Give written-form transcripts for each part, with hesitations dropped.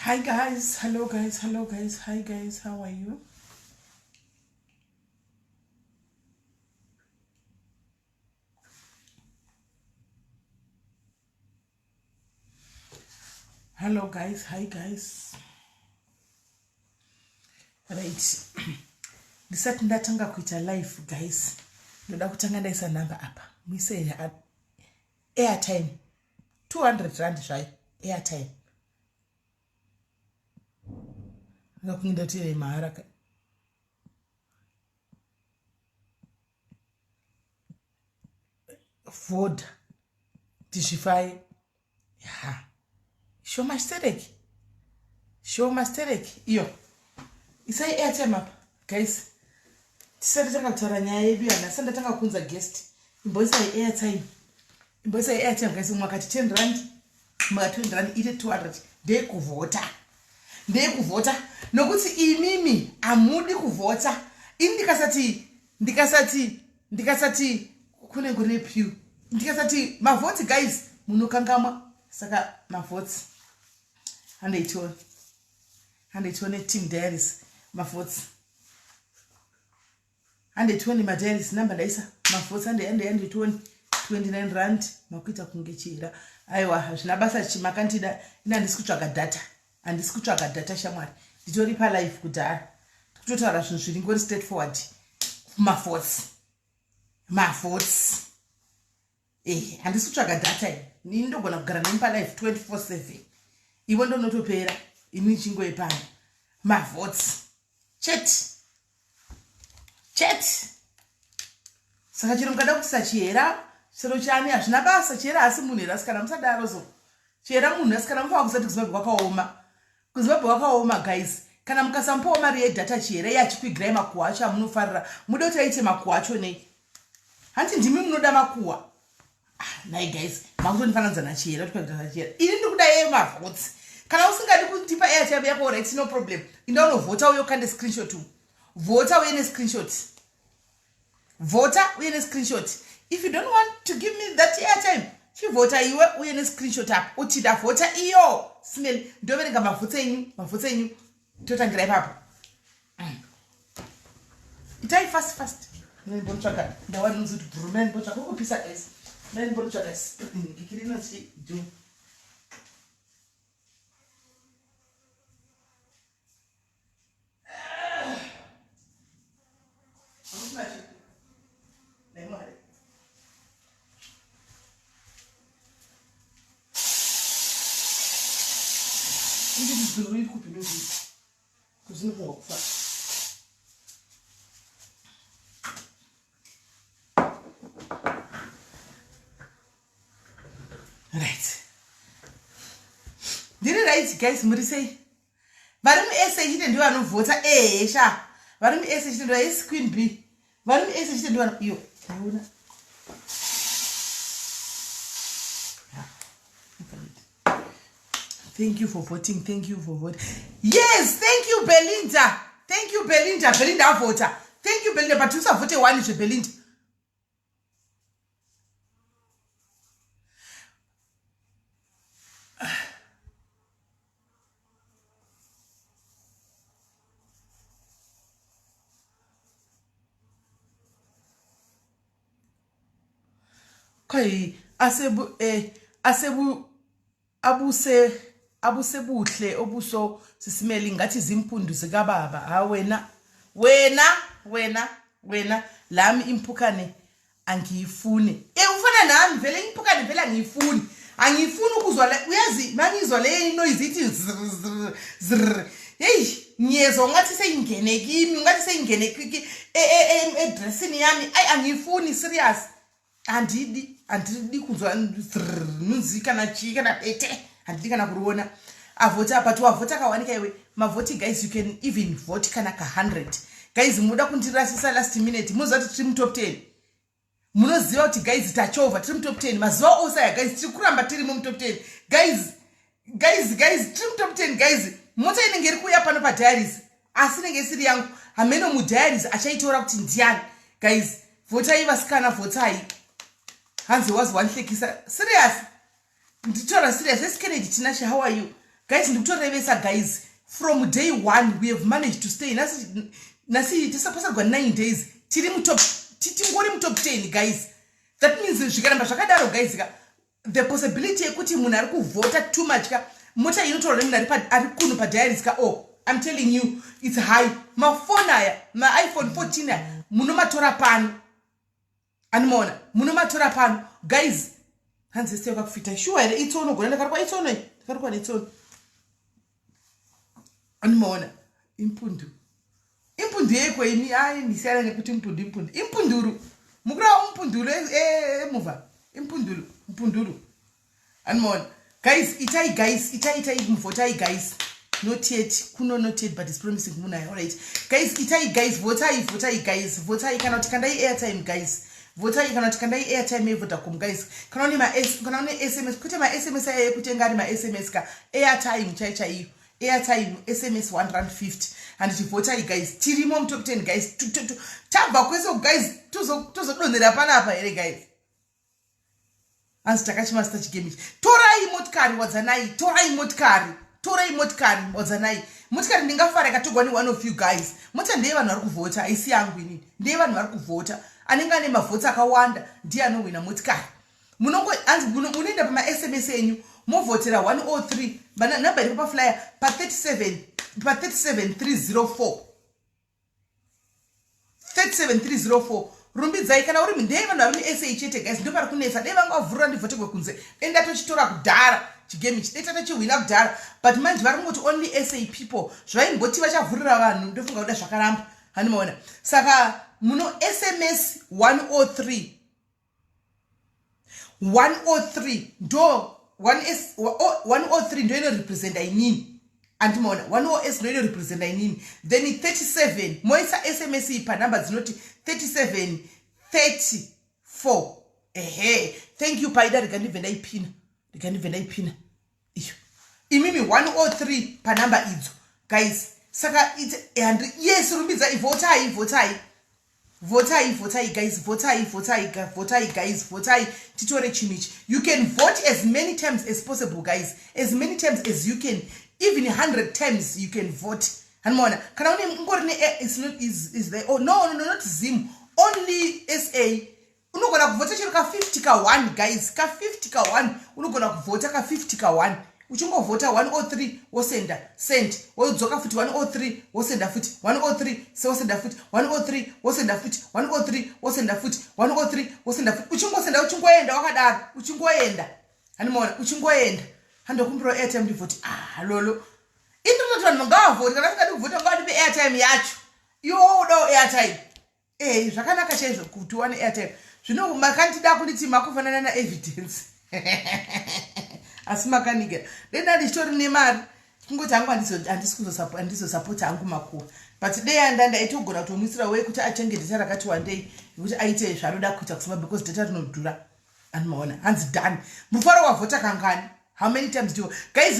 Hi guys, hello guys, hi guys, how are you? Hello guys, hi guys. Right. Ndisati ndatanga kuita live guys. Ndoda kutanga ndaisa number apa. Muise airtime 200 rand zvayo airtime. Ngakuinda tire mahara ka. Voda tishifai. Yeah. Show masterek. Iyo. Isai airtime apa guys. Tisati takataura nyaya yedu yana sanda tanga kunza guest. Imboisa airtime. Imboisa airtime guys mwakati 10 rand. Mwakati 20 rand ite 200. Ndekuvota. Nokuti imimi amudi kuvota. Ndikasati kune gune pew. Ndikasati mavoti guys munokangama saka mavoti. Handeitone team diaries mavoti. Handeitone madiaries number ndaisa mavoti handeitone 29 rand makuita kunge chira. Aiwa zvina basa chimakandida ina ndisikutsvaga data. Handisikutsvaga data shamwari. Nditori pa live kudhara. Kutotaura zvinhu zviri ngori straightforward. Mavoti. Handisikutsvaga data iyi. Nini ndogona kugara nemi pa live 24/7. Ivo ndonotopera. Ini chingoipana. Mavoti. Chat. Saka chiro mukada kuti sachiyera. Chiro chani hazvina basa chiyera asi munhu here asikana musadaro so. Chiyera munhu asikana mufa kusati kuzimbabwe kwakaoma. Kuzimbabwe kwakaoma guys. Kana mukasampowo mari yedata chiyera yachikwigirai makuhwa acho amunofarira. Muda kuti aite makuhwa acho nei. Hanti ndimi munoda makuhwa. Nai guys, makutonifananidza nachiyera tukadata chiyera. Ini ndikuda yeye mavoti. Kana usingadi kutipa airtime yako right no problem. Inda unovhota uye ukande screenshot. Vota uye ne screenshot. If you don't want to give me that airtime, chivota iwe uye ne screenshot up. Uchida vota iyo. Smell. Ndoverenga mavhotsa enyu. Totangira ipapo. Itai fast. Ndinonitsvaga. Ndawani nzuri brumeni botsvaga kokupisa guys. Ndinonitsvaga. Ngikirina chi do. Right. Did it right, guys? Murisei. Varim essay hit and do an voter A. Sha. Varim essay to raise Queen B. Varim essay to do an you. Thank you for voting. Yes, thank you, Belinda. Belinda voter. Thank you, Belinda. But you saw vote one is Belinda. Kai abusebuhle obuso sisimeli ngathi zimpundu zikababa. Wena lami impukane angiyifuni. Ufana nami vele impukane vele angiyifuni. Angifuni ukuzwa le uyazi mangizwa le noise ithi zr. Hey, nyezo ngathi seyingene kimi, ngathi seyingene edressini yami. Angifuni serious. Andidi kuzwa nuzika na chika na pete. Andika na kuruona. Avota but wavota kawanika iwe. Mavoti guys, you can even vote kanaka 100. Guys, muda kuntirasisa last minute. Muzati trim top 10. Munoziva kuti guys tachova trim top 10. Mazuva osaya guys tirikuramba tiri mu top 10. Guys trim top 10 guys. Mota inenge iri kuuya pano pa diaries. Asi inenge siri yangu. Hameno mu diaries achaitora kuti ndiani. Guys, votai vasikana votai. Hanzi was one thing. Serious. Nditora serious. Let's Kennedy Tinashe, how are you? guys ndikutorevesa guys from day 1 we have managed to stay nasi tisapasa kwa 9 days tingori mutop 10 guys. That means zvikaramba zvakadaro guys the possibility yekuti munhu ari kuvhota too much mota inotaura nemunhu ari kuno padiaries I'm telling you it's high. Mafoni aya iPhone 14 aya munomatora pano animona munomatora pano guys. Hanzi sio kakufita sure ere itsono gona ndakarikwa itsono animona impundu yekwe ini ndisiyana nekuti impunduru mukura umpunduru muva impunduru animona guys itai mvotai guys. Not yet but it's promising muna. All right guys, itai guys, votai guys, votai cannot kandai airtime guys, votai cannot kandai airtime evotakum guys. Kanoni SMS kuti ma SMS aye kutengani ma SMS ka airtime chaichai airtime SMS 150 and votai guys tirimo mu top 10 guys tabva kweso guys tuzodonera panapa ere guys. Anzi takachimasta chigame torai motikari wadzanai motikari ndingafara katogwa ni one of you guys. Mota ndeye vanhu vari kuvhota aisi yangu inini ndeye vanhu vari kuvhota anenge ane mavhoti akawanda ndiye anowina motikari. Munoenda pama SMS enyu movhotera 103 namba iri paflyer pa 37304 rumbidzai kana uri ndeye vanhu vari muSA chete guys ndo pari kunetsa dei vanga vavhurira ndivhotegwe kunze enda tochitora kudhara chigame chideta tochihwina kudhara but manje vari kungoti only SA people zvaimboti vachavhurira vanhu ndofunga kuda zvakaramba hanimaona. Saka muno SMS 103 ndo 103 ndo inorepresenta inini andimaona 1OS ndo inorepresenta inini then 37 moisa SMS iyi panamba dzinoti 3734 thank you paida rikandive ndaipina iyo imimi 103 panamba idzo guys. Saka yes rumbidzai votai guys, votai guys, votai titore chimichi. You can vote as many times as possible guys, as many times as you can, even 100 times you can vote. Hanmona kana une ngori ne is there no not Zim, only SA unogona kuvhota chiro ka 50 ka 1 guys, ka 50 ka 1 unogona kuvhota ka 50 ka 1 uchingovhota 103 wosenda send wodzoka futi 103 wosenda futi 103 sewosenda futi 103 wosenda futi 103 wosenda futi 103 wosenda futi uchingosenda uchingoenda wakadaro uchingoenda hanimona uchingoenda handokumbiro airtime ndivhoti lolo indototi vanhu ngavavhoti kana sikadi kuvhota ngavati airtime yacho yodo airtime zvakanaka chaizvo kuti wane airtime zvino makandida kunditi makufanana naevidence asi makaniga denda ndichitori nemari kungoti hangu handizosapota hangu makuwa but dei ndaitogona kutomwisira we kuti achenge data rakati wandei nekuti aite zvaanoda kuita kusema because data rinodhura anomaona hanzi done. Mufaro wavhota kangani? How many times do you guys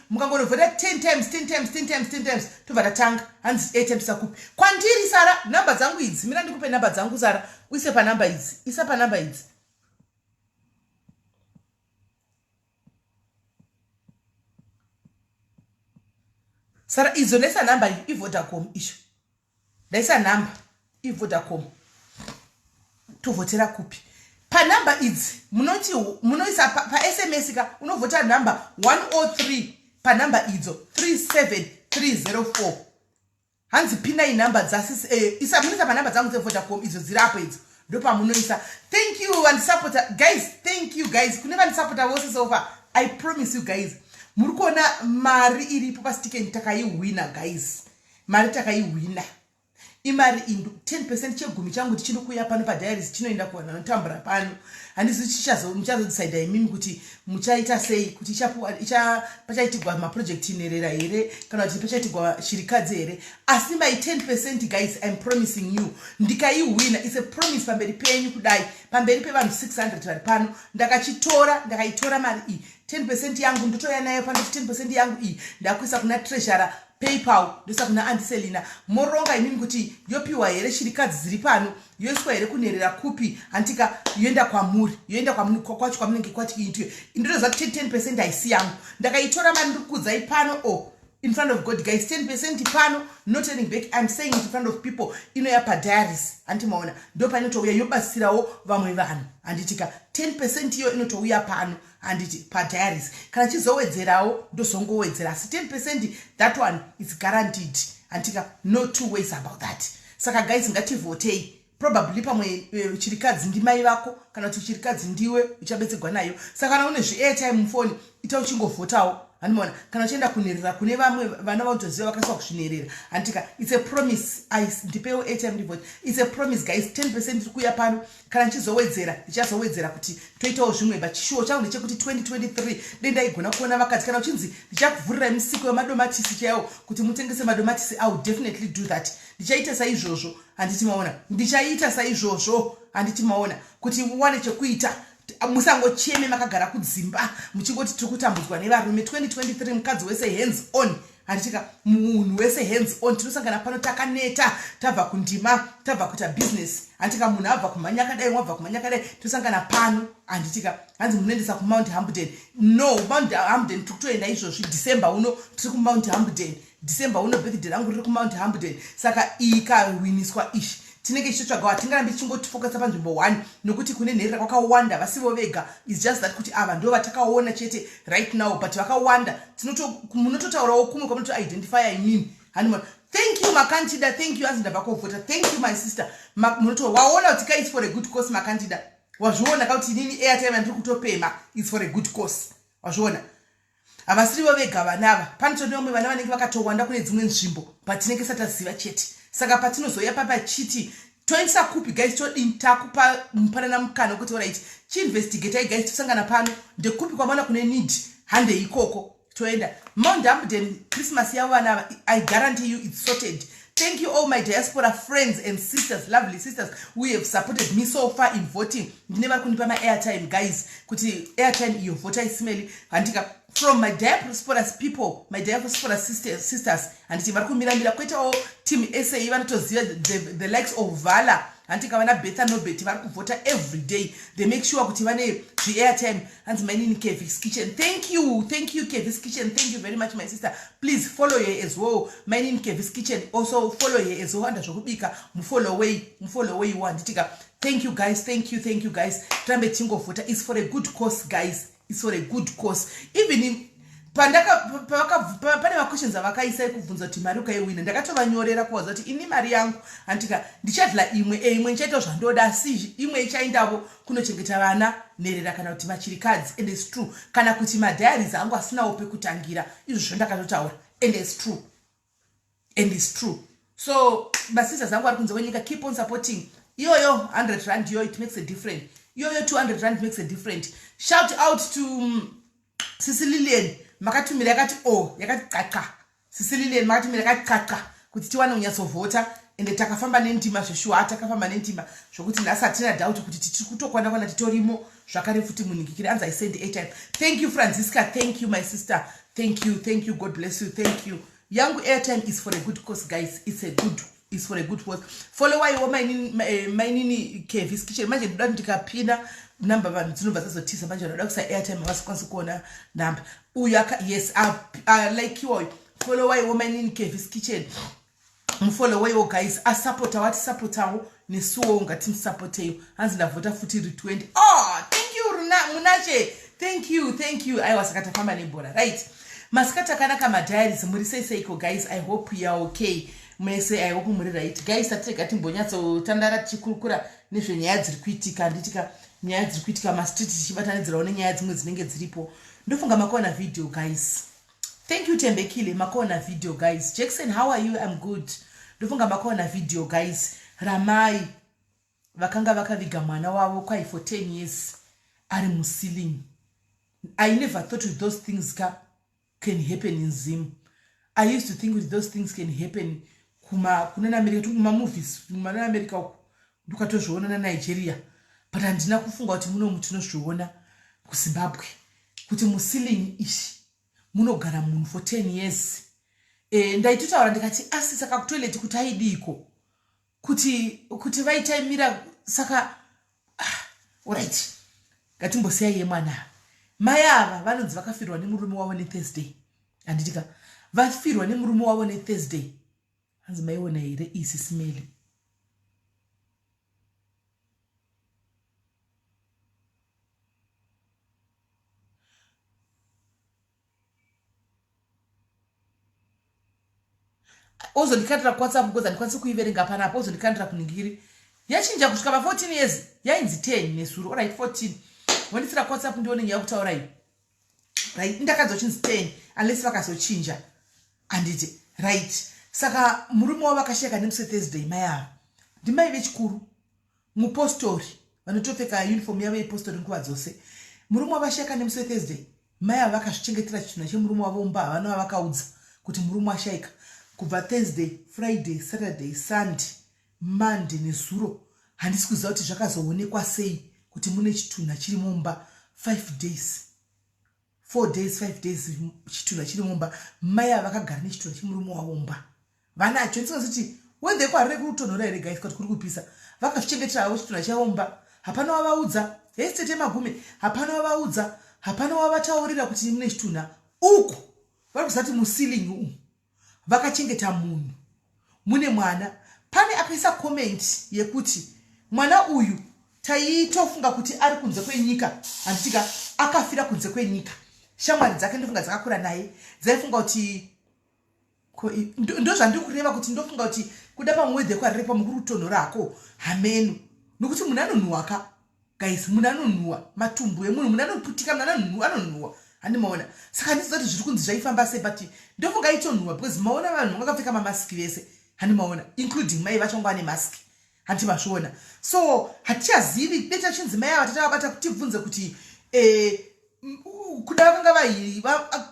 mukangonovhota 10 times tobva tatanga hanzi 8 times sakupi kwandiri Sara namba dzangu idzi mina ndikupe namba dzangu Sara uise panamba idzi isa panamba idzi Sara izo nesa namba iVodacom isho nesa namba iVodacom tovhotera kupi panamba idzi munoisa pa SMS ka unovhota namba 103 panamba idzo 37304 hanzi pina inamba dzasi isa munisa panamba dzangu dzeVodacom idzo dzirapo idzo ndopa munoisa. Thank you and supporter guys, thank you guys kune van supporter vose so far. I promise you guys muri kuona mari iripo pasiticket takaiwina guys, mari takaiwina imari indu 10% chegumi changu tichinokuya pano padiaries chinoenda kuwana notambura pano handisi muchazodecide imimi kuti muchaita sei kuti pachaitigwa maproject inerera here kana kuti pachaitigwa shirikadzi here asi my 10% guys I'm promising you ndikaiwina. It's a promise pamberi penyu kudai pamberi pevanhu 600 vari pano ndakaitora mari iyi 10% yangu ndotoya nayo pano 10% yangu iyi ndakuisa kuna treasurer PayPal ndoisa kuna Auntie Selina moronga imini kuti yopiwa here shirikadzi dziri pano yoiswa here kunerera kupi antika yoenda kwamuri yoenda kwacho kwamunenge kwatikiitwe indotoza 10% haisi yangu ndakaitora mari ndikukudzai pano in front of God guys 10% pano not turning back I'm saying it in front of people inoyapa diaries antimaona ndo painotouya yobatsirawo vamwe vanhu anditika 10% iyo inotouya pano anditi padiaries kana chizowedzerawo ndozongowedzera asi 10% that one is guaranteed antika no two ways about that saka guys ngativhotei probably pamwe chirikadzi ndimai vako kana kuti chirikadzi ndiwe uchabetserwa nayo saka kana une zviairtime mufoni ita uchingovhotawo animona kana uchienda kunerera kune vamwe vana vanotoziva vakaswa kuzvinerera antika it's a promise ndipewo airtime ndivote it's a promise guys 10% iri kuya pano kana ndichazowedzera kuti toitawo zvimwe but chishuwo changu ndechekuti 2023 dendaigona kuona vakadzi kana uchinzi ndichakuvhurira misiko yemadomatisi chaiwo kuti mutengese madomatisi I will definitely do that ndichaita saizvozvo handiti maona ndichaita saizvozvo handiti maona kuti muwane chekuita musangocheme makagara kudzimba muchingoti tiri kutambudzwa nevarume 2023 mukadzi wese hands on handitika munhu wese hands on tinosangana pano takaneta tabva kundima tabva kuita business handitika munhu abva kumhanya kadai wabva kumhanya kadai tosangana pano handitika hanzi munoendesa kumount Hampden no mount Hampden tiri kutoenda izvozvi December uno tiri kumount Hampden December uno birthday rangu riri kumount Hampden saka ikawiniswa ishi tinenge tichitsvaga hatingarambi tichingotifokasa panzvimbo 1 nokuti kune nherera kwakawanda vasivo vega is just that kuti ava ndo vatakaona chete right now but vakawanda munototaurawo kumwe kwamunotoidentifya imini hanimona thank you makandida thank you azi ndabva kovhota thank you my sister waona kuti ka it's for a good cause makandida wazviona kauti inini airtime andiri kutopema it's for a good cause wazviona havasirivo vega vanava panotoneomwe vana vanenge vakatowanda kune dzimwe nzvimbo but tinenge sataziva chete saka patinozoya papachiti toendesa kupi guys todini takupa mupanana mukana kuti alright chiinvestigatai guys tosangana pano ndekupi kwamaona kune need hande ikoko toenda Mount Hampden Christmas yavo vanava I guarantee you it's sorted. Thank you all my diaspora friends and sisters, lovely sisters who have supported me so far in voting. Ndineva kunipa ma airtime guys kuti airtime iyo vota isimeli handika from my diaspora people, my diaspora sisters handiti vari kumiramira kwetawo team SA vanotoziva the likes of Vala handika vana Betha Nobet vari kuvhota every day. They make sure kuti vane airtime hanzi mainini Kevis Kitchen. Thank you Kevis Kitchen, thank you very much my sister. Please follow her as well. Mainini Kevis Kitchen, also follow her as well. Anda zvokubika mufollow way wanditika. Thank you guys, thank you guys. Trambe tingo vhota is for a good cause guys. It's for a good cause. Even in pane questions avakaisa ekubvunza kuti mari ukaiwina ndakatovanyorera kuvaza kuti ini mari yangu handika ndichadla imwe ndichaita zvandoda asi imwe ichaendavo kunochengeta vana nherera kana kuti machirikadzi and it's true kana kuti madiaries angu asinawo pekutangira izvo zvandakatotaura and it's true so basisa zangu ari kunze kwenyika keep on supporting iyoyo 100 rand yo it makes a difference iyoyo 200 rand makes a difference. Shout out to Sicilian makatumira yakati yakati qaqa Sicilian makatumira yakati qaqa kuti tiwane unyatsovhota ende takafamba nendima zveshuwa atakafamba nendima zvokuti ndasatina doubt kuti tiri kutokwana titorimo zvakare futi muningikire anza I send airtime. Thank you Francisca, thank you my sister, thank you, God bless you, thank you. Yangu airtime is for a good cause guys, it's for a good cause. Follow why mainini Kevis Kitchen manje ndoda ndikapina number vanhu dzinobva dzazotisa manje ndoda kusa airtime vasikwanisi kuona number uyaka yes like you follow why mainini Kevis Kitchen mufollow way guys asupporta wati supportawo nesuwo ungati supporteyo hanzi ndavhota futi 20. Thank you Munache, thank you aiwa sakatafamba nebhora right masikata kanaka madiaries muri seiko guys. I hope you are okay mese. I hope muri right guys. Tatega timbonyatsotandara tichikurukura nezvenyaya dziri kuitika nditika nyaya dziri kuitika mastreet tichibatanidzirawo nenyaya dzimwe dzinenge dziripo. Ndofunga makaona video guys. Thank you Tembekile makaona video guys. Jackson how are you? I'm good. Ndofunga makaona video guys. Ramai vakanga vakaviga mwana wavo kwai for 10 years ari muslim. I never thought with those things can happen in Zim. I used to think with those things can happen kuna America, kuma movies kuma America ndukatozviona na Nigeria, but andina kufunga kuti muno mutinozviona ku Zimbabwe kuti muslim ishi munogara munhu for 10 years ndaitotaura ndikati asi saka kutoilet kuti aidiko kuti vaitaimira saka alright ngatimbosiyai yemwana mai ava vanonzi vakafirwa nemurume wavo neThursday handitika vafirwa nemurume wavo neThursday hanzi maiona here SIS MELLY ozondikandira kuwhatsapp because handikwanisi kuiverenga panapo ozondikandira kuningiri yachinja kusvika pa14 years yainzi 10 nesuro right 14 wandisira kuwhatsapp ndione nyaya kutaurai right ndakanzwa chinzi 10 unless vakazochinja handiti right saka murume wavo vakasheka nemusi Thursday mai ava ndimai vechikuru mupostori vanotopfeka uniform yavo yepostori nguva dzose murume wavo asheka nemusi Thursday mai ava vakazvichengetera chitunha chemurume wavo mumba vanova vakaudza kuti murume ashaika kubva Thursday, Friday, Saturday, Sunday, Monday nezuro handisi kuziva kuti zvakazoonekwa sei kuti mune chitunha chiri mumba 5 days 4 days 5 days chitunha chiri mumba mai ava vakagara nechitunha chemurume wavo mumba vanacho ndisingaziti wende kwarire kurutonhora here guys kuti kuri kupisa vakazvichengetera havo chitunha chavo mumba hapana wavaudza esitete magume hapana wavaudza hapana wavataurira kuti mune chitunha uku vari kuzati musilingi umu vakachengeta munhu mune mwana pane akaisa comment yekuti mwana uyu taitofunga kuti ari kunze kwenyika handitika akafira kunze kwenyika shamwari dzake ndofunga dzakakura naye dzaifunga kuti ndozvandiri kureva kuti ndofunga kuti kuda pamwedzi ekwariripo mukurutonhorako hameno nokuti munhu anonhuhwa guys munhu anonhuhwa matumbu emunhu munhu anoputika munhu anonhuhwa handimaona saka ndisiza kuti zviri kunzi zvaifamba sei but ndofunga itonhuhwa because maona vanhu vakapfeka mamasiki vese handimaona including mai vachongo ane masiki handimazviona so hatichazivi deta chinzi mai ava tatavabata kutibvunze kuti kuda vakanga vahiri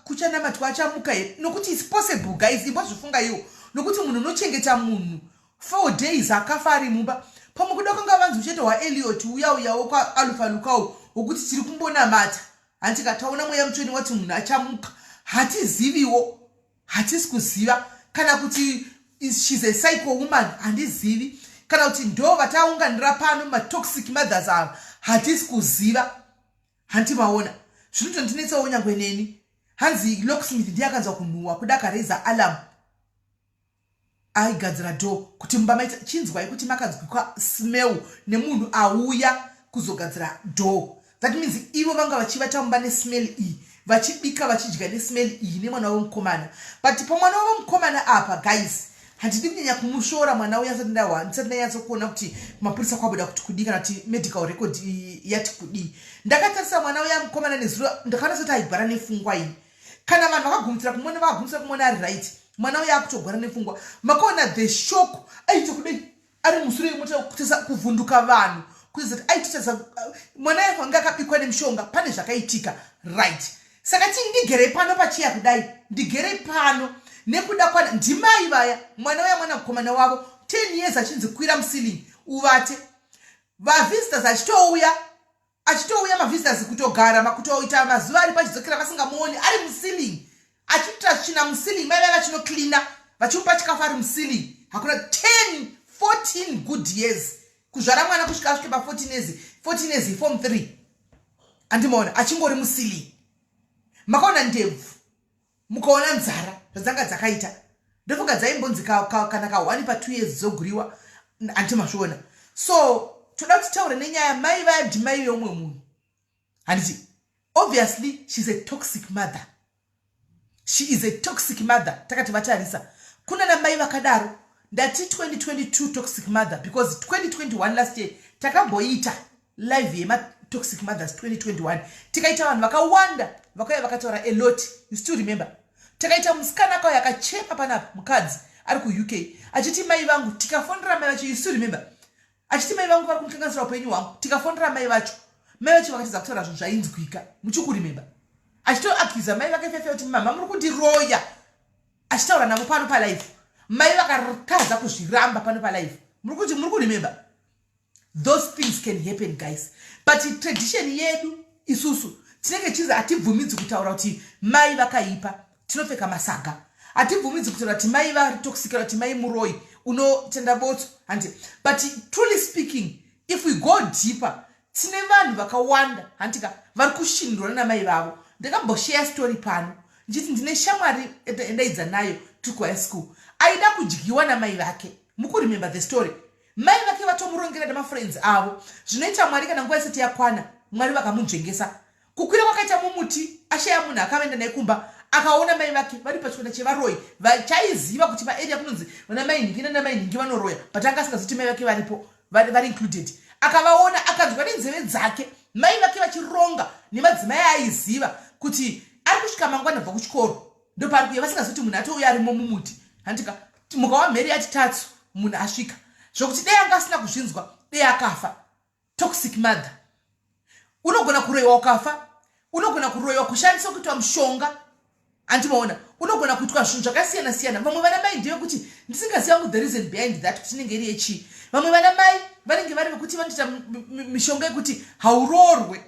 kuchanamatwa achamuka here nokuti its possible guys imbozvifunga iwo nokuti munhu unochengeta munhu 4 days akafa ari mumba pamwe kuda vakanga vanzi uchete waEliot uyauyawo kwaalufalukawo wokuti tiri kumbonamata handika taona mweya mutsveni wati munhu achamuka hatiziviwo hatisi kuziva kana kuti she's a psycho woman handizivi kana kuti ndo vataunganira pano matoxic mothers ava hatisi kuziva handimaona zvinotondinetsawo nyangwe neni hanzi locksmith ndiye akanzwa kunhuhwa kuda akareza alarm aigadzira door kuti mumba maita chinzwai kuti makanzwikwa smell nemunhu auya kuzogadzira door that means ivo vanga vachivata mumba nesmell iyi vachibika vachidya nesmell iyi nemwana wavo mukomana but pamwana wavo mukomana apa guys handidi kunyanya kumushora mwana uya ndisati ndanyatsokuona kuti mapurisa kwabuda kuti kudii kana kuti medical record yati kudii ndakatarisa mwana uya mukomana nezuro ndakaona soti aigwara nefungwa iyi kana vanhu vakagumitsira kumona ari right mwana uya akutogwara nefungwa makaona the shock aite kudai ari mushure kutesa kuvhunduka vanhu kuzoti aitotesa mwana yacho anga akabikwa nemushonga pane zvakaitika right saka tindigere pano pachiya kudai ndigere pano nekuda kwana ndimai vaya mwana uya mwana mukomana wavo 10 years achinzi kwira musilingi uvate vavisitors achitouya mavisitors kutogara makutoita mazuva ari pachidzokera vasingamuoni ari musilingi achitira china musilingi mai vaya vachinoklina vachimupa chikafu ari musilingi hakuna 10 14 good years kuzvara mwana kusvika asvike pa14 years form 3 handimaona achingori musilingi makaona ndebvu mukaona nzara zvadzanga dzakaita ndofunga dzaimbonzi kana ka1 pa2 years dzoguriwa handimazviona so toda kuti taure nenyaya mai vaya ndimai yomwe munhu handiti obviously she's a toxic mother she is a toxic mother takati vatarisa kuna namai vakadaro ndati 2022 toxic mother because 2021 last year takamboita live yematoxic mothers 2021 tikaita vanhu vakawanda vakauya vakataura a lot you still remember takaita musikana akawo yakachema panapa mukadzi ari kuuk achiti mai vangu tikafonera mai vacho you still remember achiti mai vangu vari kumukanganisira upenyu hwangu tikafonera mai vacho vakatiza kutaura zvinhu zvainzwika muchikurimemba achitoakiza mai vake fefe kuti mama muri kundiroya achitaura navo pano palife mai vakatadza kuzviramba pano palife muri kurimemba those things can happen guys but tradition yedu isusu tinenge chizi hatibvumidzi kutaura kuti mai vakaipa tinopfeka masaga Hatibvumidzi kuti vati mai vari toxic vati mai muroi unotenda botso handi. But truly speaking, if we go deeper, tine vanhu vakawanda handika vari kushinirwa namai vavo. Ndakamboshare story pano nditi ndine shamwari endaidza nayo tukuhigh school aida kudyiwa namai vake. Mukuremember the story. Mai vake vatomurongera namafriends avo. Zvinoita Mwari kana nguva isati yakwana Mwari vakamunzvengesa. Kukwira kwakaita mumuti ashaya munhu akaenda naye kumba akaona mai vake vari pachikona chevaroi vachaiziva kuti paarea kunonzi vana mai nhingi nanamai nhingi vanoroya but anga asingazoti mai vake varipo vari included. Akavaona akanzwa nenzeve dzake mai vake vachironga nemadzimai aiziva kuti ari kusvika mangwana bva kuchikoro ndopari kuye vasingazoti munhu atouya arimo mumuti handika mukawa mheri yachitatu munhu asvika zvokuti dei anga asina kuzvinzwa dei akafa. Toxic mother. Unogona kuroiwa ukafa, unogona kuroiwa kushandisa kuitwa mushonga. Andimaona unogona kuitwa zvinhu zvakasiyana siyana. Vamwe vana mai ndiyo kuti ndisingaziva kuti the reason behind that kuti inenge iri yechi. Vamwe vana mai vanenge vari vekuti vanoita mishonga yekuti haurorwe.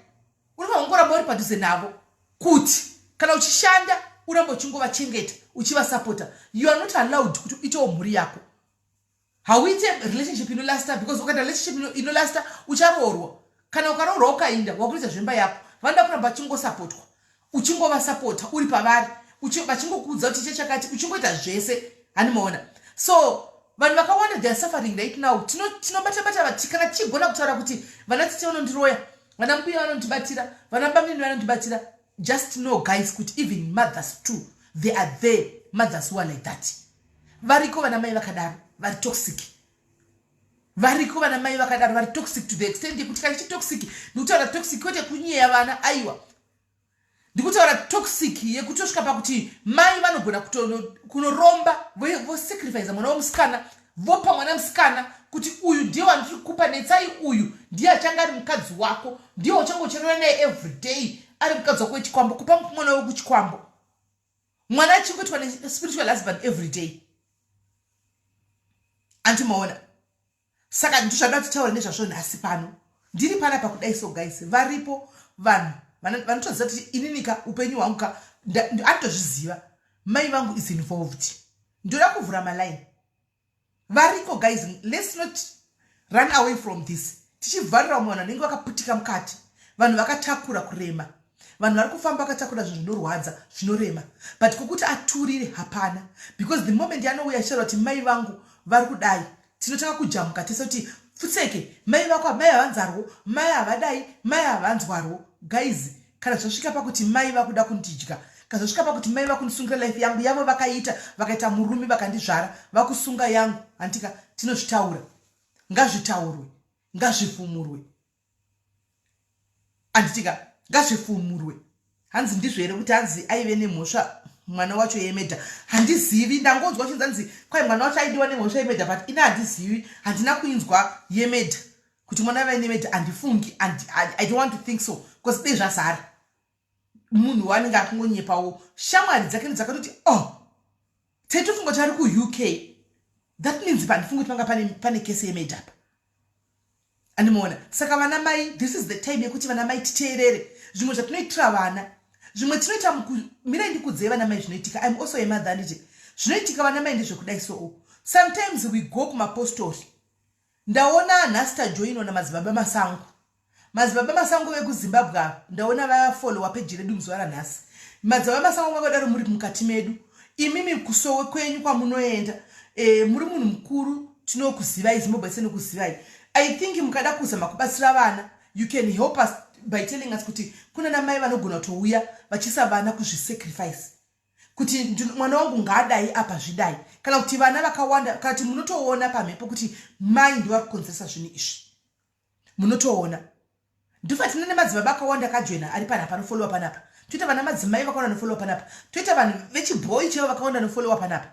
Unongoramba uri padhuze navo kuti kana uchishanda uramba uchingovachengeta uchivasapota. You are not allowed kuti uitewo mhuri yako. Hauite relationship inolasta because ukaita relationship inolasta ucharoorwa. Kana ukaroorwa ukainda wakuita zvemba yako vanoda kuramba vachingosapotwa uchingovasapota uri pavari vachingokudza kuti chechakati uchingoita zvese hanimaona. So vanhu vakawanda they are suffering right now. Tinobata vati kana tichigona kutaura kuti vana tete vanondiroya vana mbuya vanondibatira vana bamini vanondibatira. Just know guys kuti even mothers too they are there mothers who are like that. Variko vana mai vakadaro vari toxic. Variko vana mai vakadaro vari toxic to the extent yekuti kana toxic ndikutaura toxic kwete kunyeya vana aiwa. Ndikutaura toxic yekuti osvika pakuti mai vanogona kunoromba vosacrifice mwana womusikana vopa mwana musikana kuti uyu ndiye wandiri kupa netsai uyu ndiye achanga ari mukadzi wako ndiye uchangocherera naye every day ari mukadzi wako wechikwambo kupa mwana wekuchikwambo mwana achingoitwa spiritual husband every day. Antimaona saka ndizvada kutaura nezvazvo nhasi pano ndiri pana pakudai. So guys varipo vanhu vanotoziva kuti ininika upenyu hwangu andozviziva mai vangu is involved. Ndoda kuvhura maline. Variko guys, let's not run away from this. Tichivharira munhu anenge vakaputika mukati vanhu vakatakura kurema vanhu vari kufamba vakatakura zvinhu zvinorwadza zvinorema but kokuti aturire hapana because the moment anouya achitaura kuti mai vangu vari kudai tinotanga kujamuka tese kuti futseke mai vako mai havanzarwo mai havadai mai havanzwarwo. Guys kana zvasvika pakuti mai vakuda kundidya kana zvasvika pakuti mai vakundisungira life yangu yavo vakaita murume vakandizvara vakusunga yangu handika tinozvitaura ngazvitaurwe ngazvifumurwe anditika ngazvifumurwe. Hanzi ndizvo here kuti hanzi aive nemhosva mwana wacho yemedha handizivi ndangonzwa chinzanzi kwai mwana wacho aidiwa nemhosva yemedha but ina handizivi handina kuinzwa yemedha kuti mwana waive nemedha handifungi I don't want to think so because dei zvazara munhu wanenge akungonyepawo shamwari dzake dzakatoti taitofunga kuti ari kuUK that means pandifunga kuti panga pane kesi yemedha apa andimoona. Saka vana mai this is the time yekuti vana mai titeerere zvimwe zvatinoitira vana zvimwe tinoita mira ndikudzei vana mai zvinoitika. I'm also a mother nditi zvinoitika vana mai ndezvekudai. So sometimes we go kumapostori ndaona nhasta joino namadzibaba masango vekuzimbabwe ndaona vafollowa peji redu muzuva ranhasi. Madzibaba masango vakadaro muri mukati medu imimi kusowe kwenyu kwamunoenda muri munhu mukuru tinokuzivai zimbabwe senokuzivai. I think mukada kuzama kubatsira vana you can help us by telling us kuti kuna namai vanogona kutouya vachisa vana kuzvisacrifice kuti mwana wangu ngaadai apa zvidai kana kuti vana vakawanda kati munotoona pamhepo kuti mai ndivari kukonzeresa zvinhu izvi munotoona. Ndofatina nemadzibaba akawanda akajoina ari panapa anofollowa panapa toita vana madzimai vakawanda anofollowa panapa toita vanhu vechibhoyi chavo vakawanda anofollowa panapa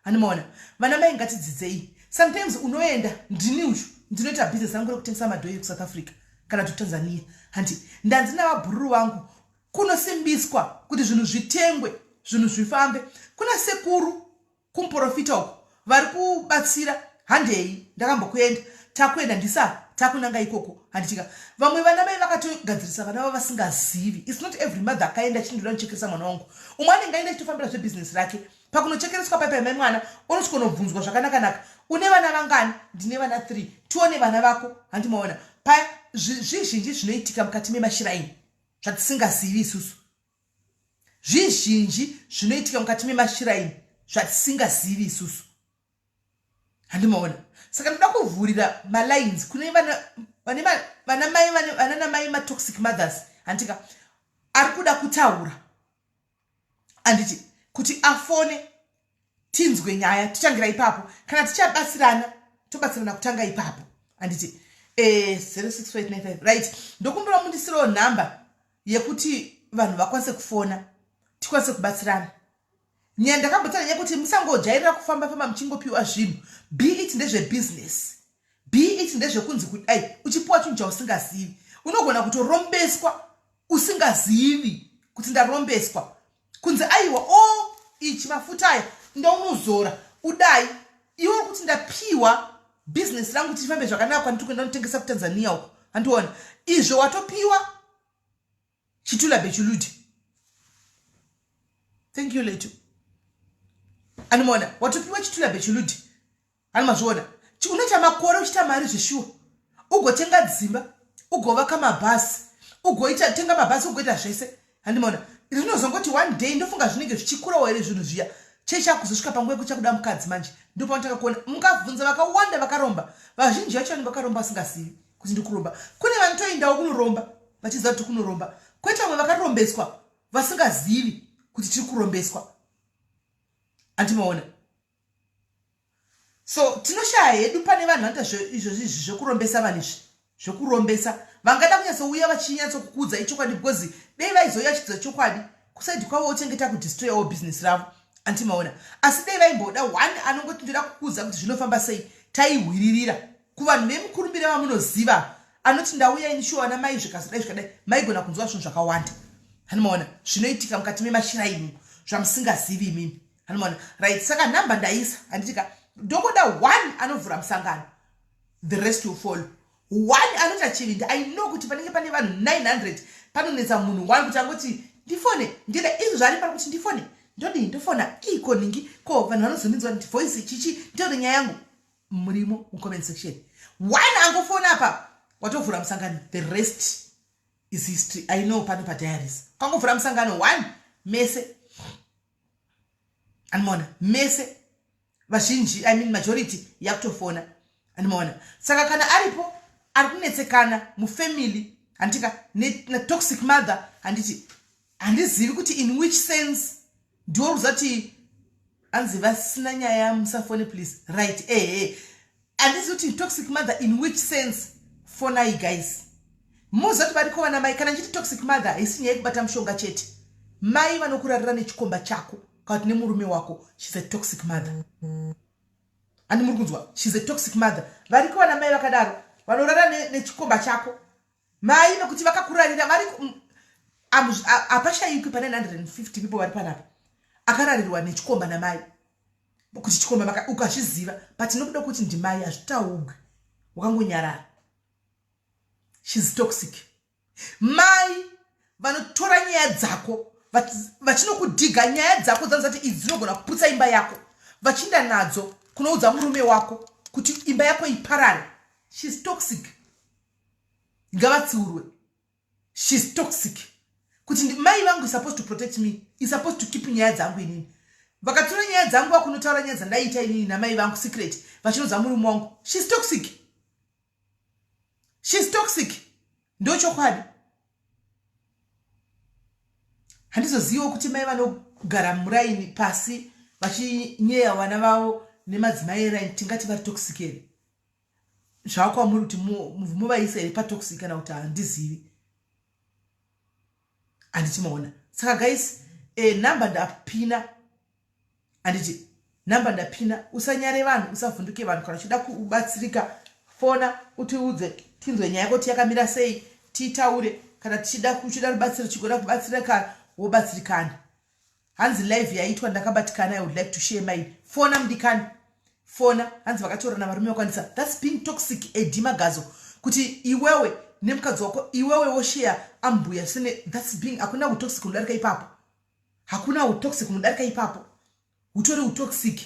hanimaona. Vana mai ngatidzidzei. Sometimes unoenda ndini uyu ndinoita business yangu rekutengesa madhoyi kuSouth Africa kana kuTanzania handi ndanzi navabhururu vangu kunosimbiswa kuti zvinhu zvitengwe zvinhu zvifambe. Kuna sekuru kumprofita uko vari kubatsira handei ndakambokuenda takuenda ndisa takunanga ikoko handitika vamwe vana mai vakatogadzirisa vana vavo vasingazivi. It's not every mother akaenda chindira nochekeresa mwana wangu. Umwe anenge aenda chitofambira zvebusiness rake pakunochekereswa paipai mwana unosvikonobvunzwa zvakanaka une vana vangani? Ndine vana 3. Tione vana vako. Handimaona paya zvizhinji zvinoitika mukati memashiraini zvatisingazivi isusu. Zvizhinji zvinoitika mukati memashiraini zvatisingazivi isusu. Handimaona saka ndoda kuvhurira malines kune vana mai matoxic mothers. Handika ari kuda kutaura anditi kuti afone tinzwe nyaya tichangira ipapo kana tichabatsirana tobatsirana kutanga ipapo anditi 06895 right. Ndokumbura mundisiro namba yekuti vanhu vakwanise kufona tikwanise kubatsirana. Nyaya ndakambotsana yekuti musangojairira kufamba famba muchingopiwa zvinhu, be it ndezve business, be it ndezve kunzi kuti ai uchipiwa chinhu chausingazivi unogona kutorombeswa usingazivi kuti ndarombeswa kunzi aiwa ichi mafuta aya ndaunozora udai iwe kuti ndapiwa business rangu kuti tifambe zvakanaka kwandiri kuenda kutengesa kuTanzania uko. Handiona izvo watopiwa chitula bechuludi. Thank you letu. Animona watopiwa chitula bechuludi. Animazviona unoita makore uchita mari zveshuwa ugotenga dzimba ugovaka mabhasi ugoita tenga mabhasi ugoita zvese. Handimona zvinozongoti one day ndofunga zvinenge zvichikurawo here zvinhu zviya chechakuzosvika panguva kuchakuda mukadzi manje ndipo panotaka kuona mukabvunza vakawanda vakaromba vazhinji vacho vanhu vakaromba vasingazivi kuti ndikuromba. Kune vanotoendawo kunoromba vachiziva kuti kunoromba kwete vamwe vakarombeswa vasingazivi kuti tiri kurombeswa. Handimaona so tinoshaya hedu pane vanhu vanoita izvozvi zvekurombesa vanhu izvi zvekurombesa vangada kunyatsouya vachinyatsokuudza ichokwadi because dei vaizoya chidzo chokwadi kusaidi kwavo ochengeta kudestroy all business ravo. Handimaona asi dei vaimboda one anongoti ndoda kukuudza kuti zvinofamba sei taihwiririra kuvanhu vemukurumbire vamunoziva anoti ndauya ini shuwa na mai zvikazodai zvikadai maigona kunzwa zvinhu zvakawanda. Handimaona zvinoitika mukati memashiraini zvamusingazivi imimi. Handimaona right. Saka nhamba ndaisa handitika ndogoda one anovhura musangano the rest will follow. One anota chivindi I know kuti panenge pane vanhu 900 panonetsa munhu one kuti angoti ndifone ndida izvo zvari pari kuti ndifone ndodii ndofona iko ningi ko vanhu vanozondidzwa kuti voice chichi ndori nyaya yangu murimo mucomment section. One angofona apa watovhura musangano the rest is history. I know pano padiaries kangovhura musangano one mese. Animona mese vazhinji I mean majority yakutofona. Animona saka kana aripo ari kunetsekana mufamily handika netoxic mother handiti handizivi kuti in which sense ndiwo ruzati anzi vasina nyaya musafone please right. Handizivi kuti toxic mother in which sense fonai guys muzati variko vana mai kana nchiti toxic mother haisi nyaya yekubata mushonga chete mai vanokurarira nechikomba chako kana kuti nemurume wako she's a toxic mother. Andi muri kunzwa she's a toxic mother variko vana mai vakadaro vanorara nechikomba chako mai nekuti vakakurarira vari apashayikwi pane 950 people vari panapa akararirwa nechikomba namai kuti chikomba ukazviziva but nokuda kuti ndimai hazvitaugwi wakangonyarara. She's toxic. Mai vanotora nyaya dzako vachinokudhiga nyaya dzako dzanozati idzi dzinogona kuputsa imba yako vachienda nadzo kunoudza murume wako kuti imba yako iparare. She's toxic. Ngavatsiurwe. She's toxic. Kuti mai vangu is supposed to protect me, is supposed to keep nyaya dzangu inini. Vakatora nyaya dzangu vakunotaura nyaya dzandaita inini namai vangu secret vachinoudza murume wangu. She's toxic. She's toxic. Ndo chokwadi. Handizoziva kuti mai vanogara muraini pasi vachinyeya vana vavo nemadzimai raini tingati vari toxic here. Zvakwa kuti muvaisa here patoxic kana kuti handizivi. Handitimaona. Saka guys, namba ndapina. Handiti namba ndapina usanyare vanhu usavhunduke vanhu kana uchida kubatsirika fona utiudze tinzwe nyaya yako yakamira sei titaure kana tichida rubatsiro chigona kubatsirika wobatsirikana. Hanzi live yaitwa ndakabatikana I would like to share mine. Fona mdikani. Fona hanzi vakatora na varume wakwanisa. That's being toxic edimagazo kuti iwewe nemukadzi wako iwewe woshiya ambuya sine that's being hakuna utoxic unodarika ipapo hakuna utoxic unodarika ipapo utori utoxic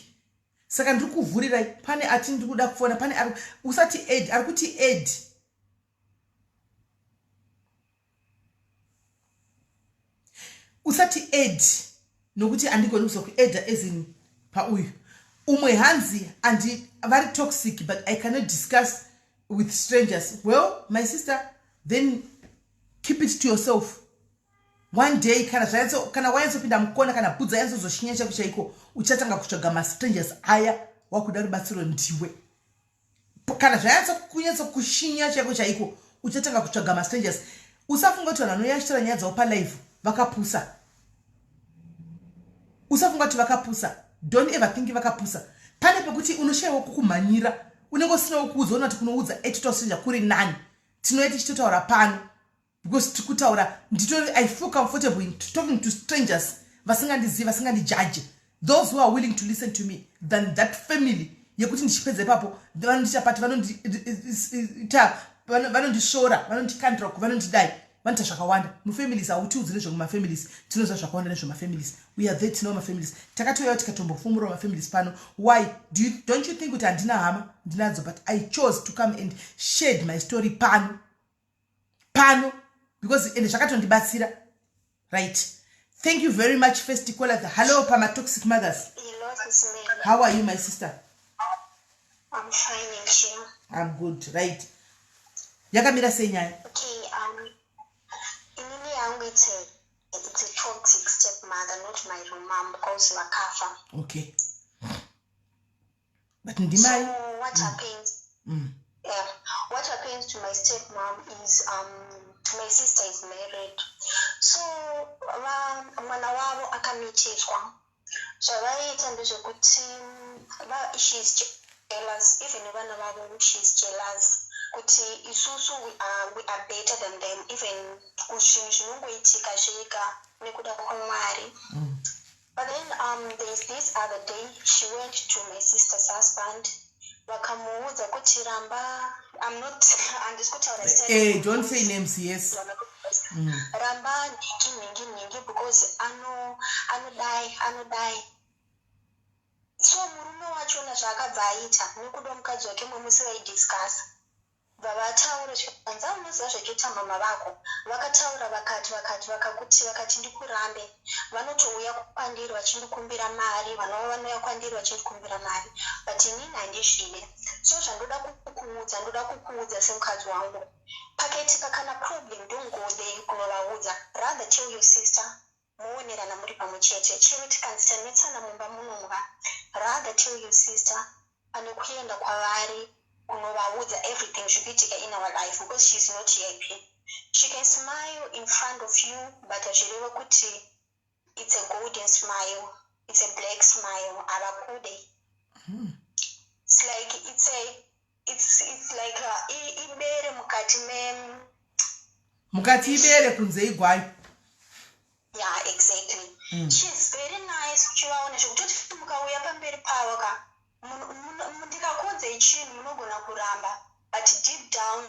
saka ndiri kuvhurirai pane ati ndiri kuda kufona pane usati ed ari kuti ed usati ed nokuti andigoni kuzokuedha ezin pauyu umwe hanzi and very toxic but I cannot discuss with strangers. Well, my sister, then keep it to yourself. One day kana wayanzopinda mukona kana budza yanzozoshinya chako chaiko uchatanga kutsvaga ma strangers aya wakuda rubatsiro ndiwe. Kana zvayanza kushinya chako chaiko uchatanga kutsvaga ma strangers. Usafunga kuti vanhu vanoyashira nyaya dzavo pa live vakapusa. Usafunga kuti vakapusa. Don't ever think vakapusa. Pane pekuti unoshayiwa kukumhanyira. Unenge usina kuudzwa kuti kunoudza etitosinja kuri nani. Tinoiti chitotaura pano. Because tikutaura nditori I feel comfortable in talking to strangers vasingandiziva vasingandijudge. Those who are willing to listen to me than that family yekuti ndichipedze papo vanondichapati vanondishora vanondikandira vanondidai vanoita zvakawanda mufamilies hautiudzi nezvemumafamilies tinoziva zvakawanda nezvemumafamilies we are there tinawo mafamilies takatoyawo tikatombofumurawo mafamilies pano why don't you think kuti handina hama ndinadzo but I chose to come and shed my story pano because ende zvakatondibatsira right. Thank you very much first caller. Hello Pama Toxic Mothers. Hello, SIS MELLY. How are you my sister? I'm fine, and you? I'm good, right. Yakamira sei nyaya? Okay, inini yangu it's a toxic stepmother, not my real mom, because vakafa. Okay. But ndimai. So what happens? Yeah, what happens to my stepmom is my sister is married. So mwana wavo akamiteswa. Zvavaita ndezvekuti she's jealous, even vana vavo she's jealous. Kuti isusu we are better than them, even kuzvinhu zvinongoitika zvega nekuda kwaMwari. But then there's this other day she went to my sister's husband. Vakamuudza kuti ramba, I'm not handisi kutaura zita. Don't say names, yes. Ramba ningi because anodai. So murume wachona zvaakabva aita nekuda mukadzi wake mwemusi vaidiscuss. Vavataura zvikanza unoziva zvekutamba mavako. Vakataura vakati ndikurambe. Vanotouya kwandiri vachindikumbira mari, vanova vanouya kwandiri vachindikumbira mari. But inini handizvide. So zvandoda kukuudza semukadzi wangu. Pakaitika kana problem ndongode kunovaudza. Rather tell your sister muonerana muri pamwechete. Chero tikanzitanetsana mumba munomwa. Rather tell your sister pane kuenda kwavari kunovaudza everything zvipitika in our life because she's not happy. She can smile in front of you, but achireva kuti it's a golden smile, it's a black smile, avakude. It's like it's like ibere mukati ibere kunze igwayo. Yeah, exactly. She's very nice. Uchivaona zvekutoti mukauya pamberi pavo ka ndikakonze chinhu munogona kuramba, but deep down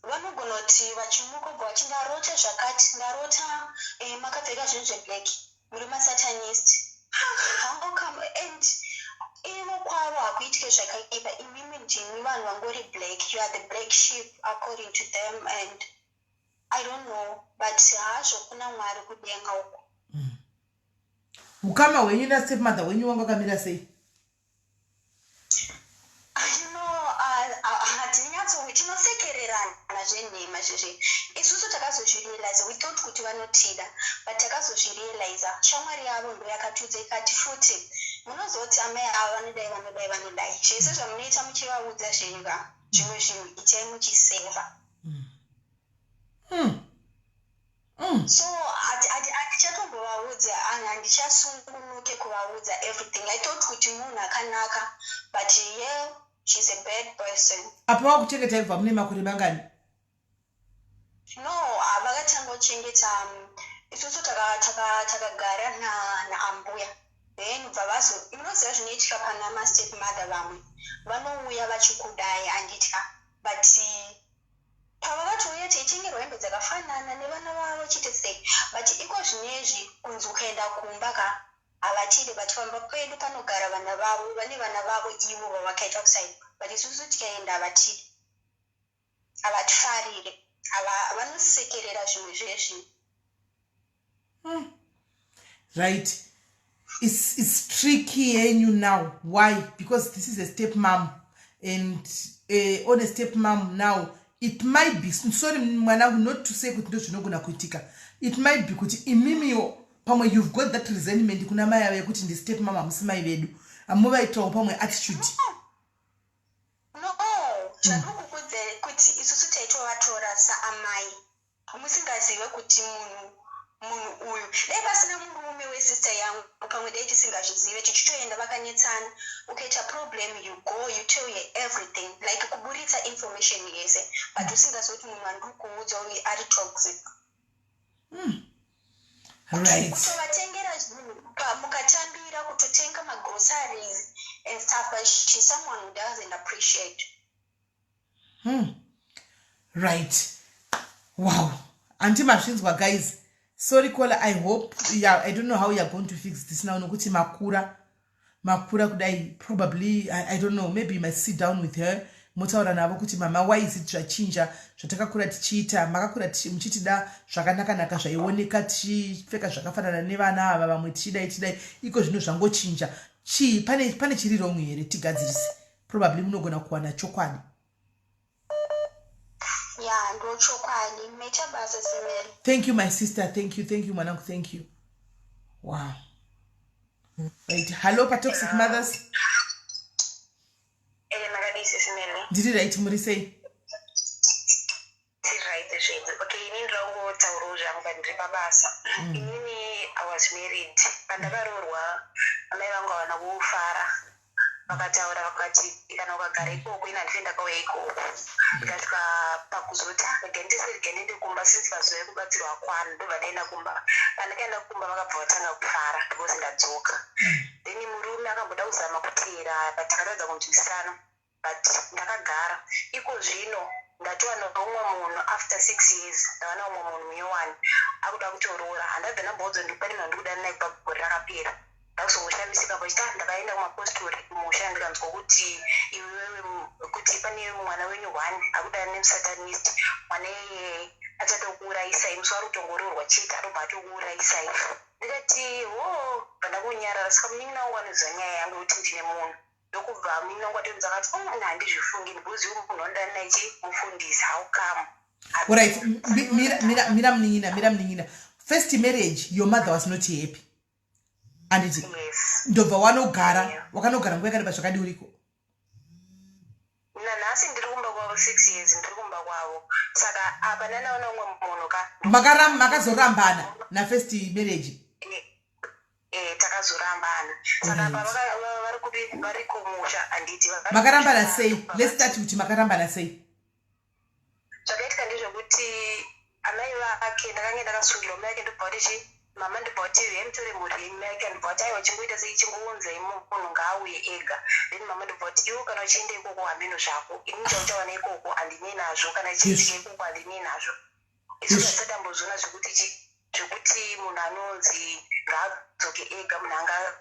vanogona kuti vachimuka ubva vati ndarota zvakati, ndarota makapfeka zvinhu zveblack, muri masatanist. How come? And ivo kwavo hakuitike zvakaipa, imimi ndimi vanhu vangori black, you are the black sheep according to them, and I don't know, but hazvo kuna Mwari kudenga uko. Ukama hwenyu nastepmother wenyu wanga wakamira sei? Tinosekererana zvenhema zvezve. Isusu takazozvirealize, we thought kuti vanotida, but takazozvirealize shamwari yavo ndo yakatiudza ikati futi munozoti amai avo vanodai. Zvese zvamunoita muchivaudza zvenyu zvimwe zvinhu itai muchiseva. So hatichatombovaudza, handichasungunuke kuvaudza everything. I thought kuti munhu akanaka, but yeah, she's a bad person. Apa wakuchengeta ibva mune makore mangani? No, vakatangochengeta isusu takagara naambuya. Then munoziva zvinoitika pana mastepmother vamwe vanouya vachikudai handitya. but pavakatouya teichengerwa hembe dzakafanana nevana vavo chiti sei, but iko zvinezvi kunzi ukaenda kumba ka havatiri but pamba pedu panogara vana vavo, vane vana vavo ivo vavakaita kusaini, but isusu tikaenda havatiri, havatifarire, vanosekerera zvimwe zvezvi. Right. It's tricky in you now. Why? Because this is a stepmom, and on a stepmom now, it might be sorry, not to say it might be kuti imimio pamwe you've got that resentment kuna maya we kuti ndi stepmom amusima ivedu amuva itawo pamwe attitude. No, chandokukudze kuti isusu taitovatora saamai musingazive kuti munhu uyu dai pasina murume wesister yangu pamwe dai tisingazvizive tichitoenda vakanetsana ukaita problem you go you tell her everything like kuburitsa information yese but usingazoti munhu andikuudza uyu ari toxic. Right. Kutovatengera zvinhu mukatambira kutotenga magroceries and stuff, but she's someone who doesn't appreciate. Right. Wow. Auntie Mashinzwa, guys. Sorry, caller. I hope. Yeah, I don't know how you're going to fix this now. Nokuti Makura could I probably, I don't know, maybe you might sit down with her. Motaura navo kuti mama, why is it zvachinja zvataka kura tichiita makakura muchitida zvakanaka naka zvaioneka tichipfeka zvakafanana nevana ava vamwe tichidai iko zvino zvangochinja pane chiri wrong here tigadzirise probably munogona kuwana chokwadi. Yeah, ndo chokwadi mecha basa semeli. Thank you my sister, thank you mwanangu, thank you. Wow. Right. Hello Toxic Mothers. SIS MELLY. Did you write muri say? Okay, ini ndrango tauroja mukandiri pabasa. Inini I was married. Pandakarorwa amai vangu wana kufara. Vakataura vakati kana ukagara ikoko ina ndife ndakauya ikoko. Ndikasvika pakuzota gendende kumba sinzikazoya kubatsirwa kwano ndobva ndaenda kumba. Pandakaenda kumba vakabva vatanga kufara because ndadzoka. Then murume akamboda kuzama kuteera patakatadza kunzwisana. But ndakagara iko zvino ndatowana umwe munhu after 6 years ndawana umwe munhu munyowani akuda kutorora handabve ndambodza ndipane mandikuda naye pagore rakapera ndakuzomushamisika pachita ndakaenda kumapostori kumusha ndikanzwa kuti iwewe kuti pane mwana wenyu 1 akuda nemusatanist mwana iyeye achatokuuraisai musi wari kutongororwa chete arobva atokuuraisai ndikati wo pandakunyarara saka muningi nangu anoziva nyaya yangu kuti ndine munhu ndokubva minongo atonza akati handizvifungi because munhu andani naichimufundisa how come. Alright, mira mningina. First marriage, your mother was not happy. And it yes. Ndobva wakanogara nguva yakati zvakadi uriko. Nanhasi ndiri kumba kwavo 6 years ndiri kumba kwavo. Saka apa ndanaona umwe munhu ka. Makazorambana na first marriage. Takazorambana. Saka apa vari kumusha handiti. Makarambana sei? Let's start with makarambana sei. Zvakaitika ndezvekuti amai vake ndakanga ndakasungira mai vake ndobva kuti mama ndobva kuti hemutore mhuri yenyu mai vake ndobva kuti aiwa chingoita sei chingounzai munhu ngaauye ega. Then mama ndobva kuti iwo kana uchienda ikoko hambino zvako ini chauchawana ikoko handine nazvo kana chiitika ikoko handine nazvo. Isusu hatisatambozviona zvekuti munhu anonzi ngaadzoke ega munhu anga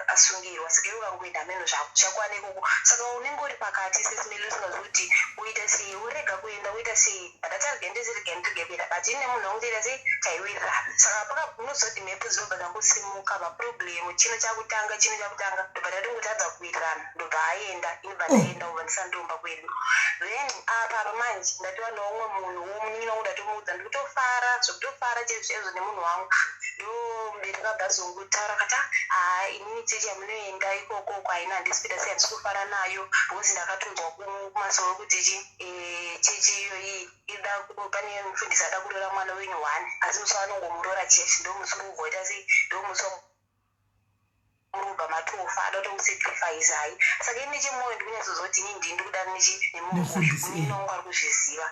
asungirwa saka iwe ukangoenda hameno zvako chakwana ikoko. Saka unenge uri pakati sesimeli usingazivi kuti uita sei urega kuenda uita sei badatargendezirigendigepera but ine munhu angoita sei taiwirirana. Saka pakabunozoti mhepo dzinobva dzangosimuka maproblemu chino chakutanga ndobva ndatingotadza kuwirirana ndobva aenda inobva ndaenda ubva ndisandomba kwedu. Then apa manje ndatiwana umwe munhu womunini wangu ndatomuudza ndikutofara zvokutofara chaizvo nemunhu wangu ndo mberi kabva zongotaura kati inini chechi yamunoenda ikoko kwaina handisipida sei handisi kufara nayo because ndakatonzwa kumasoro kuti chechi iyoyi ida pane mufundisi ada kurora mwana wenyu 1 asi musi vanongomurora chechi ndo musi mubvoita sei ndo musi murubva kutofa ada kutomusacrifice hai saka ine chemwoyo ndikunyazozoti ini ndiri kuda Nemufundisi, nemunhu ari kuzviziva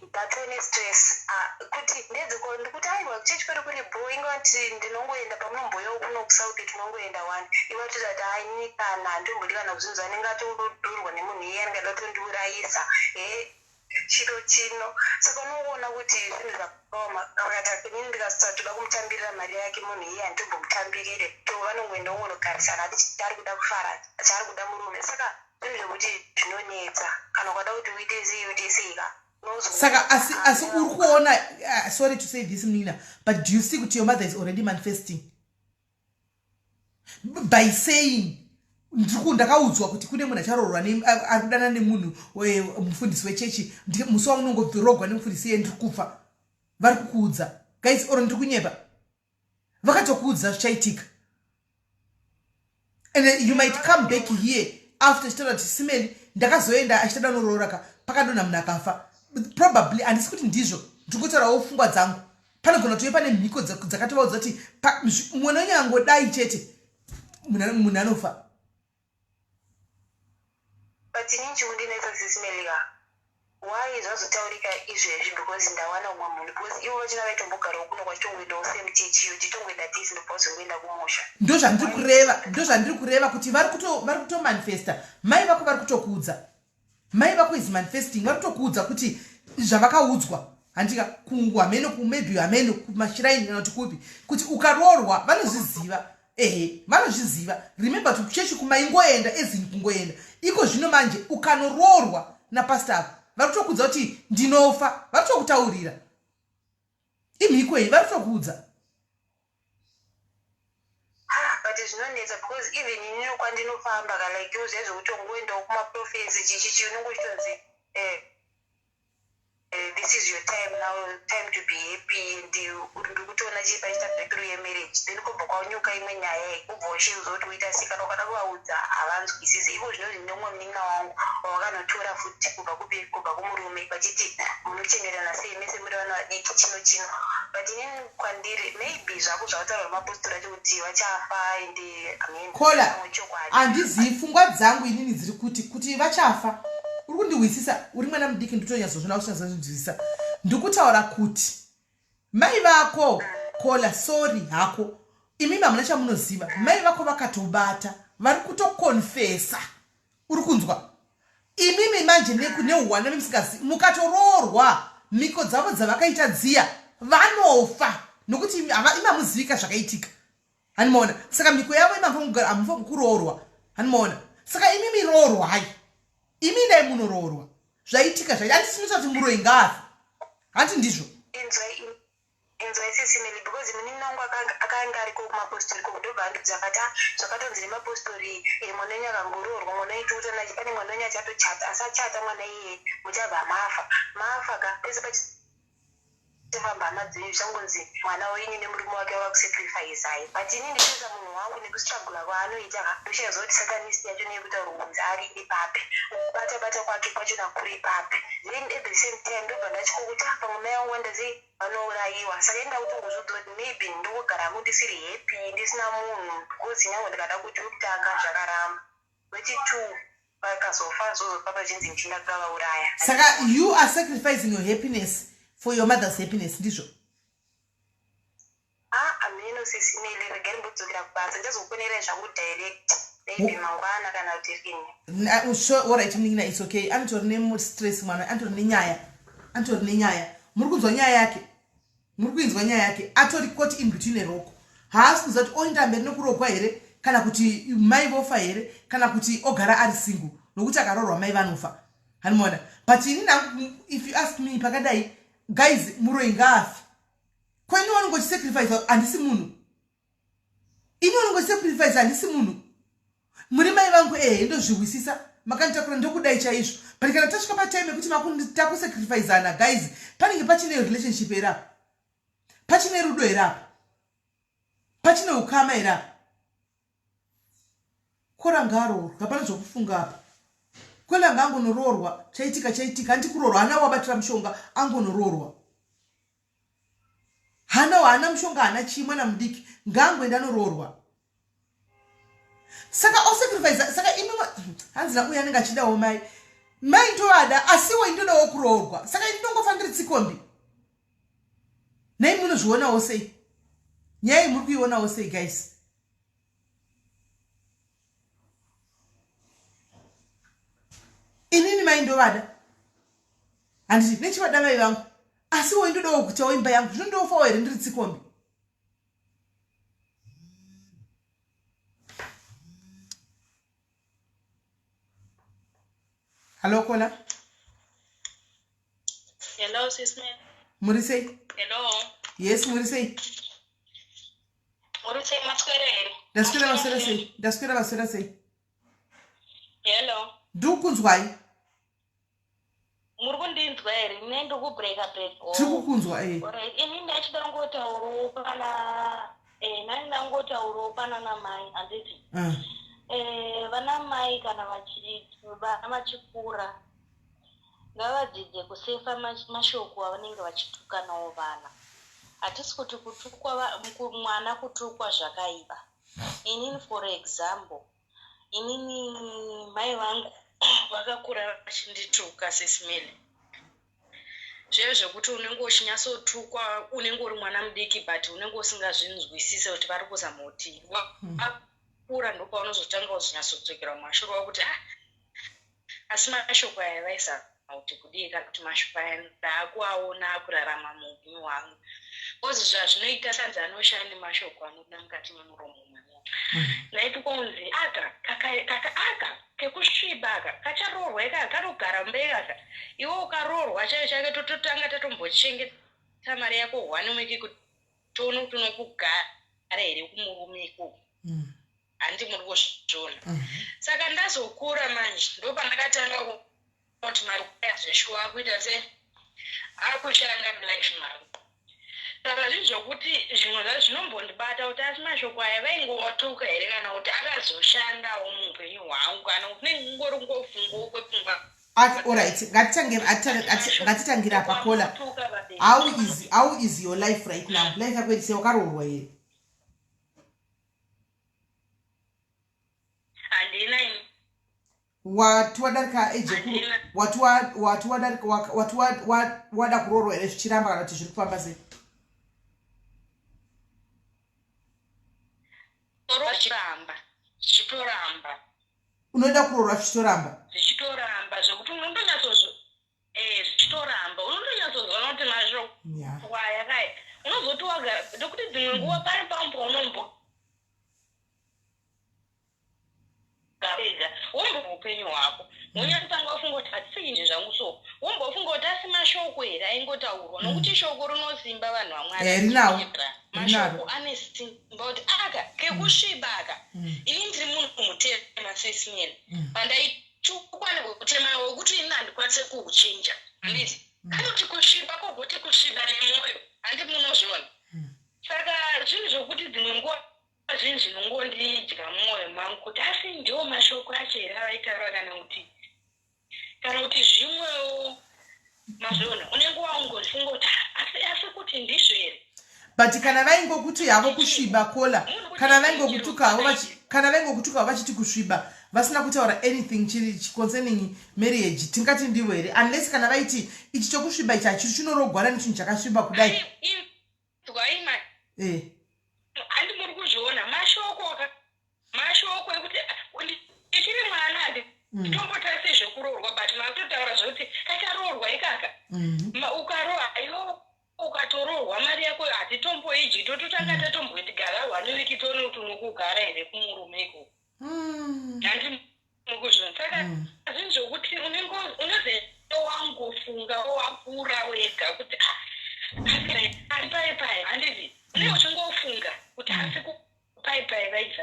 ndatone stress kuti ndedziko ndikuti aiwa chechi pari kuri bro ingati ndinongoenda pamunomboyawo kuno kusouth tinongoenda one iva tizati hai ini kana handimbodi kana kuzvinzwa ndingati udurwa nemunhu iye ndingada tondiurayisa chiro chino saka unongoona kuti zvinhu zvakaoma akati inini ndikasatoda kumutambirira mari yake munhu iye handimbomutambirire to vanongoenda ungonogarisana ati chaari kuda kufara chaari kuda murume saka zvinhu zvekuti zvinonetsa kana ukada kuti uite seika saka asi uri kuona sorry to say this Nina, but do you see kuti your mother is already manifesting by saying ndakaudzwa kuti kune munhu acharorwa ari kudana nemunhu mufundisi wechechi musi waunongobvirogwa nemufundisi iye ndiri kufa vari kukuudza guys oro ndiri kunyepa vakatokuudza zvichaitika and you might come back here after chitaura kuti Simeli ndakazoenda achitada nororaka pakadonha munhu akafa probably handisi kuti ndizvo ndiri kutaurawo pfungwa dzangu panogona tove pane mhiko dzakatovaudza kuti mwana wanyangodai chete munhu anofa. But inini chikundinetsa sisimelika why zvazotaurika izvezvi because ndawana umwe munhu because ivo vachina vaitombogarao kuno kwachitongoendawo semuchechiyo chitongoenda tisi ndopauzokuenda kumusha ndozvandiri kureva kuti vari kutomanifesta mai vako vari kutokuudza mai vako is manifesting vari kutokuudza kuti zvavakaudzwa handika kuhameno maybe hameno kumashiraini kana kuti kupi kuti ukaroorwa vanozviziva vanozviziva remember kuti kuchechi kumaingoenda ezini kungoenda iko zvino manje ukanoroorwa napasta ako vari kutokuudza kuti ndinofa vari kutokutaurira imhiko iyi vari kutokuudza but zvinonetsa because even inini kwandinofamba like zvezvokuti ungoendawo kumaprofesi chichichi unongo chitonzi this is your time now, time to be happy and uri kutoona chipa chita breakthrough yemarriage then kubva kwaunyuka imwe nyaya kubva ushiuza kuti uita sei kana ukada kuvaudza havanzwisisi ivo zvino zvinomwe munin'a wangu wawakanotora futi kubva kumurume vachiti munochemerana sei mese muri vana vadiki chino but inini kwandiri maybe zvako zvakutaurwa nemapostori acho kuti vachafa ende kola handizivi pfungwa dzangu inini dziri kuti vachafa uri kundihwisisa uri mwana mudiki nditonyazozvona kuchinazozvinzwisisa ndikutaura kuti mai vako kola sorry hako imimi hamuna chamunoziva mai vako vakatobata vari kutokonfesa uri kunzwa imimi manje neuhwana memusingazivi mukatoroorwa mhiko dzavo dzavakaita dziya vanofa nokuti imamuzivika zvakaitika hanimaona saka mhiko yavo imamufangokuroorwa hanimaona saka imimi roorwai imi dai munoroorwa zvaitika handisinoita kuti muroi ngaafi handi ndizvo inzwai sesimeli because munin'a wangu akanga ariko kumapostori ndobva andidzakati zvakatonzi nemapostori mwana wenyu akangoroorwa mwana wenyu tiutana pane mwana wenyu achatochata asachata mwana iye muchabva mafa ka pese pachifamba hama dzenyu zvangonzi mwana wenyu nemurume wake wavakusacrifice hai but inini ndinoza munhu wangu nekustrugula kwaanoita ndochazwa kuti satanisi yacho neyekutaura kunzi ari ipapi bata kwake kwachona kuri ipapi then at the same time ndobva ndachiko kuti pamwe mai vangu vandazei vanourayiwa saka enda kutongozviudza kuti maybe ndokugara hangu ndisiri happy ndisina munhu because nyange ndikada kuti wekutanga zvakaramba wechi2 vakazofa zozofa pachinzi ndichinda kukavauraya saka you are sacrificing your happiness for your mother's happiness ndizvo ameno sesimeli regai mbodzokera kubasa ndazokuonerai zvangu direct maybe mangwana kana kuti rini sure alright nina it's okay anitori nestress mwana anitori nenyaya muri kunzwa nyaya yake muri kuinzwa nyaya yake atori koti in between eroko haasi kuziva kuti oenda mberi nekurokwa here kana kuti mai vofa here kana kuti ogara ari single nokuti akaroorwa mai vanofa hanimona but inini if you ask me pakadai guys muroi ngaafi kwaini wanongochisacrifice handisi munhu ini wanongochisacrifice handisi munhu muri mai vangu ndozvihwisisa makanditakura ndokudai chaizvo but kana tasvika patime yekuti takusacrificeana guys panenge pachine relationship erapo pachine rudo erapo pachine ukama erapo koranga aroorwa hapana zvokufunga apa kwelanga angonoroorwa chaitika handikuroorwa hana wabatira mushonga angonoroorwa hana mushonga hana chimwe namudiki ngangoenda noroorwa saka osacrifice saka imwe hanzira uya anenge achidawo mai ndoada asiwo indodawo kuroorwa saka ndinongofa ndiri tsikombi nei munozvionawo sei nyaya muri kuionawo sei guys inini mai ndovada handiti nechivada mai vangu asiwo indodawo kutawo imba yangu zvinondofawo here ndiri tsikombi Hello, Kola. Hello, SIS MELLY. Murisei. Hello. Yes, Murisei. Murisei masquerere. Daskura basura sei. Hello. Dukunzwai. Murkundinzwa here nendo kubreaka break. Tikukunzwa Alright, ini ndachidangotauro pana namai anditi. Vana mai kana vachikura ngavadzidze kusefa mashoko avanenge vachitukanawo vana. Hatisi kuti mwana kutukwa zvakaipa. Inini for example, inini mai vangu vakakura vachindituka SIS MELLY. Zviye zvekuti unenge uchinyatsotukwa unenge uri mwana mudiki but unenge usingazvinzwisise kuti vari kuzama kuti kura ndo paunozotanga uchinyatsodzokera mumashure wakuti asi mashoko aya vaisa kuti kudii kana kuti mashoko aya ndaakuaona akurarama muupenyu hwangu kozi zvazvinoita sanzi anoshaya nemashoko anobuda mukati memuromo memunhu naiti kunzi aka kekusviba aka kacharoorwa ika karogara mberi aka iwe ukaroorwa chaiyo chake tototanga tatombochengeta mari yako hwane weki kuti toone kuti unokugara here kumurume ikoko handi muri kuzviona saka ndazokura manje ndopandakatanga kuti mari zveshuwa kuita se akushanda mulife mari saka zvinhu zvokuti zvimwe zvacho zvinombondibata kuti asi mashoko aya vaingotuka here kana kuti akazoshandawo muupenyu hwangu kana kuti nengori ngofungo kwepfungwa. Alright, ngatitangira pakola. How is your life right now? Life yako iri wakaroorwa here? Watu wadarika eje watu wada kuroorwa here zvichiramba kana kuti zviri kufamba sei? Zvichitoramba. Unoda kuroorwa zvichitoramba? Zvichitoramba zvokuti zvichitoramba unondonyatsozona kuti mashoko aya kai unozoti wagara ndokuti dzimwe nguva pari pambo unombo ega wombomupenyu hwako unyatotanga wafunga kuti hatisiinje zvangu so wombofunga kuti asi mashoko here aingotaurwa nokuti shoko rinosimba vanhu vamwe mashoko ane simba kuti aka kekusviba aka ini ndiri munhu mutema SIS MELLY pandaitukwa nekutema wekuti ini handikwanise kuuchinja handiti kanoti kusviba kogoti kusviba nemwoyo handi munozviona saka zvinhu zvokuti dzimwe nguva zvinhu zvinongondidya mumwoyo mangu kuti asi ndiwo mashoko acho here avaitaura kana kuti zvimwewo mazviona unenge waungozifunga kuti asi kuti ndizvo here but kana vaingokuti havo kusviba kola kana vaingokutukawo vachiti kusviba vasina kutaura anything chiri concerning marriage tingati ndivo here unless kana vaiti ichi chokusviba ichi hachiri chinorogwana nechinhu chakasviba kudai handi muri kuzviona mashoko ekuti ichiri mwana nditombotarise zvekuroorwa but makutotaura zvokuti kacharoorwa ikaka ukaroa iwo ukatoroorwa mari yako hatitomboidyi tototanga tatomboitigara hwane wiki toone kuti unokugara here kumurume ikoko handi muri kuzviona saka zvinhu zvokuti unozewangofunga wakura wega kuti ari paipai handiti unenge uchingofunga kuti asi paipai vaisa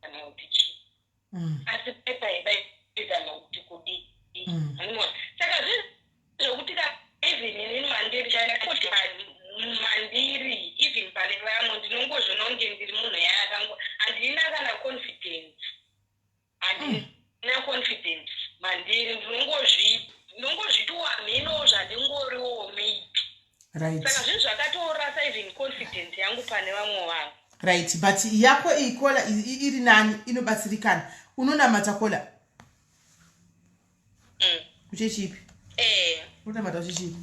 kana kuti chii asi paipai vaisa kuti kudii saka zvinhu zvokuti even inini mandiri kuti mandiri even pane vamwe ndinongozvinonge ndiri munhu yakangu handina kana confidence mandiri ndinongozvitiwa mhino zvandingoriwo maybe saka zvinhu zvakatorasa even confidence yangu pane vamwe vanhu right, but yako ikola iri nani inobatsirikana unonamata kola uchechipi unonamata uchechipi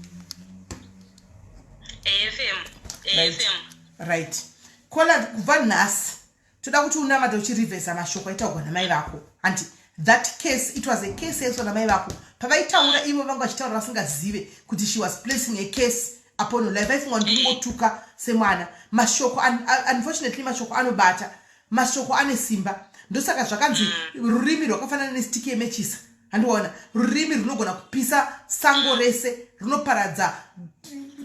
right kola kubva nhasi toda kuti unamata uchirivhesa mashoko aitaurwa namai vako and that case, it was a case yaiswa namai vako pavaitaura ivo vanga vachitaura vasingazive kuti she was placing a case upon your life vaifunga ndingotuka semwana mashoko unfortunately mashoko anobata mashoko ane simba ndosaka zvakanzi rurimi rwakafanana nestick yemechisa handiona rurimi runogona kupisa sango rese runoparadza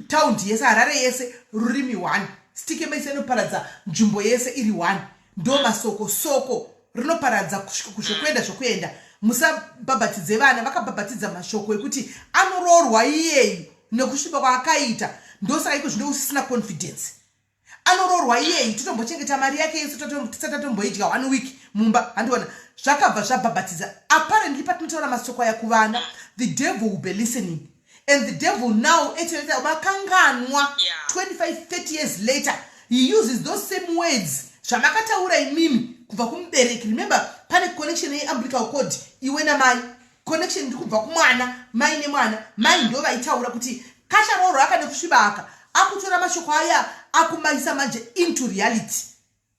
taundi yese harare yese rurimi 1 stick yemechisa inoparadza nzvimbo yese iri 1 ndo masoko soko rinoparadza kushokuyenda zvokuenda musabhabhatidze vana vakabhabhatidza mashoko ekuti anororwa iyeyu nekusviba kwaakaita ndosaka iko zvino usisina confidence anororwa iyeyu totombochengeta mari yake yesu tisatatomboidya 1 week mumba handiona zvakabva zvabhabhatidza apparently patinotaura masoko aya kuvana the devil will be listening and the devil now etoita vakanganwa 25-30 years later he uses those same words zvamakataura imimi kubva kumubereki remember pane connection yeumbilical cord iwe namai connection iri kubva kumwana mai nemwana mai ndo vaitaura kuti kacharorwa aka nekusviba aka akutora mashoko aya akumaisa manje into reality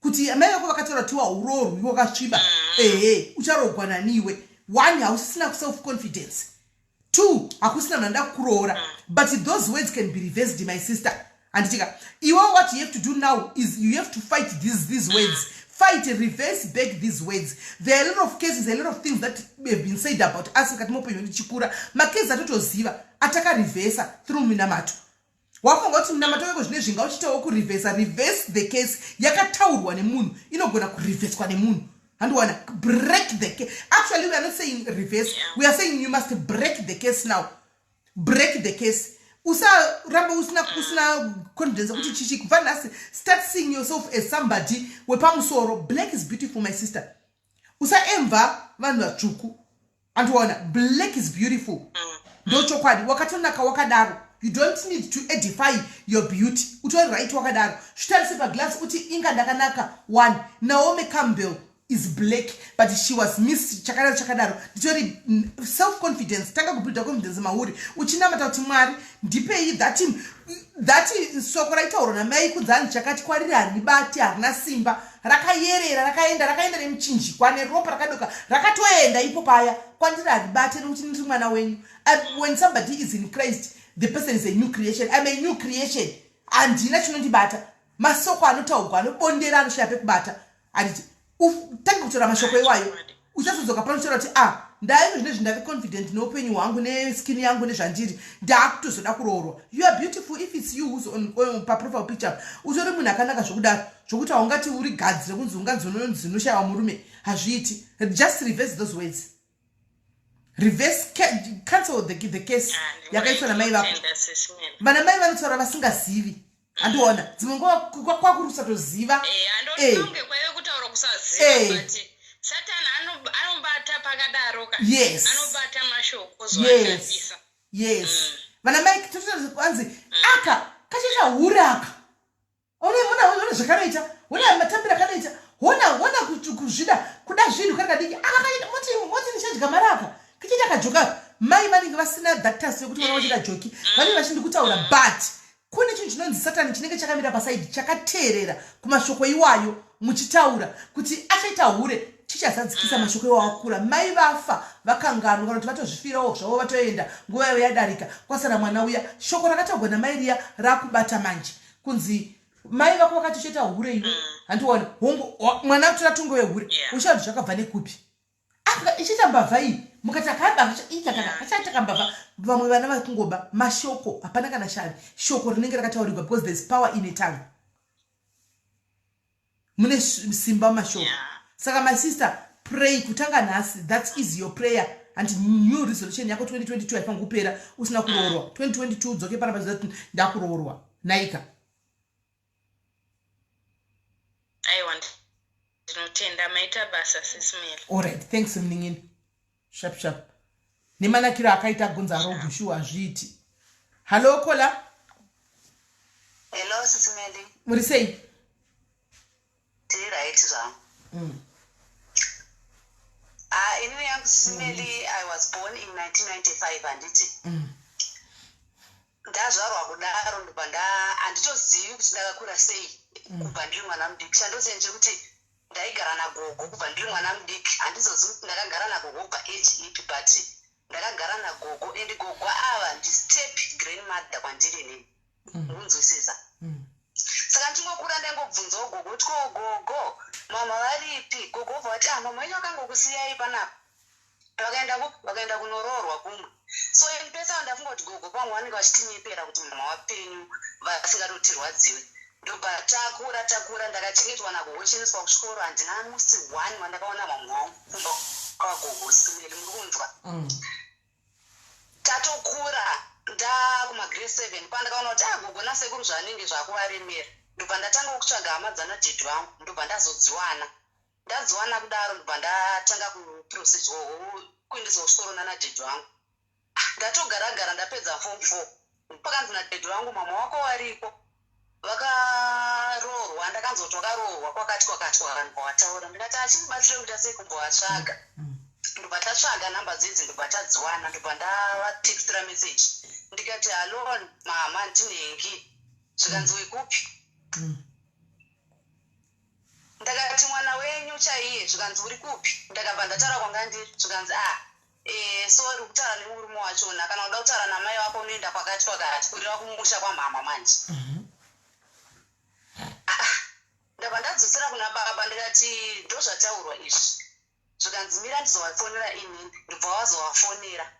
kuti mai vako vakataura tiwa urorwi wakasviba ucharogwa naniwe 1 hausisina self confidence 2 hakusina mnanda kuroora but those words can be reversed my sister anditika what you have to do now is you have to fight these words fight reverse back these words. There are a lot of cases, a lot of things that have been said about us kati mopenyu chikura makezi atotoziva ataka reverse through minamato wakonga kuti minamato yako zvine zvinga uchitawo ku reverse the case yakataurwa nemunhu inogona ku reverse nemunhu handiwana break the case. Actually we are not saying reverse, we are saying you must break the case now. Break the case. Usa ramba usina confidence kuti chichi kufana start seeing yourself as somebody wepamusoro. Black is beautiful my sister. Usa emva vanhu vatsvuku andiwana black is beautiful ndochokwadi wakati unaka wakadaro you don't need to edify your beauty utori right wakadaro shitarise paglass kuti inga ndakanaka one. Naomi Campbell is black but she was missed chakadaro nditori self confidence tanga kubuilda confidence mauri uchinamata kuti Mwari ndipei that soko raitaurwa namai kudzani chakati kwariri haribati harina simba rakayerera rakaenda nemuchinjikwa neropa rakadoka rakatoenda ipo paya kwandiri haribati nekuti ndiri mwana wenyu. When somebody is in Christ the person is a new creation. I'm a new creation handina chinondibata masoko anotaurwa anobondera anosvika pekubata anditi tanga kutora mashoko iwayo uchazodzoka panotaura kuti ndaivo zvine zvindave confident neupenyu hwangu neskin yangu nezvandiri ndaakutozoda kuroorwa. You are beautiful if it's you who's on paprofile picture utori munhu akanaka zvokudaro zvokuti haungati uri gadzi rekunzi unganzi unoshayiwa murume hazviiti. Just reverse those words. Reverse cancel the case yakaitwa namai vako. Vana mai vanotaura vasingazivi andiona dzimwe nguva kwakurusa toziva Satan anobata pakadaro ka yes anobata mashoko zvakanisa yes vana mai totozvanzi aka kachita huraka ona zvakanoita ona matambira kanoita ona kuzvida kuda zvinhu kakadiki akakaita moti nishadya maraka kichita kajoka mai vanenge vasina that task yokuti vana vachita joki vanenge vachindi kutaura but kune chinhu chinonzi Satani chinenge chakamira pasaidi chakateerera kumashoko iwayo muchitaura kuti achaita hure chichazadzikisa mashoko iwayo akura. Mai vafa vakanganwa kana kuti vatozvifirawo zvavo vatoenda nguva yavo yadarika kwasara mwana uya shoko rakataurwa namai riya rakubata manje kunzi mai vako vakati uchaita hure iwe handiona mwana kuti ratongo wehure uchati zvakabva nekupi ichiita mbavha iyi mukati akachata mbavha. Vamwe vana vakungoba mashoko hapana kana shari shoko rinenge rakataurirwa because there's power in a tongue. Mune simba mashoko. Saka my sister pray kutanga nhasi that is your prayer and new resolution yako 2022 haifanga kupera usina kuroorwa 2022 dzoke pana pazati ndakuroorwa naika. I want ndinotenda maita basa SIS MELLY. Alright, thanks mningini. Sharp. Nemanakira akaita gunza rogushu azviti. Hello Kola. Hello SIS MELLY. Muri sei? right zvangu. Inini yangu Smelly, I was born in 1995 handiti. Ndazvarwa kudaro ndobva handitozivi kuti ndakakura sei kubva ndiri mwana mudiki. Chandosenje kuti ndaigara nagogo kubva ndiri mwana mudiki. Handizozivi kuti ndakagara nagogo kubva age ipi, but ndakagara nagogo, and gogo ava ndistep grandmother kwandiri inini. Unzwisisa? Saka ndingokura ndangobvunzawo gogo kuti ko gogo mama varipi? Gogo obva ati mama wenyu akangokusiyai panapa. Vakaenda kunoroorwa kumwe. So pesa ndafunga kuti gogo pamwe vanenge vachitinyepera kuti mama wapenyu vasingatotirwadziwe. Ndobva takura ndakachengetwa nagogo chiendeswa kuchikoro. Handina musi 1 wandakaona mamwe wangu kumba kwagogo Smelly, muri kunzwa? Tatokura ndakuma-grade 7 pandakaona kuti gogo nasekuru zvanenge zvakuvaremera. Ndobva ndatanga kutsvaga hama dzanadhedhi vangu, ndobva ndazodziwana. Ndadziwana kudaro ndobva ndatanga kuprocedure kuendeswa kuchikoro nanadhedhi vangu. Ndatogara ndapedza form 4. Pakanzi nadhedhi vangu mama wako wariko. Vakaroorwa, ndakanzoti wakaroorwa kwakati vanhu kwavataura. Ndikati achimubatsire kuti asei kumbovatsvaga. Ndobva tatsvaga namba dzidzi, ndobva tadziwana, ndobva ndavatextira message. Ndikati halo mama, ndinhengi. Zvikanzi wekupi? Ndakati mwana wenyu chaiye. Zvikanzi uri kupi? Ndakabva ndataura kwanga ndiri. Zvikanzi sorry kutaura nemurume wachona, kana uda kutaura namai wako unoenda kwakati kurira kumusha kwamama manje. Ndabva ndadzosera kuna baba ndikati ndozvataurwa izvi. Zvikanzi mira ndizovafonera inini. Ndobva vazovafonera.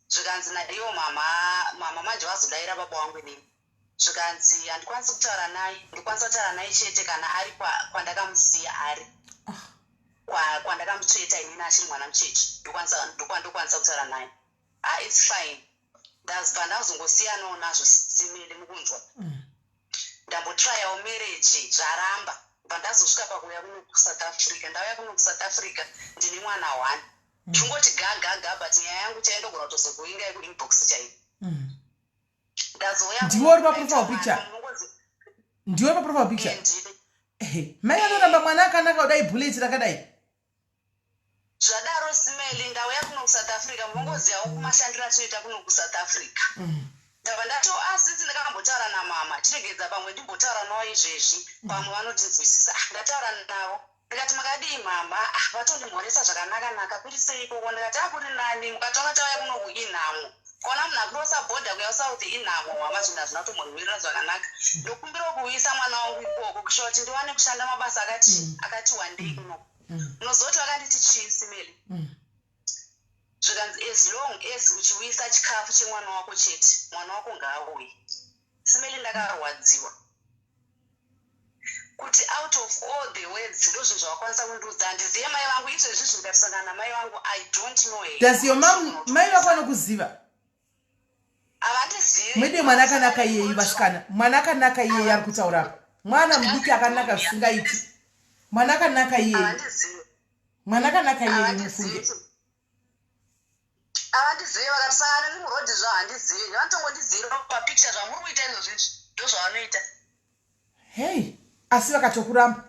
Zvikanzi naiwo mama manje vazodayira baba wangu inini. Zvikanzi handikwanisi kutaura naye. Ndikwanisa kutaura naye chete kana ari kwandakamusiya ari. Kwandakamutsveta inini achiri mwana mucheche. Ndokwanisa kutaura naye. It's fine. Ndabva ndazongosiyanawo nazvo Smelly, mukunzwa. Ndambotrayawo marriage zvaramba. Ndobva ndazosvika pakuuya kuno kuSouth Africa. Ndauya kuno kuSouth Africa ndine mwana 1. Ndingoti gaga, but nyaya yangu chaindogona kutozogoinga kuinbox chaipo. Ndazouya ndiwe uri paprofile picture. Ndiwe paprofile picture. Mai vanoramba mwana akanaka kudai bullet rakadai. Zvadaro Smelly, ndauya kuno kuSouth Africa, munongozivawo kumashandiro atoita kuno kuSouth Africa. Ndabva ndato sisi ndakambotaura namama, chiregedza pamwe ndimbotaura nawo izvezvi, pamwe vanondinzwisisa. Ndataura navo. Ndikati makadii mama? Vatondimhoresa zvakanaka kuti seiko? Ndikati kuri nani? Mukatonga tauya kuno kuinhamo. Kona munhu akurosa bhodha kuya South inhamo mama, zvinhu hazvina kutomhorera zvakanaka. Ndokumbira kuuyisa mwana wangu ikoko kusvika kuti ndiwane kushanda mabasa akati wandei kuno. Unozoti vakanditi chii Smelly? Zvikanzi as long as uchiuyisa chikafu chemwana wako chete, mwana wako ngaauye. Smelly, ndakarwadziwa kuti out of all the words ndo zvinhu zvavakwanisa kundiudza. Handizive mai vangu, izvezvi zvindikasangana namai vangu, I don't know her. Does your mom, mai vako vanokuziva? Havandizivi. Mwede mwana akanaka iyeye vasikana. Mwana akanaka iyeye ari kutaura apa. Mwana mudiki akanaka zvisingaiti. Mwana akanaka iyeye. Havandizivi. Mwana akanaka iyeye mufunge. Havandizivi, vakatisangana nemurodhi zvavo handizivi. Vanotongodizivira papicture zvamuri kuita izvozvizvi. Ndo zvavanoita. Hey, asi vakatokuramba.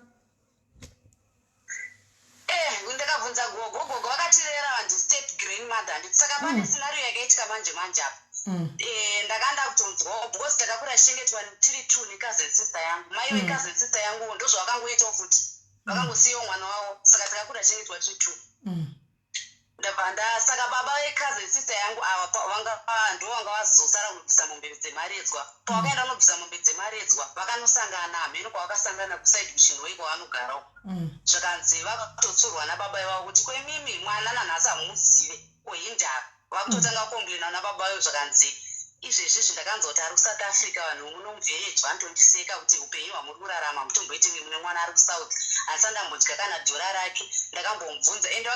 Ndakabvunza gogo vakatirera vandistep grandmother. Handiti saka pane scenario yakaitika manje apa. Ndakaenda kutonzwawo because ndakakura chichengetwa tiri 2 necousin sister yangu. Mai wecousin sister yangu ndo zvavakangoitawo futi. Vakangosiyawo mwana wavo, saka takakura chichengetwa tiri 2. Ndabva saka baba wecousin sister yangu ava ndo vanga vazosara kunobvisa mombe dzemaredzwa. Pavakaenda kunobvisa mombe dzemaredzwa vakanosangana hameno kwavakasangana kusaidi kuchinhoi kwavanogarawo. Zvakanzi vakatotsurwa nababa vavo kuti kwemimi mwana nanhasi hamuzive koindaka. Vakutotanga komblena nababa vayo zvakanzi izvezvi ndakanzwa kuti ari kuSouth Africa vanhu munomubvereji vanotondiseka kuti upenyu hwamuri kurarama mutomboiti mune mwana ari kuSouth. Asi ndambodya kana dhora rake. Ndakambomubvunza ende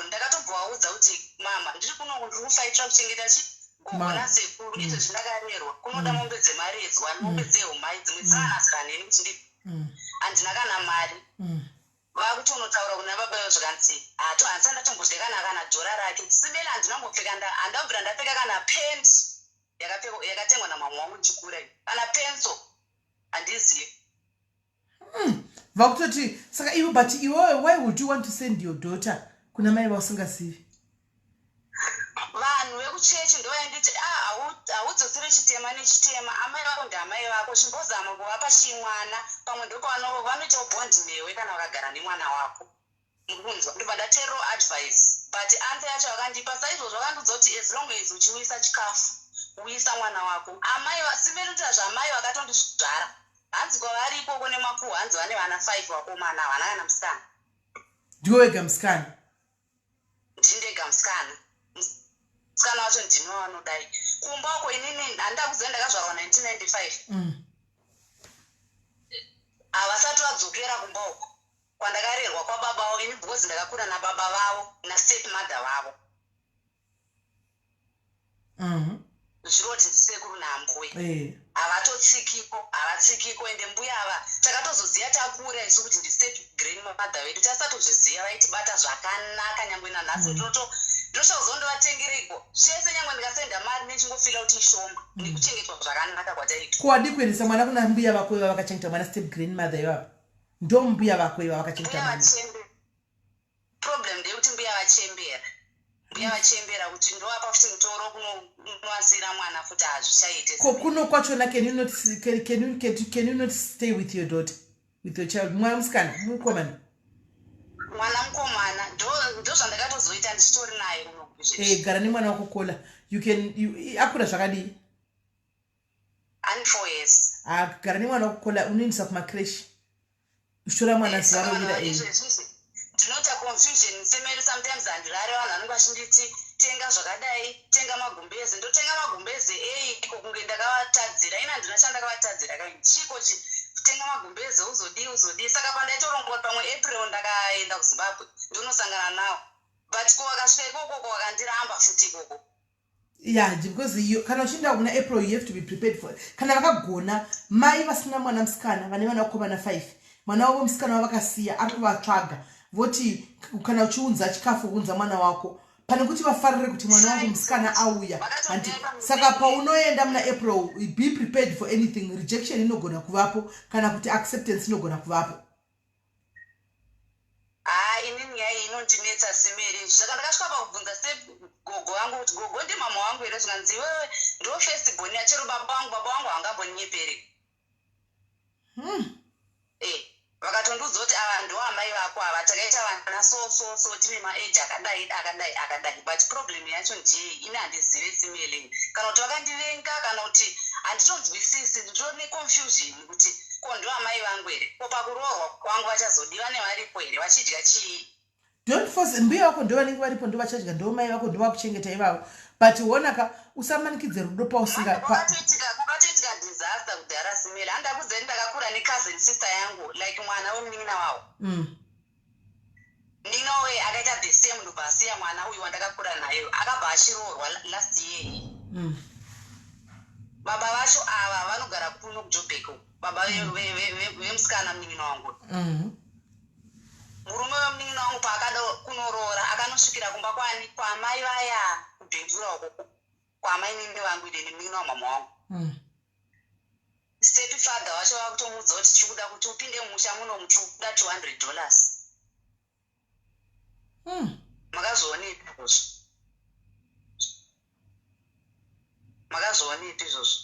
ndakatombovaudza kuti mama ndiri kuno ndiri kufaitira kuchengeta gogo nasekuru. Izvezvi ndakarerwa kunoda mombe dzemaredzwa mombe dzehumai dzimwe dzisanasira neni kuti ndipi. Handina kana mari. Vakutonotaura kuna baba vayo zvakanzi handisati ndatombodya kana dhora rake. Smelly, handambvira ndapfeka kana pant yakatengwa namama wangu ndichikura. Kana penso handizivi. vakutoti saka iwe but iwewe why would you want to send your daughter kuna mai vausingasivi vanhu vekuchechi ndovainditi haudzosire chitema nechitema amai vako ndamai vako chimbozama kuvapa chimwana pamwe ndopano vanoitawo bondi newe kana vakagara nemwana wako kunzwa ndobva ndateerero advice but anze yacho vakandipa saizvozvo vakandudza kuti as long as uchiuyisa chikafu uyisa mwana wako amai simerita zvamai vakatondizvara hanzi kwavari ikoko nemakuhu hanzi vane vana 5 vakomana havana kana musikana ndiwe wega musikana ndindega musikana musikana wacho ndino vanodai kumba uko inini handida kuziva ndakazvarwa 1995 havasati vadzokera kumba uko kwandakarerwa kwababa vavo ini because ndakakura nababa vavo nastep mother vavo zviroti ndisekuru nambuya havatotsikiko havatsikiko ende mbuya ava takatozoziva takura isu kuti ndistep grandmother vedu tasatozviziva vaitibata zvakanaka nyangwe nanhasi ndinochazondovatengereko zvese nyangwe ndikasenda mari nechingofila kuti ishoma nekuchengetwa zvakanaka kwataita kuwadi kuendesa mwana kuna mbuya vako iva vakachengeta mwana step grandmother ivavo ndo mbuya vako iva vakachengeta mwana problem ndeyekuti mbuya vachembera kuti ndovapa kuti mutoro kunovasira mwana futi hazvichaite kuno kwachona can you not stay with your daughter with your child mwana musikana mukomana mwana mukomana ndo zvandakatozoita ndichitori naye kuno gara nemwana wako kola akura zvakadii ani 4 years gara nemwana wako kola unoendesa kumacreshi uchitora mwana zivaroira ndinoita confusion semeri sometimes handirare vanhu vanenge vachinditi tenga zvakadai tenga magumbeze ndotenga magumbeze eiko kunge ndakavatadzira ina handina chandakavatadzira chiko tenga magumbeze uzodii saka pandaitorongwa pamwe april ndakaenda kuzimbabwe ndonosangana nawo but vakasvika ikoko vakandiramba futi ikoko because kana uchienda kuna april you have to be prepared for kana vakagona mai vasina mwana musikana vane vana vakomana 5 mwana wavo musikana wavakasiya ari kuvatsvaga voti kana uchiunza chikafu kuunza mwana wako pane kuti vafarire kuti mwana wangu musikana auya saka paunoenda muna april be prepared for anything rejection inogona kuvapo kana kuti acceptance inogona kuvapo inini yai inondinetsa simeri saka ndakasvika pakubvunza gogo vangu kuti gogo ndimama wangu here zvikanzi iwewe ndo first born yachero baba vangu hangambonyeperi vakatondiudza kuti ava ndo amai vako ava takaita vana so tine maeji akadai but problem yacho ndiyei ini handizive simeli kana kuti vakandivenga kana kuti handitonzwisisi nditone confusion kuti ko ndo amai vangu here ko pakuroorwa kwangu vachazodiva nevaripo here vachidya chii don't force mbuya wako ndo vanenge varipo ndo vachadya ndo mai vako ndo vakuchengeta ivavo but wonaka usamanikidze rudo kwakatoitika disaster kudhara simeli handa kuzeni ndakakura necousin sister yangu like mwana wemunin'ina wavo munin'ina we akaita the same ndobva asiya mwana uyu wandakakura nayo akabva achiroorwa last year baba vacho ava vanogara kuno kujobek baba vemusikana munin'ina wangu murume wemunin'ina wangu paakada kunoroora akanosvikira kumba kwamai vaya kubhindura ukoko kwamai nini vangu ide nemunin'ina wamama wangu step father wacho vakutomudza kuti tikuda kuti upinde mumusha muno muchikuda $200 makazvionepi izvozvo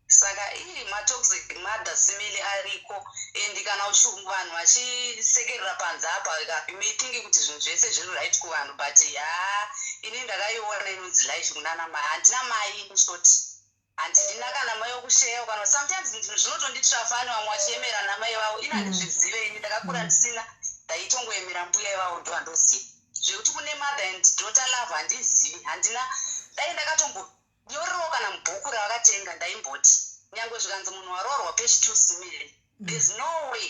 saka ii matoxic mother simili ariko and kana vanhu vachisekerera panze apa meetingi kuti zvinhu zvese zviri right kuvanhu but ini ndakaiona inonzi life kunana mai handina mai nshoti handina kana mai wokusheya kana sometimes zvinotonditrafani vamwe vachiemera namai vavo ini handizvizive ini ndakakura ndisina ndaitongoemera mbuya ivavo ndo handoziva zvekuti kune mother and daughter love handizivi handina dai ndakatongonyorewo kana mubhuku ravakatenga ndaimboti nyange zvikanzi munhu waroorwa page 2 simile there's no way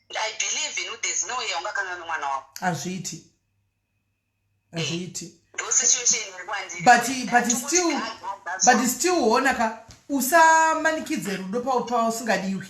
I believe in there's no way ungakanga nomwana wako azviiti ndo situation iri kwandiri but still wonaka usamanikidze rudo pausingadiwi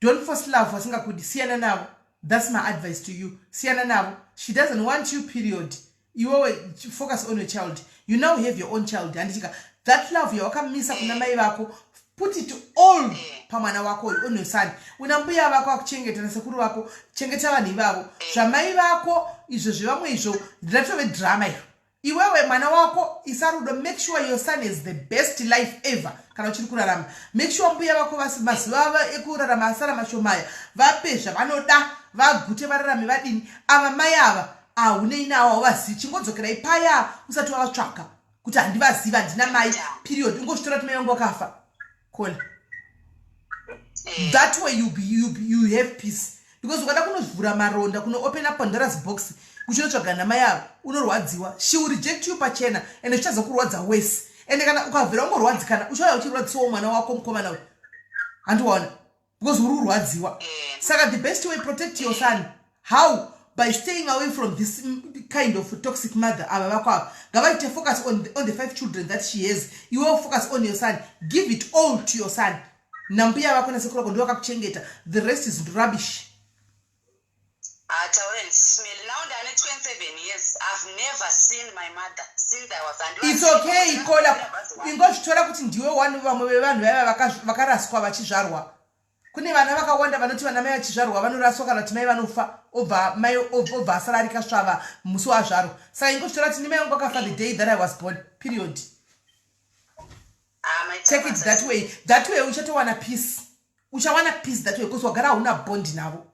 don't force love wasingakudi siyana navo that's my advice to you siyana navo she doesn't want you period iwewe focus on your child you now have your own child anditika that love yawakamisa kuna mai vako put it all pamwana wako on your son. Unambuya vako akuchengeta nasekuru vako chengeta vanhu ivavo zvamai vako izvo zvevamwe izvo ndatove drama iyo. Iwewe mwana wako isarudo, make sure your son is the best life ever kana uchiri kurarama. Make sure mbuya vako mazuva ava ekurarama asara mashomaya vape zvavanoda vagute vararame vadini. Ava mai ava haunei navo hauvazivi, chingodzokerai paya usati wavatsvaka kuti handivaziva handina mai period, ungozvitora kuti mai vangu vakafa kona. That way you have peace, because ukada kunovhura maronda kuno open up Pandora's box kuchinotsvaga namai avo unorwadziwa. She will reject you pachena ende zvichaza kurwadza wese. Ende kana ukabvira ungorwadzikana uchauya uchirwadzisawo mwana wako mukomana uyu handiwaona, because uri kurwadziwa. Saka the best way protect your son, how? By staying away from this kind of toxic mother. Gavaite focus on the 5 children that she has. You will focus on your son. Give it all to your son. Nambuya wako nasekuru ndio akakuchengeta. The rest is rubbish. Now that I'm 27 years, I've never seen my mother since I was under. It's okay, Kola. Ingozvitora kuti ndiwe one vamwe vevanhu vaya vakaraswa vachizvarwa. Kune vana vakawanda vanoti vana mai vachizvarwa vanoraswa kana kuti mai vanofa obva asara ari kasvava musi wazvarwa. Saka ingozvitora kuti ndimai vangu vakafa the day that I was born, period. Take it that way. That way uchatowana peace. Uchawana peace that way because wagara hauna bond navo.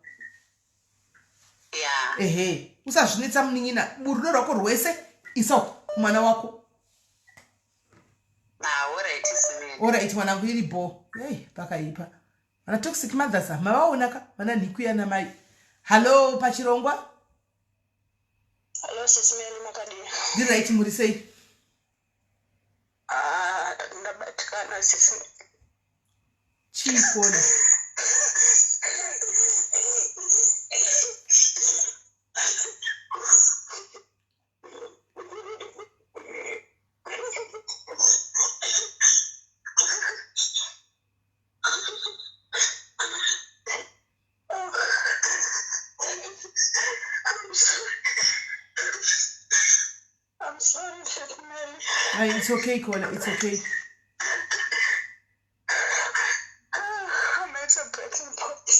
Yeah. Usazvinetsa munin'ina. Rudo rwako rwese isa mwana wako. Alright, Smell. Alright, mwanangu iri bo. Pakaipa. Vana toxic mothers mavaonaka vana nhikuya namai. Hello pachirongwa. Hello SIS MELLY makadini. Ndiri right muri sei? Ndabatikana SIS MELLY. Chikona. I'm sorry, SIS MELLY. It's okay, Kola. It's okay. I'm at a breaking point.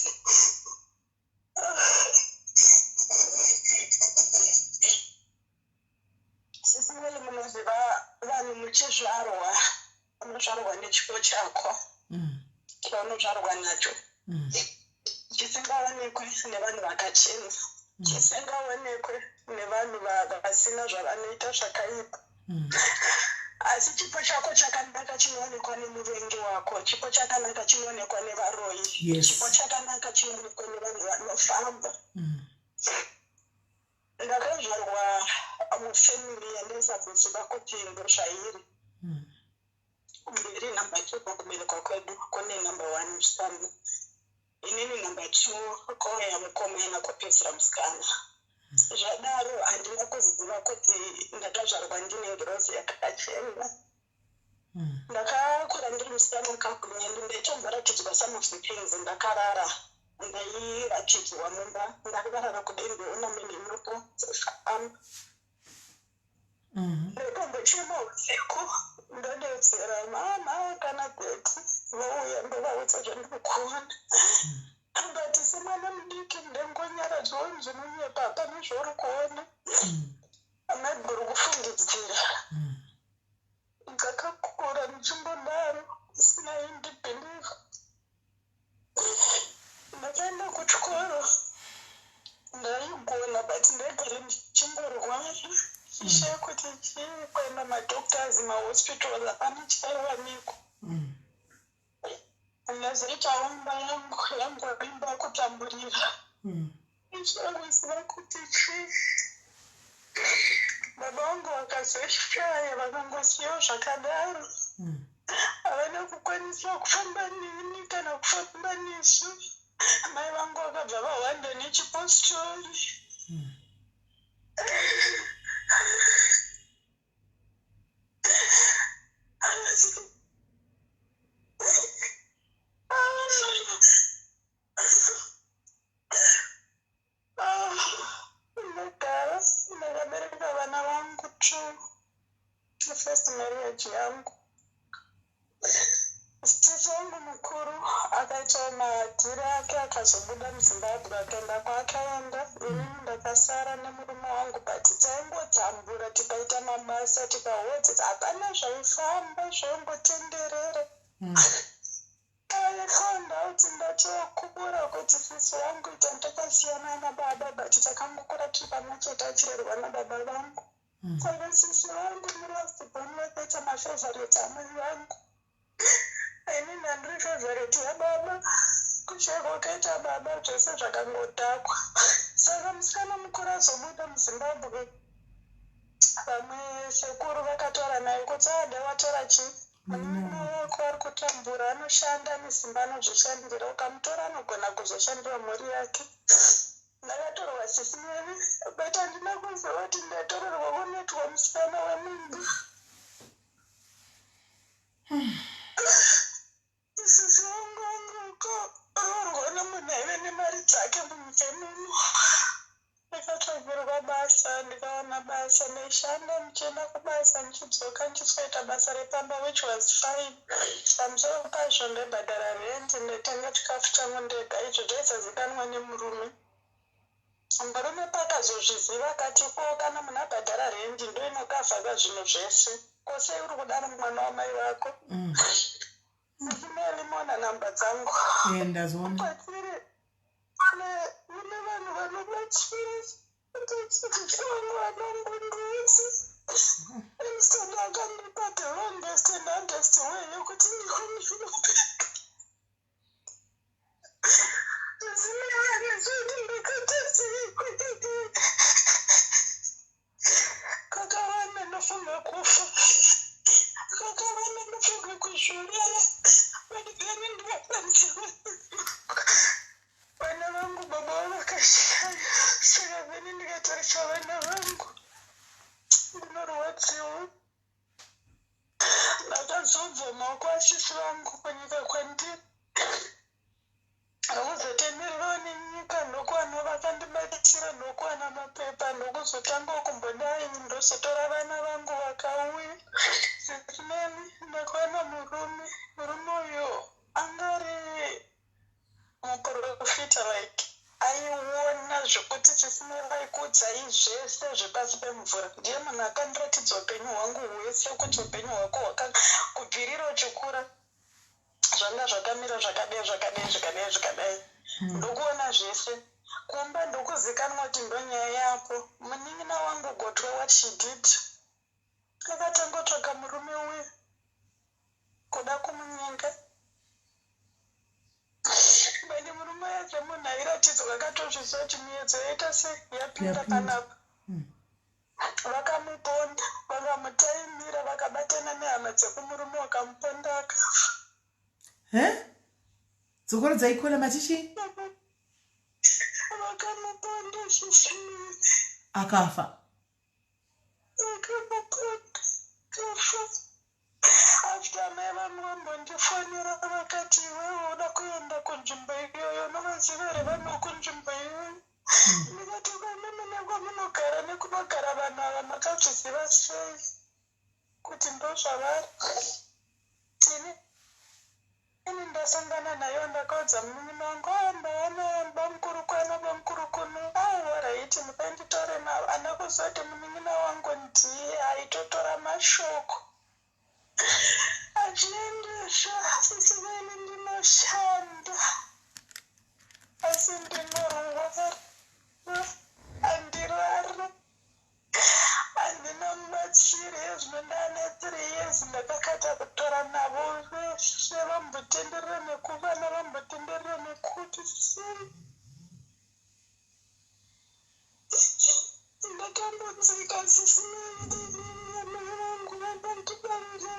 SIS MELLY munoziva vanhu muchizvarwa, unozvarwa nechipo chako chaunozvarwa nacho chisingaonekwe nevanhu vakachena, chisingaonekwe nevanhu vasina zvavanoita zvakaipa. Asi chipo chako chakanaka chinoonekwa nemuvengi wako, chipo chakanaka chinoonekwa nevaroyi, chipo chakanaka chinoonekwa nevanhu vanofamba. Ndakazvarwa mufamily yandisakuziva kuti ndozvairi. Mberi number 2 pakuberekwa kwedu kune number 1 musikana, inini number 2 koya mukomana kopedzera musikana. Zvadaro handina kuziva kuti ndakazvarwa ndine ngirozi yakachena. Ndakakura ndiri musikana mukagwinya, ndaitomboratidzwa some of the things. Ndakarara ndairatidzwa mumba, ndakarara kudembeuna mine moko dzefamba. Ndatombochema usiku ndodetsera mama kana tete vauya ndovaudza zvandinokuona. Ngati semwana mudiki ndengonyaradzwawo nzvinonyepa pane zvauri kuona. Amaguru kufungidzira. Ndakakura ndichimbodaro isina independence. Ndakaenda kuchikoro ndaigona but ndagara ndichimborwara. Chishe kuti chii kuenda madoctors mahospitals hapana chaiwanikwa. Ndazoitawo mba yangu imba kutamburira. Ichavaziva kuti chii. Baba vangu vakazoshaya vakangosiyawo zvakadaro. Havana kukwanisa kufamba neni kana kufamba nesu. Mai vangu vakabva vahwanda nechipostori. Ndakabereka vana vangu first marriage yangu. Sisi mukuru akaita madhiri ake akazobuda muZimbabwe akaenda kwaakaenda. Inini ndakasara nemurume wangu but taingodzambura tikaita mabasa tikahodzi hapana zvaifamba zvaingotenderera. I found out ndatokubura kuti sisi wangu ita ndakasiyana nababa but takangokura tiri pamwechete achirerwa nababa vangu. Saka sisi wangu murasti born wakaita mafevorite amai vangu. Inini handiri favorite yababa. Kuchekwa wakaita baba zvese zvakangodhakwa. Saka musikana mukuru azobuda muZimbabwe. Vamwe sekuru vakatora naye kuti ade watora chii? Mumaoko ari kutambura anoshanda nesimba anozvishandira. Ukamutora anogona kuzoshandira mhuri yake. Ndakatorwa sisi Melly but handina kuziva kuti ndatorerwa kunetwa musikana wemunhu. Sisi wangu akaroorwa nemunhu aive nemari dzake munyika muno. Ndakatsvagirwa basa, ndikawana basa, ndaishanda ndichienda kubasa ndichidzoka ndichizoita basa repamba which was fine. Pamusoro pazvo ndaibhadhara rent, ndaitenga chikafu changu ndega. Izvo zvaisazikanwa nemurume. Murume pakazozviziva akati ko kana munhu abhadhara rent ndo inokavhaka zvinhu zvese. Kose uri kudana mwana wamai vako. Melly mona namba dzangu. Ndazoona. Kwatiri kune vanhu vanobatsira. Vanongondudzi. Emsona akandipa the longest and hardest way yokuti ndikonzvinopeka. Kakavana nofunga kufa. Kakavana nofunga kuzvuraya. Vanigari ndivakwanisa. Vana vangu baba vakashaya. Saka veni ndikatarisha vana vangu. Ndinorwadziwa. Ndakazobva maoko asisi vangu kunyika kwandiri. Hakuzotendererawo nenyika ndokuwana vakandibatsira ndokuwana mapepa ndokuzotanga kumbodai ndozotora vana vangu vakauya. Sisi Melly ndakawana murume uyo angari muprofita like aiona zvekuti sisi Melly aikudzai zvese zvepasi pemvura. Ndiye munhu akandiratidza upenyu hwangu hwese kuti upenyu hwako kubvirira uchikura zvanga zvakamira zvakadai. Ndokuona zvese. Kumba ndokuzikanwa kuti ndonyaya yapo. Munin'ina wangu got what she did. Akatangotsvaga murume uyu kuda kumunyenga. Bani murume yacho munhu airatidzwa akatozviziva kuti miedzo yaita sei yapinda panapa. Vakamuponda, vakamutaimira, vakabatana nehama dzekumurume wakamuponda akafa. Dzokoro dzaikona matichi? Vakamuponda sisi Melly. Akafa. Vakamuponda akafa. After mai vanhu vambondifonera vakati iwewe uda kuenda kunzvimbo iyoyo unovaziva here vanhu vekunzvimbo iyoyo. Ndikati kwamene kwamunogara nekunogara vanhu ava makazviziva sei kuti ndo zvavari. Ini ndasangana nayo ndakaudza munin'ina wangu ndaona bamukuru kuno. Alright mukanditore navo. Handina kuziva kuti munin'ina wangu ndiye aitotora mashoko. Achiendesha sisi Melly ndinoshanda. Asi ndinorwara. Handirari. Handina mubatsiri ezvino ndane 3 years ndakakata kutora navo veshe vambotenderera nekuvana vambotenderera nekuti sei. Ndakambodzika sisi Melly. Mai vangu vakandibarira.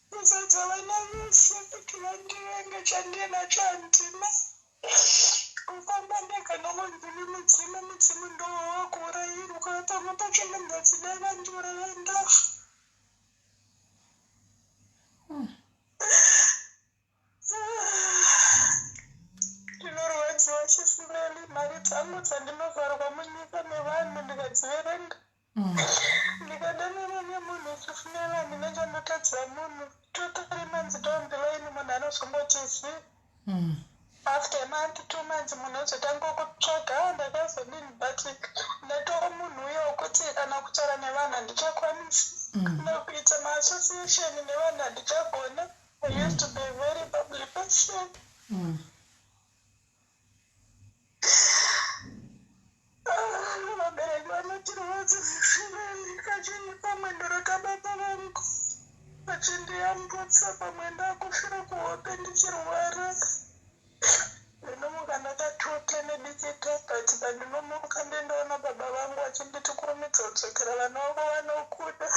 Kuzadza vana vese kuti vandivenga chandinacho handina. Kufamba ndega nongonzvini mudzimu ndowo wakuurayirwa. Pamwe pacho munhadzidai vandiuraya ndafa. Ndinorwadziwa sisi Melly. Mari dzangu dzandinovharwa munyika nevanhu ndikadziverenga. Ndikadanana nemunhu sisi Melly handina chandotadza munhu. Totally manzi don't belong unozomboti zi after a month 2 months munhu uzotanga kutsvaga ndakazodini but ndatoa munhu uyo wekuti kana kutaura nevanhu handichakwanisi kana kuita maassociation nevanhu handichagona. I used to be a very public person. Vabereki vanotirwadza kachindipa mwendo rakabata vangu vachindiyambutsa pamwe ndakufira kuhope ndichirwara. Ndinomuka ndakatota nedikita but pandinomuka ndendaona baba vangu vachinditi kurumidza kudzokera vana vavo vanokuda.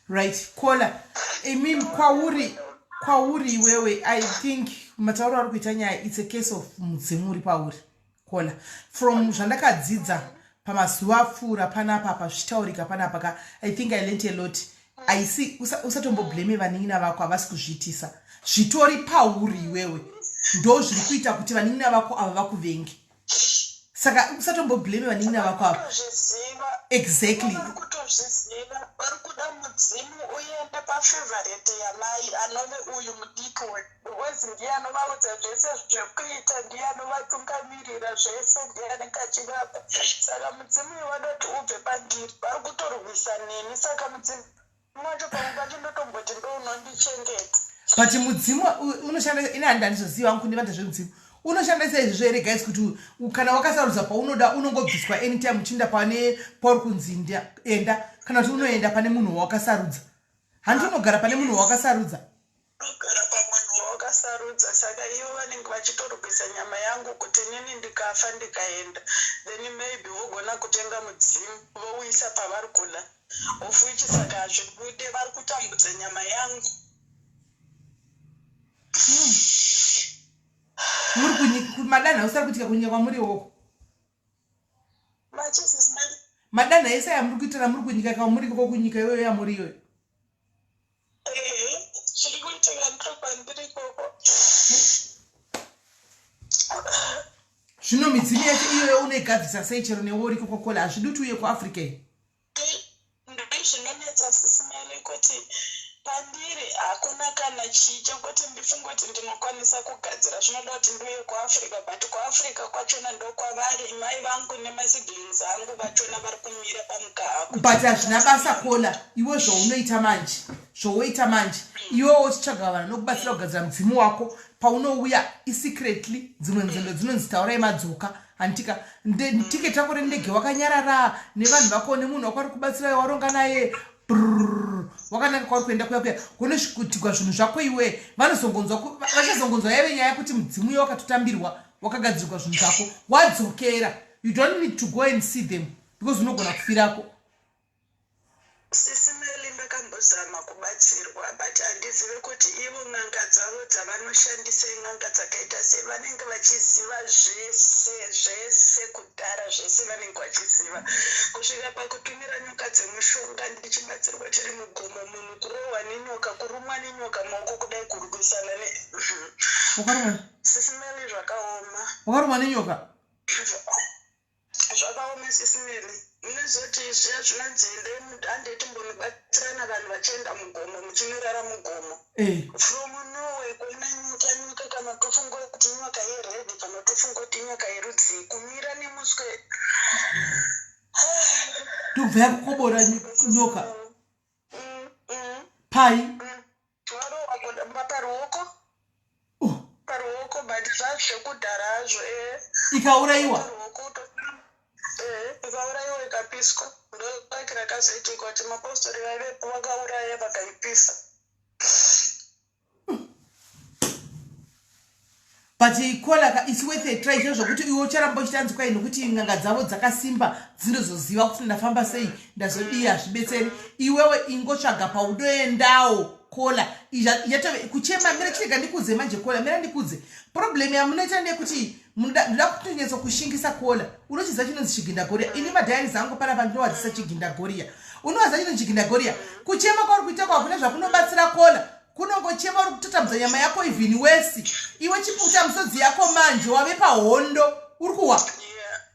Right, Kola. Kwauri iwewe, I think matauro ari kuita nyaya, it's a case of mudzimu uri pauri. Kola. From zvandakadzidza pamazuva apfuura panapa pazvichitaurika panapa ka, I think I learned a lot. I see usatomboblame vanin'ina vako havasi kuzviitisa. Zvitori pauri iwewe. Ndo zviri kuita kuti vanin'ina vako ava vakuvengi. Saka usatomboblame vanin'ina vako ava. Exactly. Vari kuda mudzimu uende pafavorite yamai anove uyu mudiki wezi ndiye anovaudza zvese zvekuita, ndiye anovatungamirira zvese, ndiye anenge achivapa. Saka mudzimu iwanoti ubve pandiri, vari kutorwisa neni. Saka mudzimu wacho pamwe pacho ndotomboti ndounondichengeta. But mudzimu unoshanda ina handizoziva wangu kundivanda zvemudzimu. Unoshandisa izvi zvere guys kuti kana wakasarudza paunoda unongobviswa anytime uchinda pane pauri kunzi enda kana kuti unoenda pane munhu wakasarudza. Handi unogara pane munhu wakasarudza. Unogara pamunhu wakasarudza. Saka ivo vanenge vachitorwisa nyama yangu kuti nini ndikafa ndikaenda, then maybe vogona kutenga mudzimu vouisa pavari kuda ofuichi. Saka hazvikude, vari kutambudza nyama yangu. Madanha usari kuitika kunyika kwamuri woko. Madanha ese yamuri kuitira muri kunyika kwamuri koko kunyika iyoyo yamuri iyoyo. Zviri kuitika ndiro kwandiri koko. Zvino midzimu yacho iyoyo unoigadzisa sei chero neuri koko Kola? Hazvidi kuti uye kuAfrica iyi. Ndizvinonetsa SIS MELLY kuti pandiri hakuna kana chekuti ndifunge kuti ndinokwanisa kugadzira. Zvinoda kuti ndiuye kuAfrica, but kuAfrica kwachona ndokwavari mai vangu nemasiblings angu vachona vari kumira pamugaha. But hazvina basa Kola, iwe zvounoita manje iwe uchitsvaga vanhu nokubatsira kugadzira mudzimu wako paunouya isecretly. Dzimwe nzendo dzinonzi taurai madzoka antika tiketi rako rendege wakanyarara nevanhu vako nemunhu wako ari kubatsira waronga naye wakanaka kwauri kuenda kuya kunosvikutigwa zvinhu zvako iwe vachazongonzwa yave nyaya yekuti mudzimu iye wakatotambirwa wakagadzirwa zvinhu zvako wadzokera. You don't need to go and see them because unogona kufirako. SIS MELLY ndakambozama kubatsirwa but handizive kuti ivo n'anga dzavo dzavanoshandisa n'anga dzakaita sei vanenge vachiziva zvese kudhara zvese vanenge vachiziva kusvika pakutumira nyoka dzemushonga ndichibatsirwa tiri mugomo munhu kurohwa nenyoka kurumwa nenyoka maoko kudai kurwisana SIS MELLY zvakaoma. Wakarumwa nenyoka? Zvakaoma SIS MELLY. Munozoti zviya zvinonzi handeti mbonibatsirana vanhu vachienda mugomo muchinorara mugomo. From Norway kuna nyoka kana tofunga kuti nyoka yeredhi kana tofunga kuti nyoka yerudzi kumira nemuswe. Tubva yakukobora nyoka pai paruoko but zvazvekudhara hazvo ikaurayiwa ikaurayiwa ikapiswa. Ndoaki rakazoitika kuti mapostori vaivepo vakauraya vakaipisa. But Kola, it's worth a try zvokuti iwe ucharamba uchitanzwa nokuti n'anga dzavo dzakasimba dzinozoziva kuti ndafamba sei ndazodii hazvibetseri. Iwewe ingotsvaga paunoendawo Kola kuchema mira chirega ndikudze manje Kola mira ndikudze. Problem yamunoita ndeyekuti ndoda kutonyetsa kushingisa Kola. Unochiziva chinonzi chigindagoria. Ini madhayari zangu panapa ndinowadzisa chigindagoria. Unowaziva chinonzi chigindagoria. Kuchema kwauri kuita kwakuna zvakunobatsira Kola. Kunongochema uri kutotambudza nyama yako even wesi. Iwe chipukuta musodzi yako manje wave pahondo uri kuwa.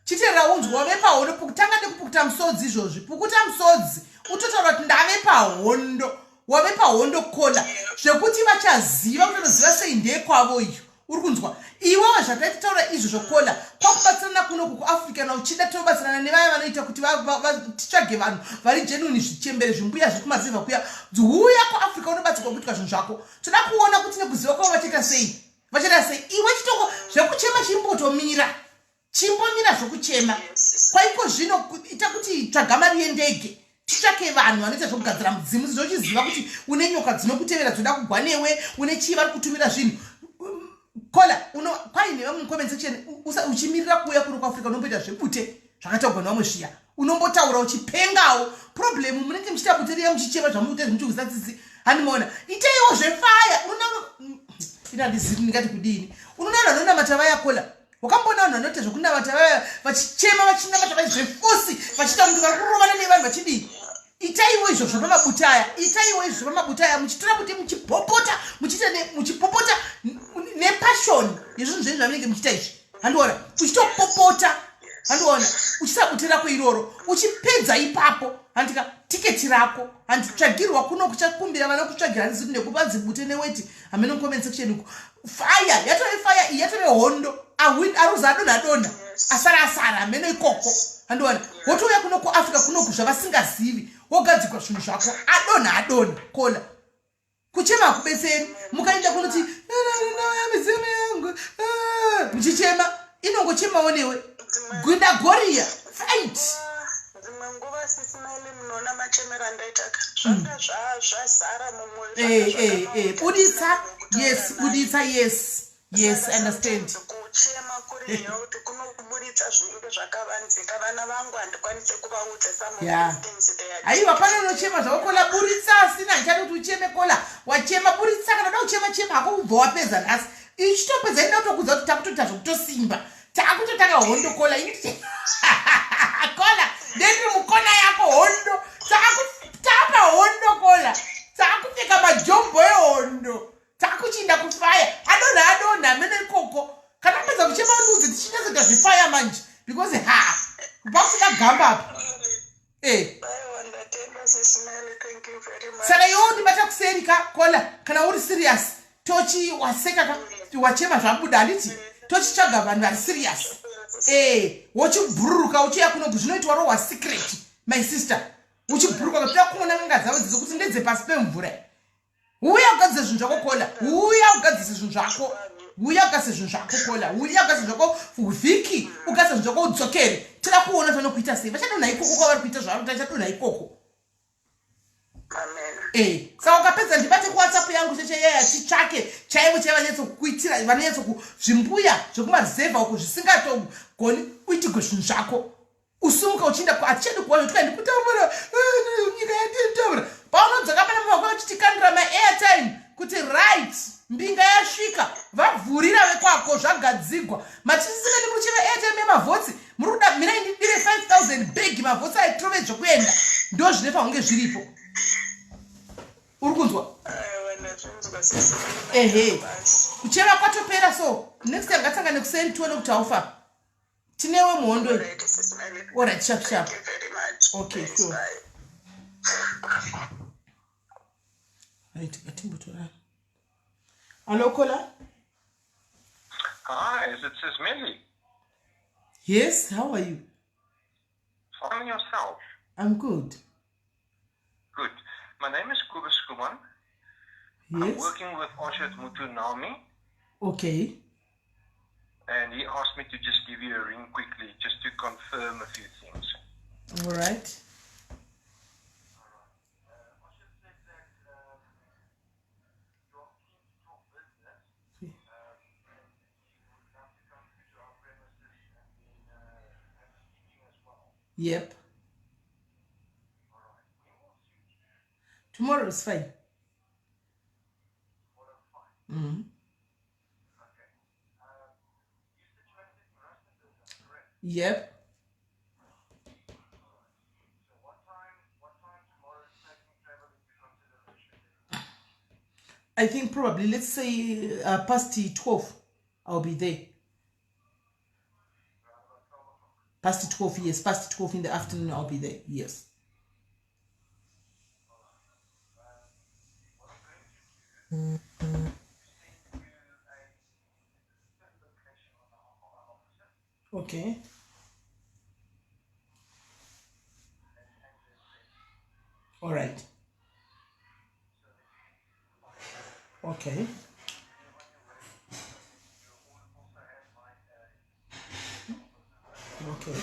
Chitera unzwa wave pahondo tanga ndikupukuta musodzi izvozvi. Pukuta musodzi utotaura kuti ndave pahondo wave pahondo kola zvekuti vachaziva kutoziva sei ndekwavo iyo uri kunzwa iwewe zvataitaura izvo zvokola kwakubatsirana kunoku kuafrica na uchida tobatsirana nevaya vanoita kuti titsvage vanhu vari genuini zvichembere zvimbuya zvekumaziva kuya uya kuafrica unobatsirwa kuitwa zvinhu zvako toda kuona kuti nekuziva kwavo vachaita sei iwe chitoko zvekuchema chimbomira zvokuchema kwaiko zvino ita kuti tsvagama riendege titsvake vanhu vanoita zvokugadzira mudzimu zvochiziva kuti une nyoka dzinokutevera dzoda kugwa newe une chii vari kutumira zvinhu kola kwaine vamwe comment section uchimirira kuuya kuri kuafrica unomboita zvebute zvakataurwa nevamwe zviya unombotaura uchipengawo problem munenge muchiita bute riya muchichema zvamuite zvimuchikuza tsitsi handimaona iteiwo zvefaya inandiziri ndingati kudini unonaona vanonamata vaya kola wakamboona vanhu vanoita zvokunamata vaya vachichema vachinamata vaya zvefosi vachiita kuti vari kurovana nevanhu vachidii itaiwo izvozvo pamabutaya muchitora kuti muchipopota nepashoni yezvinhu zvenyu zvamunenge muchiita izvi handiona uchitopopota handiona uchisabutira kwairoro uchipedza ipapo handika tiketi rako handitsvagirwa kuno kuchakumbira vana kutsvagira handiziti nekuvanzi bute neweti hamene mucomment section uku faya yatove faya iyi yatove hondo aruzi adonha asara hamene ikoko handiona wotouya kuno kuafrica kunoku zvavasingazivi wogadzikwa zvinhu zvako adonha kola kuchema hakubetseri mukaenda kunoti midzimu yangu muchichema inongochemawo newe gwinda goriya fight dzimwe nguva SIS MELLY munoona machemero andaitaka zvanga zvazara mumwoyo buditsa yes I understand kuchema kuriya kuti kunokuburitsa zvinenge zvakavanzika vana vangu handikwanise kuvaudza aiwa pane unochema zvakokola buritsa asina ndichada kuti ucheme kola wachema buritsa kana uda kuchema hako ubva wapedza nhasi ichitopedza ina kutokudza kuti takutoita zvokutosimba takutotanga hondo kola kola ndendiri mukona yako hondo tapa hondo kola takupfeka majombo ehondo takuchinda kufaya adonha mene ikoko kana pedza kuchema ndudzi tichinyazoita zvifaya manje because kubva kusina gamba apa saka iwo ndibata kuserika kola kana uri serious tochi waseka wachema zvabuda handiti tochitsvaga vanhu vari serious wochibhururuka uchiya kunoku zvinoitwa rowa secret my sister uchibhururuka kutoda kuona n'anga dzavo dzizokuti ndedze pasi pemvura uya ugadzise zvinhu zvako kola uya ugadzise zvinhu zvako kola uya ugadzise zvinhu zvako vhiki ugadzise zvinhu zvako udzokere toda kuona zvanokuita sei vachadonha ikoko kwavari kuita zvavari kuita chadonha ikoko saka ukapedza ndibate kuwhatsapp yangu checheyaya titsvake chaivo chaivanyatsokuitira vanonyatsokuzvimbuya zvekumarizevha uko zvisingatogoni uitigwe zvinhu zvako usumuka uchienda hatichadi kuona kuti ndikutaura nyika yatitaura paunodzoka pana mavako uchitikanira maairtime kuti right mbinga yasvika vavhurira vekwako zvagadzigwa machisisiveni muruchiva airtime yemavhotsi muri kuda mina ndidire 5000 big mavhotsi aitrove zvokuenda ndo zvine pahunge zviripo uri kunzwa kucheva kwatopera so next time ngatangane kuseni tione kuti haufa tinewe muhondo alright sharp okay sure right gatimbotora hello kola hi is it SIS MELLY? Yes, how are you? Fine, yourself? I'm good. Good. My name is Kubus Kuman. Yes. I'm working with Oshit Mutunami. Okay. And he asked me to just give you a ring quickly, just to confirm a few things. All right. Yep. Tomorrow is fine. Mm-hmm. Yep. So what time tomorrow is taking travel into consideration? I think probably, let's say past 12, I'll be there. Past 12, yes. Past 12 in the afternoon, I'll be there, yes. Okay. All right. Okay. Okay.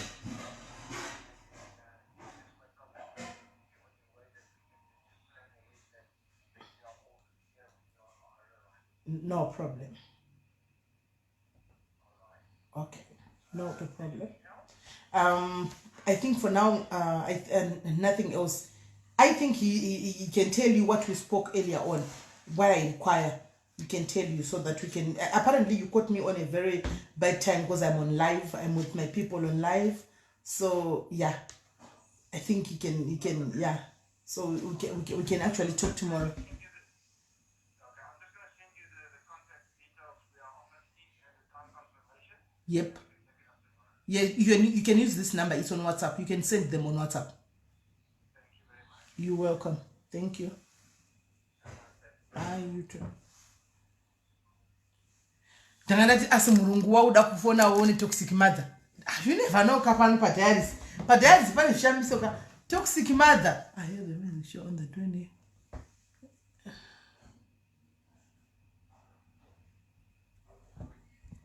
No problem. Okay. No problem. I think for now, nothing else. I think he can tell you what we spoke earlier on. What I inquire, he can tell you so that we can. Apparently, you caught me on a very bad time because I'm on live. I'm with my people on live. So yeah, I think he can. Yeah. So we can actually talk tomorrow. Yep. Yeah, you can use this number. It's on WhatsApp. You can send them on WhatsApp. You're welcome. Thank you. Bye, you too. Ndangati asi murungu wauda kufona uone toxic mother. You never know kapano pa diaries. Pa diaries pane shambiso ka toxic mother. I hear the music show on the 20.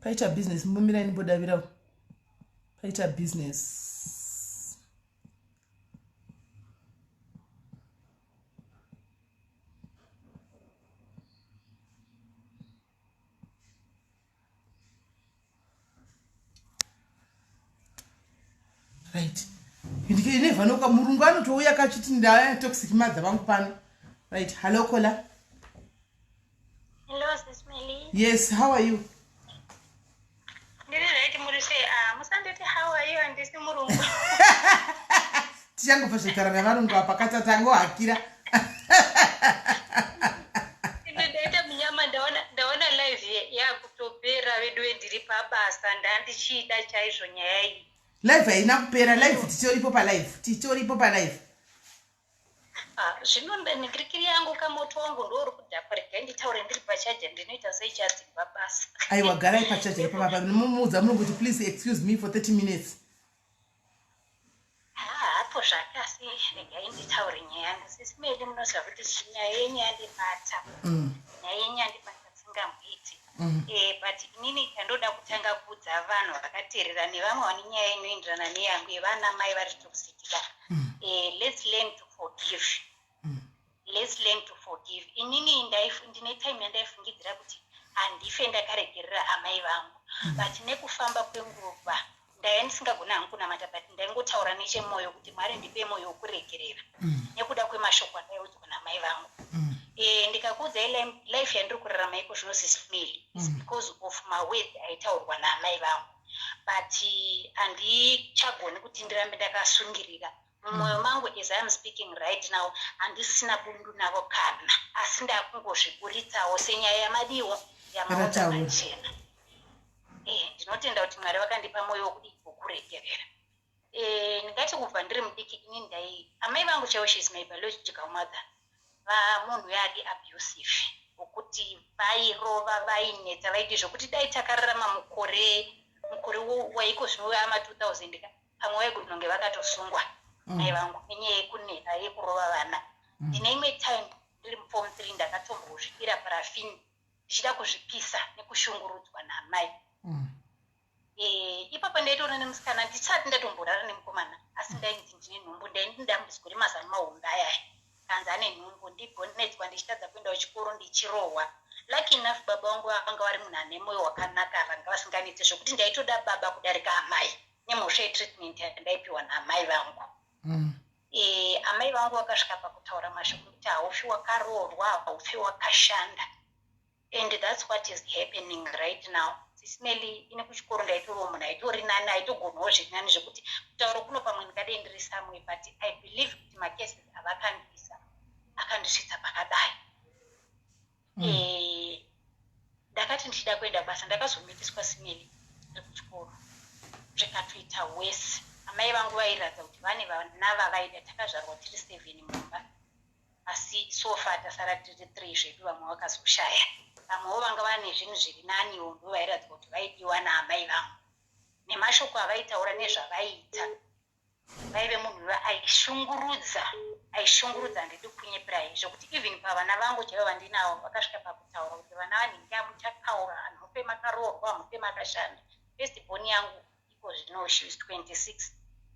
Paita business mbumira ni boda vira. Paita business. Right. You never know murungu anotouya kachiti ndaya toxic mother vangu pano. Right. Hello Kola. Hello, SIS MELLY. Yes, how are you? Right, Murise. Musandete, how are you? And this Murungu. Tichango pashikara navarungu apa katatango hakira. Ndaita mnyama ndaona live ya kutopera vedwe ndiri pabasa ndandichida chaizvo nyaya iyi. Live haina kupera, live tichoripo pa live. Zvino ningirikiri yangu kamoto wangu ndo uri kudhaparika nditaure ndiri pachaja ndinoita seichadzimba basa. Aiwa garai pachaja ipapa nomuudza munhu kuti please excuse me for 30 minutes. Hapo zvakasi regai nditaure nyaya yangu. SIS MELLY munoziva kuti nyaya yenyu yandibata. Nyaya yenyu yandibata singamboiti. But inini ndoda kutanga kuudza vanhu vakateerera nevamwe vane nyaya inoenderana neyangu yevana mai vari toxic. Let's learn to forgive. Let's learn to forgive. Inini ndine time yandaifungidzira kuti handife ndakaregerera amai vangu. But nekufamba kwenguva ndaya ndisingagona hangu kunamata but ndaingotaura nechemwoyo kuti Mwari ndipe mwoyo wekuregerera nekuda kwemashoko andaiudzwa namai vangu. Ndikakuudzai life yandiri kurarama iko zvino SIS MELLY is because of my words aitaurwa naamai vangu. But handichagoni kuti ndirambe ndakasungirira mumwoyo mangu as I am speaking right now handisina bundu navo kana asi ndakungozviburitsawo senyaya yamadiwo yamaudza machena. Ndinotenda kuti Mwari vakandipa mwoyo wokuregerera. Ndingati kubva ndiri mudiki ini amai vangu chaivo she is my biological mother. Munhu yadi abusive wokuti vairova vainetsa vaiti zvokuti dai takararama mukore waiko zvino ama 2000 pamwe vaigona kunge vakatosungwa mai vangu nenyaya yekunetsa yekurova vana. Ndine imwe time ndiri muform 3 ndakatombozvipira parafini ndichida kuzvipisa nekushungurudzwa namai. Ipapa ndaitoona nemusikana ndisati ndatomborara nemukomana asi ndainzi ndine nhumbu ndaindambudzwa mazano mahombe ayaya kanzi ane nhumbu ndigonetswa ndichitadza kuenda kuchikoro ndichirohwa. Lucky enough baba vangu vanga vari munhu ane mwoyo wakanaka vanga vasinganetsi zvokuti ndaitoda baba kudarika amai nemhosva yetreatment yandaipiwa naamai vangu. Amai vangu vakasvika pakutaura mashoko kuti haufi wakaroorwa haufi wakashanda. And that's what is happening right now. SIS MELLY ine kuchikoro ndaitorowo munhu aitori nani aitogonawo zvirinani zvekuti kutaura kuno pamwe ndingadei ndiri samwe but I believe kuti macases avakandisa akandisvitsa pakadai. Ndakati ndichida kuenda basa ndakazomitiswa SIS MELLY ndiri kuchikoro zvikatoita wese. Amai vangu vairatidza kuti vane vana vavaida takazvarwa tiri 7 mumba. asi sofa tasara tiri 3 zvedu vamwe vakazoshaya vamwewo vanga vane zvinhu zviri naniwo ndo vairatidza kuti vaidiwa naamai vangu nemashoko avaitaura nezvavaiita vaive munhu aishungurudza ndidi kunyepera zvokuti even pavana vangu chaivo vandinawo vakasvika pakutaura kuti vana vanhingi amuchataura hamupe makaroorwa hamupe makashanda firstborn yangu iko zvino she is 26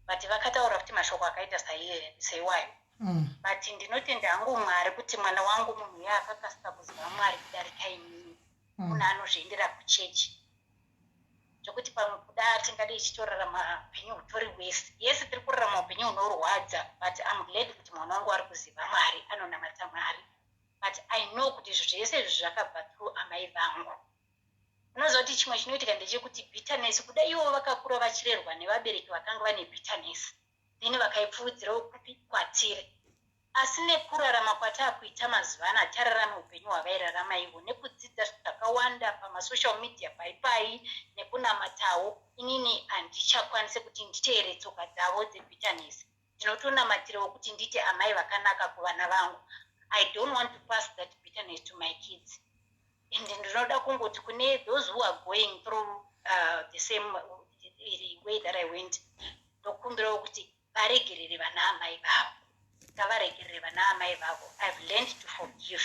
but vakataura kuti mashoko akaita saiwayo but ndinotenda hangu Mwari kuti mwana wangu munhu uya akakasika kuziva Mwari kudarika inini munhu anozviendera kuchechi zvokuti pamwe kuda tingade ichitorarama upenyu hutori wese yese tiri kurarama upenyu hunorwadza but I'm glad kuti mwana wangu ari kuziva Mwari anonamata Mwari but I know kuti izvo zvese izvi zvakabva through amai vangu. Unoziva kuti chimwe chinoitika ndechekuti bitterness kuda ivo vakakura vachirerwa nevabereki vakanga vane bitterness then vakaipfuudzirawo kwatiri asi nekurarama kwataakuita mazuva ano hatararama upenyu hwavairarama ivo nekudzidza zvakawanda pamasocial media paipai nekunamatawo inini handichakwanise kuti nditeere tsoka dzavo dzebitterness ndinotonamatirewo kuti ndite amai vakanaka kuvana vangu. I don't want to pass that bitterness to my kids and ndinoda kungoti kune those who are going through the same way that I went ndokumbirawo kuti varegerere vana amai vavo ngavaregerere vana amai vavo. I've learned to forgive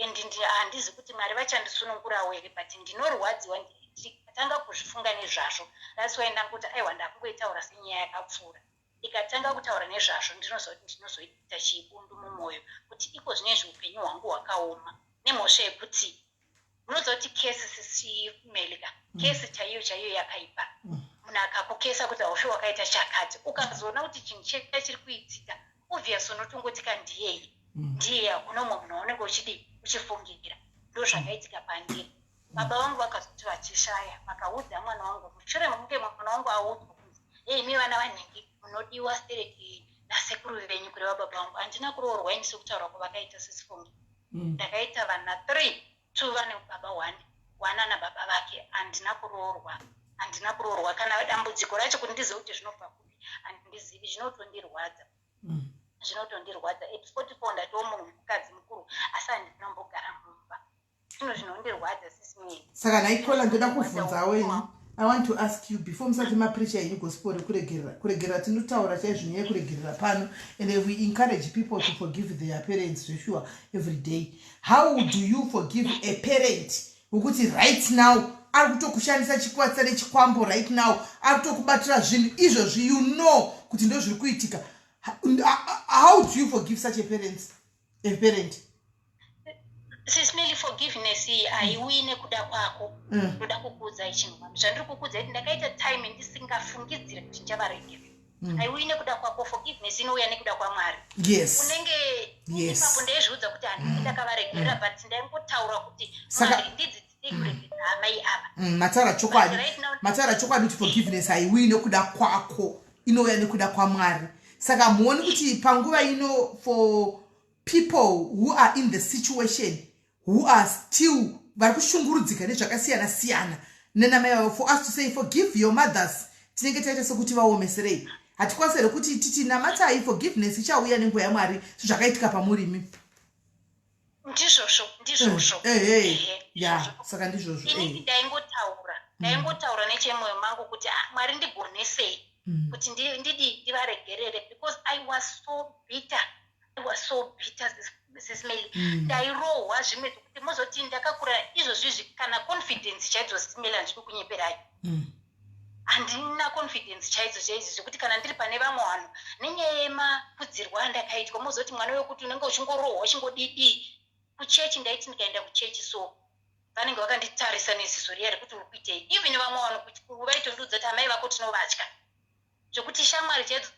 and handizi kuti Mwari vachandisunungurawo here but ndinorwadziwa ndikatanga kuzvifunga nezvazvo. That's why ndangoti aiwa ndakungoitaura senyaya yakapfuura ikatanga kutaura nezvazvo ndinozoita chibundu mumwoyo kuti iko zvinezvi upenyu hwangu hwakaoma nemhosva yekuti munoziva kuti kesi sisimelika kesi chaiyo yakaipa munhu akakukesa kuti haufi wakaita chakati ukazoona kuti chinhu chega chiri kuitika obvious unotongotika ndiye hakuna umwe munhu waunenge uchifungira ndo zvakaitika pandiri. Baba vangu vakazoti vachishaya vakaudza mwana wangu mushure mekunge mwana wangu audzwa kunzi imi vana vanhingi munodiwa stereki nasekuru venyu kureva baba vangu handina kuroorwa ini sekutaura kwavakaita sesifungi ndakaita vana 3 2 vane baba 1 nababa vake handina kuroorwa kana dambudziko racho kuti ndizive kuti zvinobva kupi handizivi zvinotondirwadza at 44 ndatiwo munhu mukadzi mukuru asi handinombogara mumba zvino zvinondirwadza sisimeni. Saka naikola ndoda kubvunza wenyu I want to ask you before musati mapreacher yenyu gospel kuregerera tinotaura chaizvo nyaya kuregerera pano and we encourage people to forgive their parents Joshua every day. How do you forgive a parent wekuti right now ari kutokushandisa chikwatsa nechikwambo right now ari kutokubatira zvinhu izvozvi you know kuti ndo zviri kuitika. How do you forgive such a parent? Sismeli forgiveness haiuyi nekuda kwako ndoda kukuudza chinhu zvandiri kukuudza kuti ndakaita time ndisingafungidzire kuti ndichavaregerera haiuyi nekuda kwako. Forgiveness inouya nekuda kwaMwari. Unenge ipapo ndaizviudza kuti handisi ndakavaregerera but ndaingotaura kuti Mwari ndidzidzikuregerera amai ava. Mataura chokwadi kuti forgiveness haiuyi nekuda kwako inouya nekuda kwaMwari. Saka muoni kuti panguva ino for people who are in the situation who are still vari kushungurudzika nezvakasiyana siyana nenamai vavo, for us to say forgive your mothers tinenge taita sekuti vaomeserei. Hatikwanisi here kuti titi namatai forgiveness ichauya nenguva yaMwari zvakaitika pamurimi. Ndizvozvo saka ndizvozvo inini ndaingotaura nechemwoyo mangu kuti Mwari ndigonesei kuti ndivaregerere because I was so bitter Sismeli ndairohwa zvimwe zvekuti mozoti ndakakura izvozvizvi kana confidence chaidzo Sismeli handidi kunyeperai handina confidence chaidzo zvekuti kana ndiri pane vamwe vanhu nenyaya yemakudzirwa andakaitwa mozoti mwana wekuti unenge uchingorohwa uchingodidi kuchechi ndaiti ndikaenda kuchechi so vanenge vakanditarisa neziso riya rekuti uri kuitei even vamwe vanhu vaitondudza kuti amai vako tinovatya zvokuti shamwari chaidzo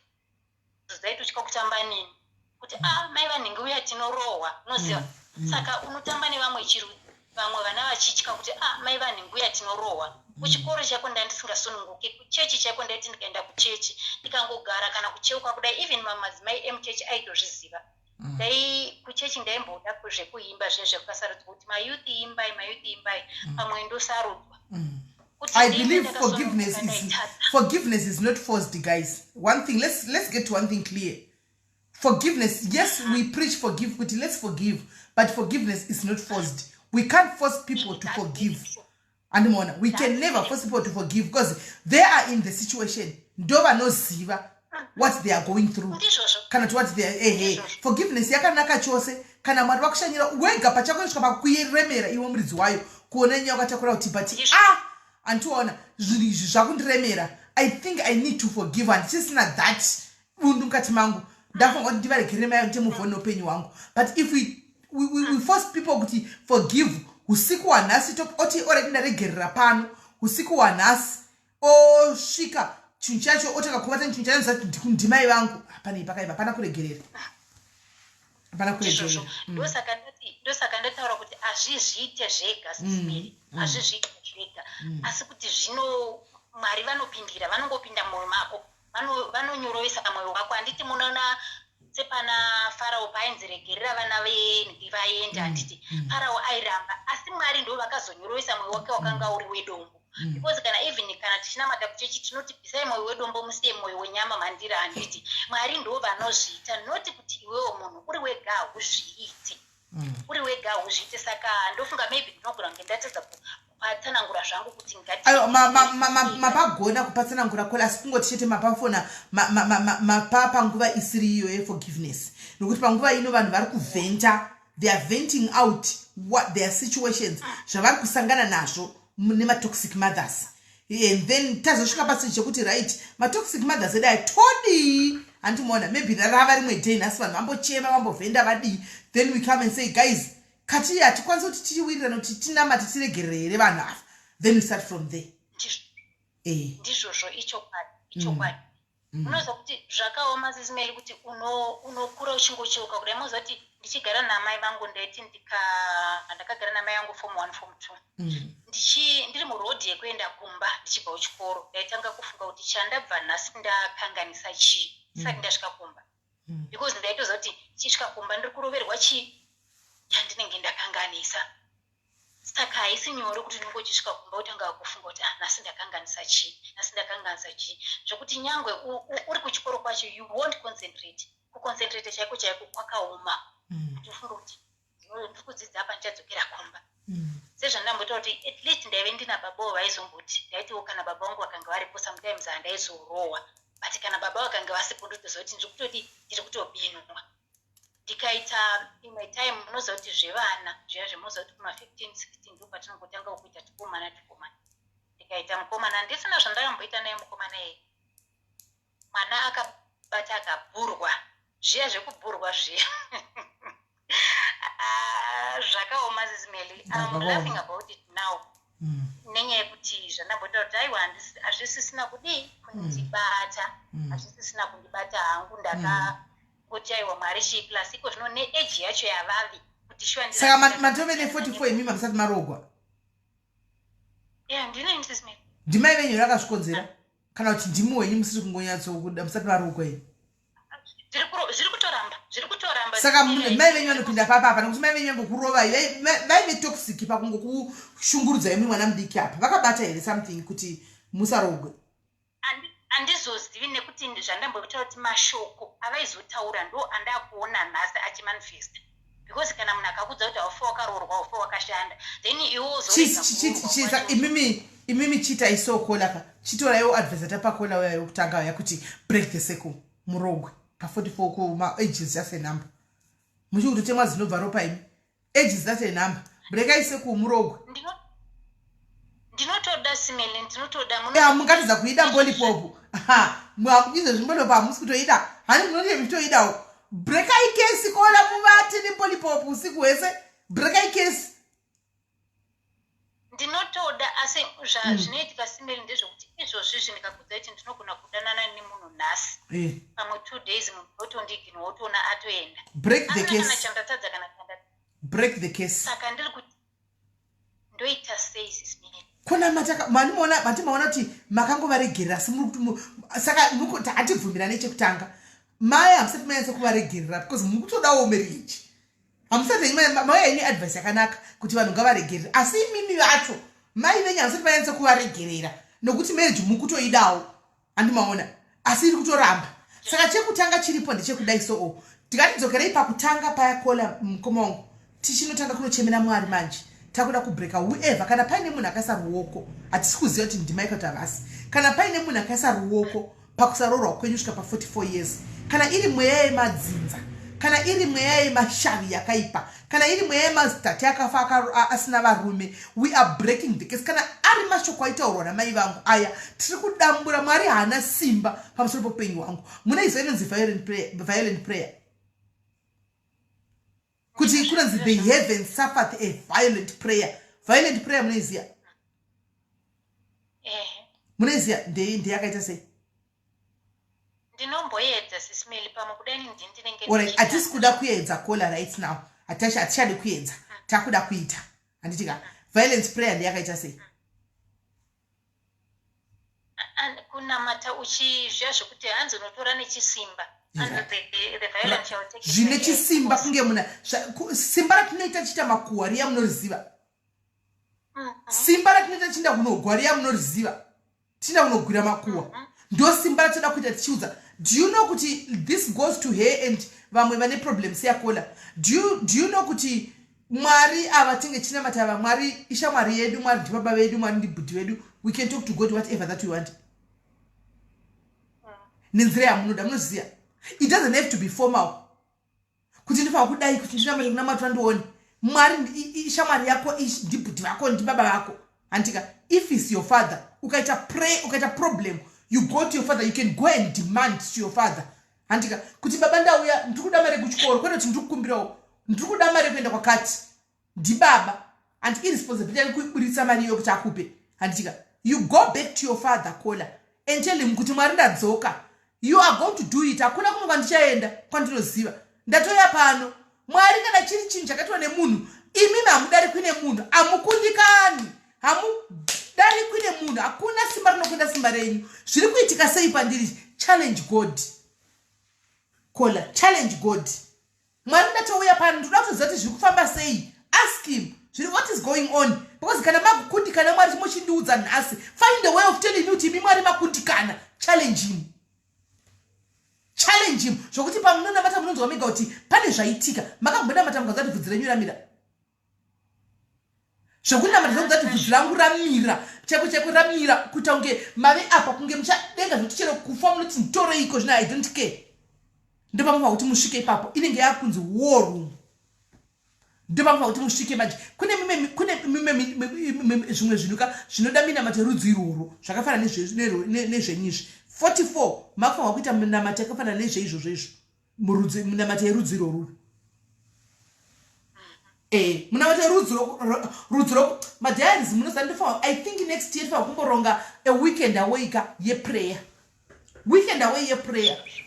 dzaitotya kutamba nini kuti mai vanhingi uya tinorohwa unoziva saka unotamba nevamwe chirudzi vamwe vana vachitya kuti mai vanhingi uya tinorohwa. Kuchikoro chako ndandisingasununguke kuchechi chako ndaiti ndikaenda kuchechi ndikangogara kana kucheuka kudai even mamadzimai emuchechi aitozviziva kuchechi ndaimboda zvekuimba zvezvekukasarudzwa kuti mayuthi imbai pamwe ndosarudzwa. I believe forgiveness is not forced, guys. One thing, let's get one thing clear. Forgiveness, yes, we preach forgive, but let's forgive, but forgiveness is not forced. We can't force people to forgive. And Mona, we can never force people to forgive because they are in the situation. Ndova no ziva what they are going through. Kana what they are forgiveness yakanaka chose kana mwari vakushanyira wega pachako kusvika pakuiremera iwe muridzi wayo kuona nyaya wakatakura kuti pati antiona zvinhu izvi zvakundiremera. I think I need to forgive and handisisina that bundu mukati mangu ndafunga kuti ndivaregerere mai ndimuvhoni noupenyu hwangu. But if we force people kuti forgive usiku hwanhasi oti already ndaregerera pano usiku hwanhasi osvika chinhu chacho otanga kuvata chinhu chacho zati ndimai vangu hapana ipakaiva hapana kuregerera hapana kuregerera. Ndosaka ndataura kuti hazvizviite zvega sisimeri hazvizviite zvega asi kuti zvino Mwari vanopindira vanongopinda mwoyo mako vanonyorovesa mwoyo wako. Handiti munoona sepana Farao painzi regerera vana venhi vaende handiti Farao airamba asi Mwari ndo vakazonyorovesa mwoyo wake wakanga uri wedombo. Because kana even kana tichinamata kuchechi tinoti bvisai mwoyo wedombo musiye mwoyo wenyama mandira handiti Mwari ndo vanozviita noti kuti iwewo munhu uri wega hauzviite uri wega hauzviite. Saka ndofunga maybe ndinogona kunge ndatedza kupatsanangura zvangu kuti mapagona kupatsanangura kola asi kungoti chete mapafona mapa panguva isiri iyo yeforgiveness nokuti panguva ino vanhu vari kuvhenta, they are venting out what their situations zvavari kusangana nazvo nematoxic mothers. And then tazosvika pasi chekuti right matoxic mothers edu atodi handimona maybe rava rimwe day nhasi vanhu vambochema vambovhenda vadii then we come and say guys kati hatikwanisi kuti tichiwirirana kuti tinamati tiregerere here vanhu ava then we start from there. Ndizvozvo ichokwadi unoziva kuti zvakaoma sisimeli kuti unokura uchingocheuka kudai moziva kuti ndichigara namai vangu ndaiti ndakagara namai vangu form 1 form 2 ndiri murodhi yekuenda kumba ndichibva kuchikoro ndaitanga kufunga kuti chandabva nhasi ndakanganisa chii ndisati ndasvika kumba because ndaitoziva kuti tichisvika kumba ndiri kuroverwa chii chandinenge ndakanganisa. Saka haisi nyore kuti unenge uchisvika kumba utanga kufunga kuti nhasi ndakanganisa chii zvokuti nyangwe uri kuchikoro kwacho you won't concentrate. Kuconcentrate chaiko kwakaoma kuti ufunge kuti ndiri kudzidza apa ndichadzokera kumba. Sezvandambotaura kuti at least ndaive ndina baba vaizomboti ndaitiwo kana baba vangu vakanga varipo sometimes handaizorohwa but kana baba vakanga vasipo ndotoziva kuti ndiri kutobinwa. Ndikaita imwe time munoziva kuti zvevana zviya zvemunoziva kuti kuma 15-16 ndo patinongotanga kuita tukomana. Ndikaita mukomana ndisina zvandakamboita naye mukomana iye mwana akabata akabhurwa zviya zvekubhurwa zviya zvakaoma sisimeli. I'm laughing about it now nenyaya yekuti zvandambotaura kuti aiwa hazvisisina kudii kundibata hazvisisina kundibata hangu kuti aiwa Mwari chii plus iko zvino neage yacho yavavi kuti shuwa saka matove ne44 imimi musati marogwa. Ndine sisimeli ndimai venyu rakazvikonzera kana kuti ndimi wenyu musiri kungonyatsokuda musati marogwa ii zviri kutoramba. Saka mai venyu vanopinda papapa nokuti mai venyu vangokurova vaive toxic pakungokushungurudza imwe mwana mudiki apa vakabata here something kuti musarogwe. Handizozivi nekuti zvandambotaura kuti mashoko avaizotaura ndo andakuona nhasi achimanifesta because kana munhu akakudza kuti haufa wakaroorwa haufa wakashanda then iwo imimi chita isokolaka chitoraiwo advice tapakola uya yokutanga yakuti break the circle murogwe pa44 kuma-ages asenhamba muchiri kutotemwa zinobva ropa imi ages asenhamba brekai circle murogwe. Ndinotoda simeli ndinotoda mungatidza kuida mbolipopu izvo zvimbolipopu hamusi kutoida hani munoti zvitoidawo brekai kesi kola muvati nembolipopu usiku hwese brekai kesi ndinotoda asi zvinoitika simeli ndezvokuti izvozvizvi ndikakudza kuti ndinogona kudanana nemunhu nhasi pamwe 2 days munhu otondigina wotoona atoenda break the case kana chandatadza kana break the case. Saka ndiri kuti ndoita sei sisimeli kona matimaona kuti makangovaregerera saka hatibvumira nechekutanga mai hamusati manyatsa kuvaregerera because muri kutodawo marriage hamusati mai ine advice yakanaka kuti vanhu ngavaregerere asi imimi vacho mai venyu hamusati manyatsa kuvaregerera nokuti marriage muri kutoidawo handimaona asi iri kutoramba saka chekutanga chiripo ndechekudai so tikatidzokerei pakutanga payakola mkomongo tichinotanga kunochemera Mwari manje takuda kubreka whoever kana paine munhu akaisa ruoko hatisi kuziva kuti ndimaika tavasi kana paine munhu akaisa ruoko pakusarorwa kwenyu svika pa44 years kana iri mweya yemadzinza kana iri mweya yemashavi yakaipa kana iri mweya yemazitati akafa asina varume we are breaking the case kana ari mashoko aitaurwa namai vangu aya tiri kudambura Mwari haana simba pamusoro poupenyu hwangu munaiziva inonzi violent prayer kuti kunonzi the heavens suffered a violent prayer munaiziya munaiziya ndeyakaita sei ndinomboedza SIS MELLY pamwe kudai ndinenge alright hatisi kuda kuedza kola right now hatichadi kuedza takuda kuita handitika violence prayer ndeyakaita sei kunamata uchizvia zvokuti hanzi unotora nechisimba zvine chisimba kunge muna simba ratinoita tichita makuhwa riya munoriziva simba ratinoita tichinda kunogwa riya munoriziva tichinda kunogwira makuhwa ndo simba ratoda kuita tichiudza do you know kuti this goes to her and vamwe vane problems yakola do you know kuti Mwari avatinge chinamata vaMwari ishamwari yedu Mwari ndibaba vedu Mwari ndibhudhi vedu we can talk to God whatever that we want nenzira yamunoda munoziya it doesn't have to be formal kuti ndifana kudai kuti ndinamata kunamatwa ndione Mwari ishamwari yako ndibhudhi vako ndibaba vako antika if is your father ukaita pray ukaita problem you go to your father you can go and demand to your father antika kuti baba ndauya ndikuda mari kuchikoro kwete kuti ndikukumbirawo ndikuda mari kuenda kwakati ndibaba and irresponsibility yekuburitsa mari iyo kuti akupe antika you go back to your father kola and tell him kuti Mwari ndadzoka you are going to do it hakuna kumwe kwandichaenda kwandinoziva ndatoya pano Mwari kana chiri chinhu chakatiwa nemunhu imi hamudari kuine munhu hamukundikani hamudari kuine munhu hakuna simba rinokwenda simba renyu zviri kuitika sei pandiri challenge God kola challenge God Mwari ndatouya pano ndoda kutoziva kuti zviri kufamba sei ask him what is going on because kana makukundikana Mwari chimochindiudza nhasi find a way of telling you kuti imi Mwari makundikana challenge him zvokuti pamunonamata munonzwa mega kuti pane zvaitika makambonamata mukazati bvudzi renyu ramira zvokunamata zvokuzati bvudzi rangu ramira cheko ramira kuita kunge mave apa kunge muchadenga zvokuti chero kufa munoti nditoreiko zvino I don't care ndopamava kuti musvike ipapo inenge yakunzi war room ndopamava kuti musvike manje kune zvimwe zvinuka zvinoda minamata yerudzi irworwo zvakafana nezvenyizvi 44 makufanwa kuita minamata yakafana nezveizvozvo izvo minamata yerudzi irworwo munamata yerudzi madhiaries munosandifanwa I think next year tifanwa kumboronga a weekend away yeprayer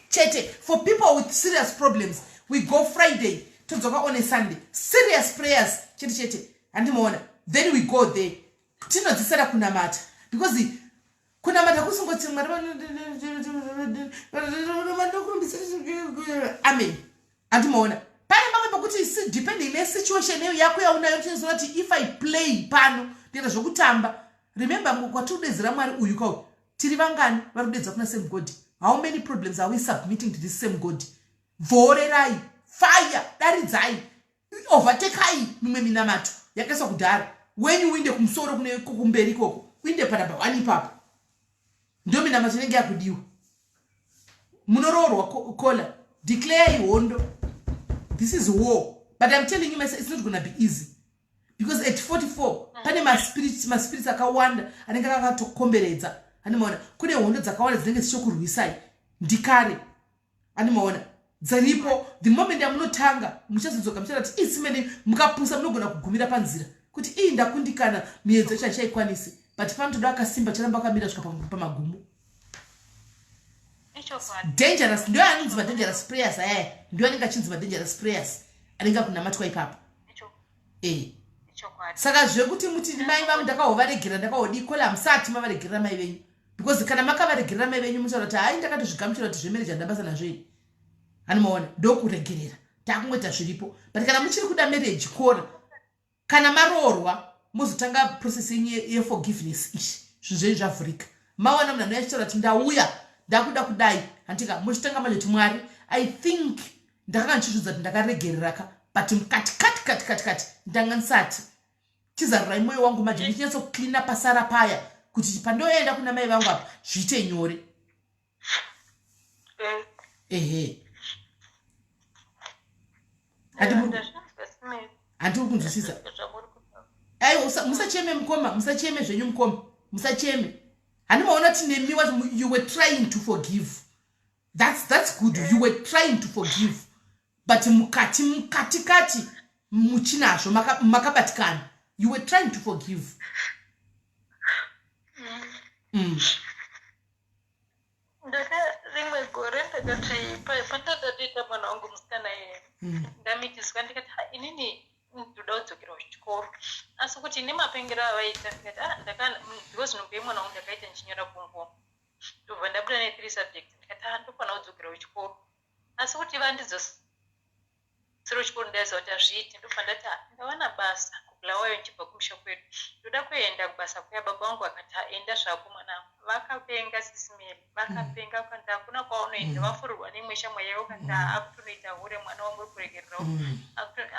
chete for people with serious problems we go Friday todzoka on a Sunday serious prayers chete handimaona then we go there tinodzisara kunamata because kunamata kusingoti amen handimaona pane mamwe pakuti si depending nesituation yako yaunayo tinoziva kuti if I play pano ndienda zvokutamba remember kwatidedzera Mwari uyu kwao tiri vangani vari kudedza kuna same God how many problems are we submitting to this same God vhorerai fire daridzai overtakai mimwe minamato yakaiswa kudhara wenyu uinde kumusoro kumberi ikoko uinde panamba 1 ipapo ndio minamato inenge yakudiwa munoroorwa kola declare hondo this is war but I'm telling you it's not gonna be easy because at 44 pane maspirits akawanda anenge akatokomberedza animaona kune hondo dzakawanda dzinenge dzichokurwisai ndikare animaona dzaripo the moment yamunotanga muchazodzoka muchati isimene mukapusa munogona kugumira panzira kuti ndakundikana miedzo chaikwanisi but panotoda akasimba charamba akamira svika pamagumo dangerous ndio anonzi dangerous prayers aya ndio anenge achinzi dangerous prayers anenge akunamatwa ipapo saka zvekuti muti mai vangu ndakahovaregera ndakahodikola musati mavaregerera mai venyu because kana makavaregerera mai venyu muchaura kuti hai ndakatozvigamuchira kuti zvemereja ndabasa nazvei anomaona ndokuregerera takungoita zviripo but kana muchiri kuda marriage kora kana maroorwa muzotanga process yeforgiveness ishi zvinhu zvenyu zvavhurika mawana munhu anoyachitaura kuti ndauya ndakuda kudai handika muchitanga maneti Mwari I think ndakandichizudza kuti ndakaregereraka but mukati ndanga ndisati chizarirai mwoyo wangu manje ndichinatso kucleana pasara paya kuti pandoenda kuna mai vangu apa zviite nyore. Ehe handiri kunzwisisa. Aiwa musacheme mukoma, musacheme zvenyu mukoma, musacheme. Handimaona tinemiwa you were trying to forgive. That's good. You were trying to forgive. But mukati muchinazvo makabatikana. You were trying to forgive. rimwe gore ndakati pandadadita mwana wangu musikana ndamitiswa ndikati inini ndoda kudzokera kuchikoro asi kuti nemapengero avaita ndikati because nombe mwana wangu ndakaita ndichinyora kumbo ndobva ndabuda ne3 subjects ndikati ndofana kudzokera kuchikoro asi kuti vandidzosira kuchikoro ndaiziva kuti hazviiti ndobva ndati ndawana basa kugulawayo nchibva kumusha kwedu ndoda kuenda kubasa kuya baba vangu akati enda zvako mwanangu vakapenga SIS MELLY vakapenga kanda hakuna kwaunoenda vafurirwa nemwesha mweya ukanda akutonoita hure mwana wangu uri kuregererawo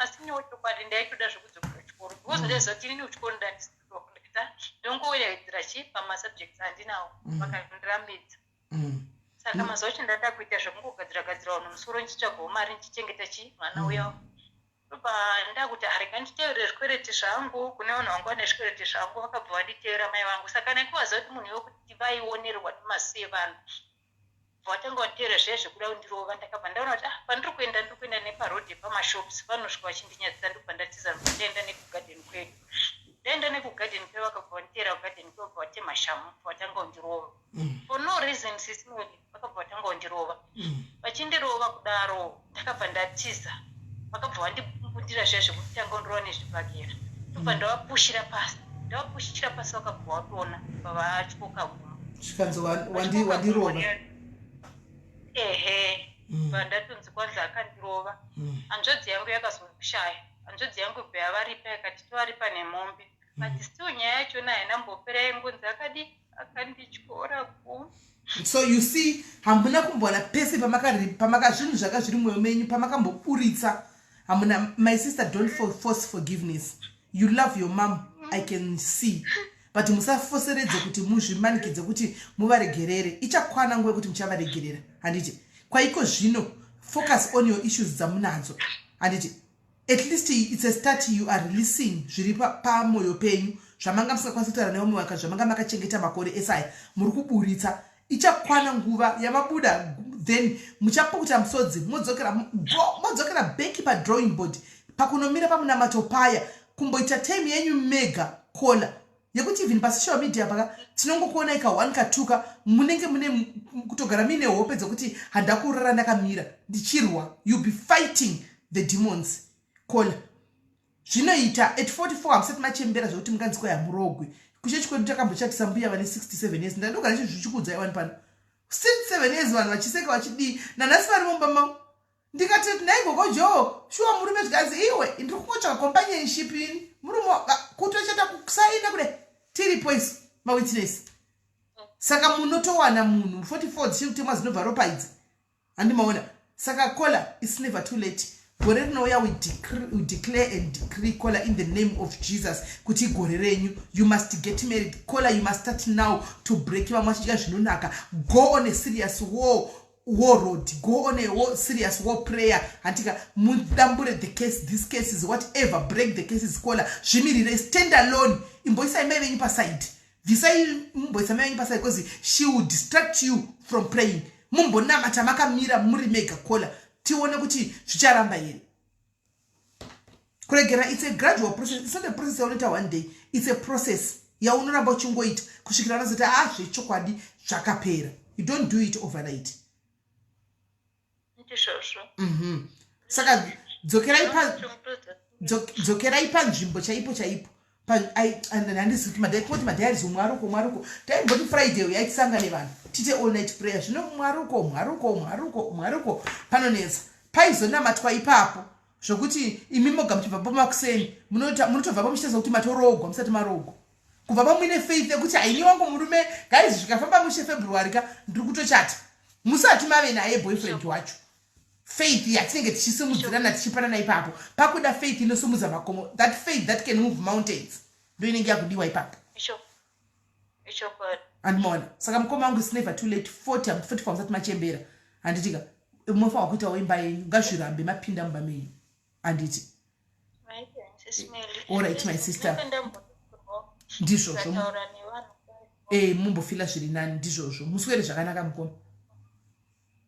asi newo chokwadi ndaitoda zvekudzokera kuchikoro because ndaiziva kuti inini kuchikoro ndandisiwa ndikita ndongowedzera chi pamasubjects andinawo vakandirambidza saka mazuva acho ndada kuita zvekungogadzira vanhu musoro ndichitsvagawo mari ndichichengeta chi mwana uyawo ndobva ndakuti areka nditeerere zvikwereti zvangu kune vanhu vangu vane zvikwereti zvangu vakabva vanditeera mai vangu saka nekuvaziva kuti munhu wekuti vaionerwa timasiye vanhu vatanga vanditeera zviya zvekuda kundirova ndakabva ndaona kuti pandiri kuenda neparodhi pamashops vanosvika vachindinyadzisa ndobva ndatiza ndaenda nekugadheni kwedu ndaenda nekugadheni kwedu vakabva vanditeera kugadheni kwedu vakabva vatema shamu vatanga kundirova for no reason SIS MELLY vakabva vatanga kundirova vachindirova kudaro ndakabva ndatiza vakabva vandipundira zviya zvekutanga kundorova nezvibhagera ndobva ndavapushira pasi vakabva vatona vavachikoka guma zvikanzi wandirova ndatonzi kwanza akandirova hanzvadzi yangu yakazokushaya hanzvadzi yangu bheya varipa yakati tovaripa nemombe but still nyaya yachona haina mbopera yengunzi akandityora ku. So you see hamuna kumbona pese pamaka zvinhu zvaka zviri mwoyo menyu pamakamboburitsa hamuna. My sister, don't force forgiveness. You love your mom, I can see, but musafoseredze kuti muzvimanikidze kuti muvaregerere. Ichakwana nguva kuti muchavaregerera handiti. Kwaiko zvino focus on your issues dzamunadzo handiti. At least it's a start. You are releasing zviri pamoyo penyu zvamanga musingakwanisi kutaura nevamwe vaka zvamanga makachengeta makore esaya muri kuburitsa. Ichakwana nguva yamabuda, then muchapukuta musodzi modzokera back pa drawing board pakunomira pamunamato paya kumboita time yenyu mega kola yekuti even pa social media paka tinongokuona ika 1 ka 2 ka munenge mune kutogara mine hope dzokuti handakurara ndakamira ndichirwa. You be fighting the demons kola zvinoita at 44 amsati machembera zvokuti munganziko ya murogwe kushe chikwedu takambochatisa mbuya vane 67 years ndandogara chizvichikudza iwani pano 67 years vanhu vachiseka vachidii nanasi vari mumbama ndikati naigoko jo shuwa murume zvikazi iwe ndiri kungotsvaka companionship ini murume kutochata kusaina kude tiripo isu mawitness saka munotowana munhu 44 dzichiri kutemwa dzinobva ropa idzi handimaona. Saka kola it's never too late. Gore rinouya we declare and decree kola in the name of Jesus kuti gore renyu you must get married kola. You must start now to break vamwe vachidya zvinonaka. Go on a serious war road. Go on a serious war prayer handika mudambure the case, these cases, whatever, break the cases kola zvimirire, stand alone. Imboisai mai venyu paside, visai mumboisa mai venyu paside because she will distract you from praying. Mumbonamata makamira muri mega kola tione kuti zvicharamba here. Kuregera, it's a gradual process. It's not a process yaunota one day. It's a process yaunoramba uchingoita kusvikira unozoti zvechokwadi zvakapera. You don't do it overnight. Saka dzokerai panzvimbo chaipo handisi kuti madhairis mwaruko taimboti Friday yaitisangane vanhu tite all night prayer zvino mwaruko panonetsa paizonamatwa ipapo zvokuti imi moga muchibva pamakuseni munotobva pamuchitaza kuti matorogwa musati marogwa kubva pamuine faith yekuti haini wangu murume guys zvikafamba mushe February ka ndiri kutochata musati mave naye boyfriend wacho faith yatinenge tichisimudzirana tichipanana ipapo pakuda faith inosimudza makomo that faith that can move mountains ndo inenge yakudiwa ipapo andimona saka mukoma wangu is never too late 40 musati machembera handitika munofanwa kuitawo imba yenyu ngazvirambe mapinda mumba menyu handiti alright my sister ndizvozvo mumbofila zviri nani ndizvozvo muswere zvakanaka mukoma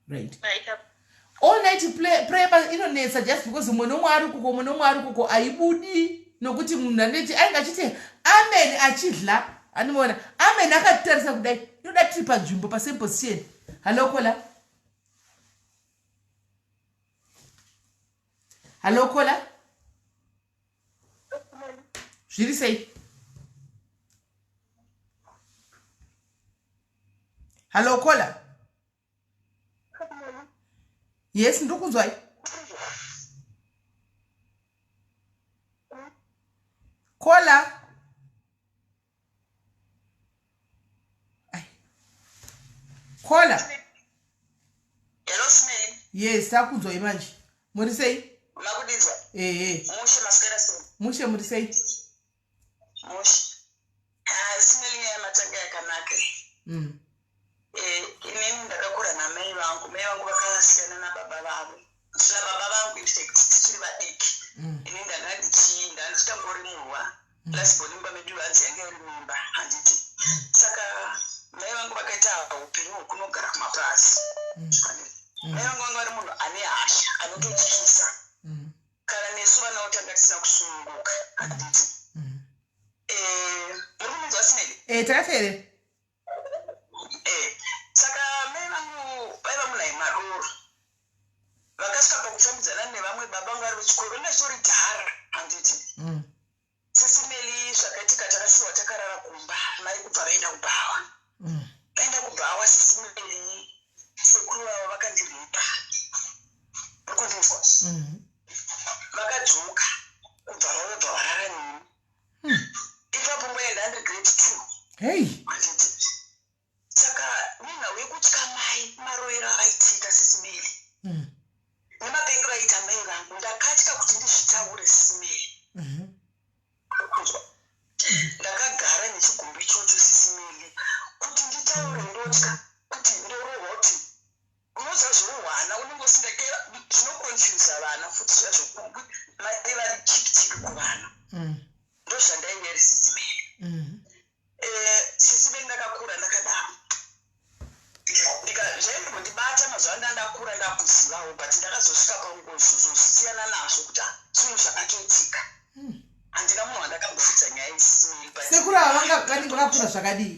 right all night prayer inonetsa just because mumwe ari kuko haibudi nokuti munhu aneti ainge achiti amen achidla andimona amen akatitarisa kudai inoda tiri panzvimbo pasame position hallo kola zviri sei hallo kola yes ndokunzwai kola kola hello Smelly yes takunzwai manje muri sei makudizwa mushe masikera sei mushe muri sei mushe Smelly nyaya matanga yakanaka inini ndakakura namai vangu vakasiyana nababa vavo ndina baba vangu tichiri vadiki inini ndanga ndichinda ndichitangori murwa lasibonimba medu vanzi yange iri mimba handiti saka mai vangu vakaita upenyu hwekunogara kumapurasi mai vangu vanga vari munhu ane hasha anototyisa kana nesu vana otanga tisina kusununguka handiti muri kunzwa Smelly takateerera saka mai vangu vaiva munhai madoro vakasvika pakutambudzana nevamwe baba vangu vari vechikoro inasori dhara handiti Smelly zvakaitika takasiwa takarara kumba mai kubva vaenda kubhawa Smelly sekuru vavo vakandiripa urikundinzwa vakadzoka kubva vavobva varara neni ipapo ngoenda ndiri grade 2 handiti saka nenhau yekutya mai maroero avaitika Smelly nemapengero aita mai vangu ndakatya kuti ndizvitaure Smelly ndakagara nechigumbu ichocho Smelly kuti nditaure ndotya kuti ndorohwa kuti unoziva zveruhwana unenge usindakera zvinokonfusa vana futi zviya zvokumbu mai vari chikitiki kuvana ndozvandaineri Smelly ndakakura ndakadaro zvaindibata mazuva ndandakura ndakuzivawo but ndakazosvika pangozosiyana nazvo kuti zvinhu zvakatoitika handina munhu wandakambovudza nyaya sekuru ava vanenge vakura zvakadii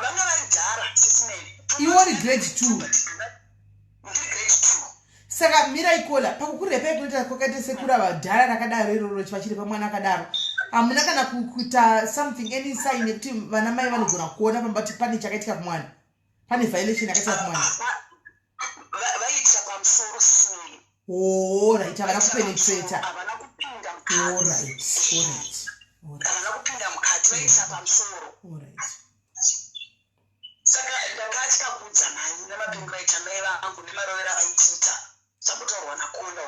vanga vari dhara Smelly iwo uri grade 2 ndiri grade 2 saka mirai kola pakukurira paikuita kwakaita sekuru ava dhara rakadaro iroro pachiri pamwana akadaro hamuna kana kuita something any sign yekuti vana mai vanogona kuona pambati pane chakaitika kumwana pane violation yakaitika kumwana vaiitisa pamusoro Smelly right havana kupenetrata havana kupinda havana kupinda mukati vaiitisa pamusoro saka ndakatya kuudza mai nemapengero aita mai vangu nemarovero avaitiita sabotaurwa nakola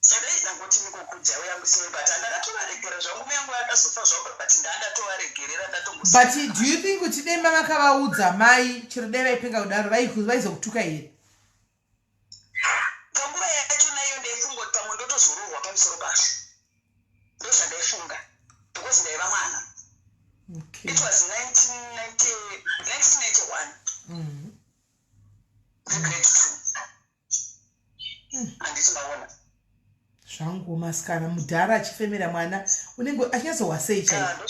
saka ndangoti nikokudzawo yangu Smelly but handakatovaregera zvangu mai yangu akazofa zvavo but ndandatovaregerera but do you think kuti dai makavaudza mai chero dai vaipenga kudaro vaizokutuka here panguva yacho naiyo ndaifunga kuti pamwe ndotozorohwa pamusoro pazvo ndozvandaifunga because ndaiva mwana it was 1991 grade 2 handiti maona zvangu masikana mudhara achifemera mwana unenge achinyazohwa sei chaipo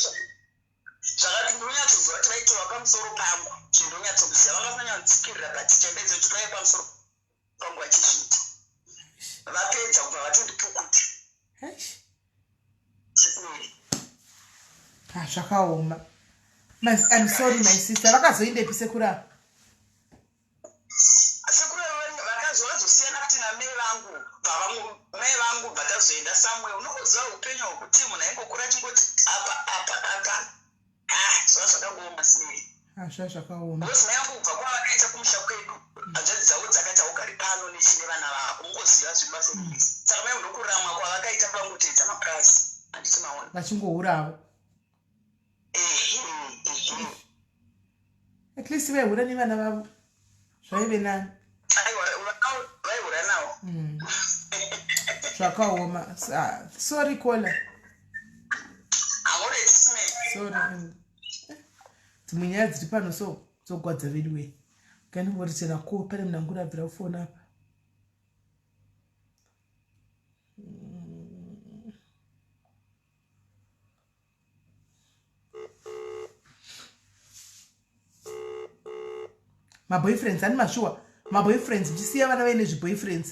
zvakati ndinonyatsoziva kuti vaitova pamusoro pangu zvindonyatsokuziva vakasanyatsikirira but chambedzo kuti vaiva pamusoro pangu vachizviita vapedza kubva vatondipukuta zvakaoma I'm sorry my sister vakazoindepi sekuru ava sekuru vazosiyana kuti namai vangu mai vangu batazoenda somewhere unokuziva upenyu hwekuti munhu aingokura chingoti apa zvava zvakaoma sei zvakaoma because mai vangu kubva kwavakaita kumusha kwedu hanzvadzi dzavo dzakati haugari pano nechine vana vako ungoziva zviba seizvi saka mai ndokuramwa kwavakaita vangotoita mapurazi handiti maona vachingohuravo at least vaihura nevana vavo zvaive nani vaihura navo zvakaoma sorry kola haureti sorry dzimwe nyaya dziri pano so dzogwadza vedu we kaningori tena ko pane munhu anguri abvira kufona apa maboyfriends ani mashuwa maboyfriends ndisiya vana vaine zviboyfriends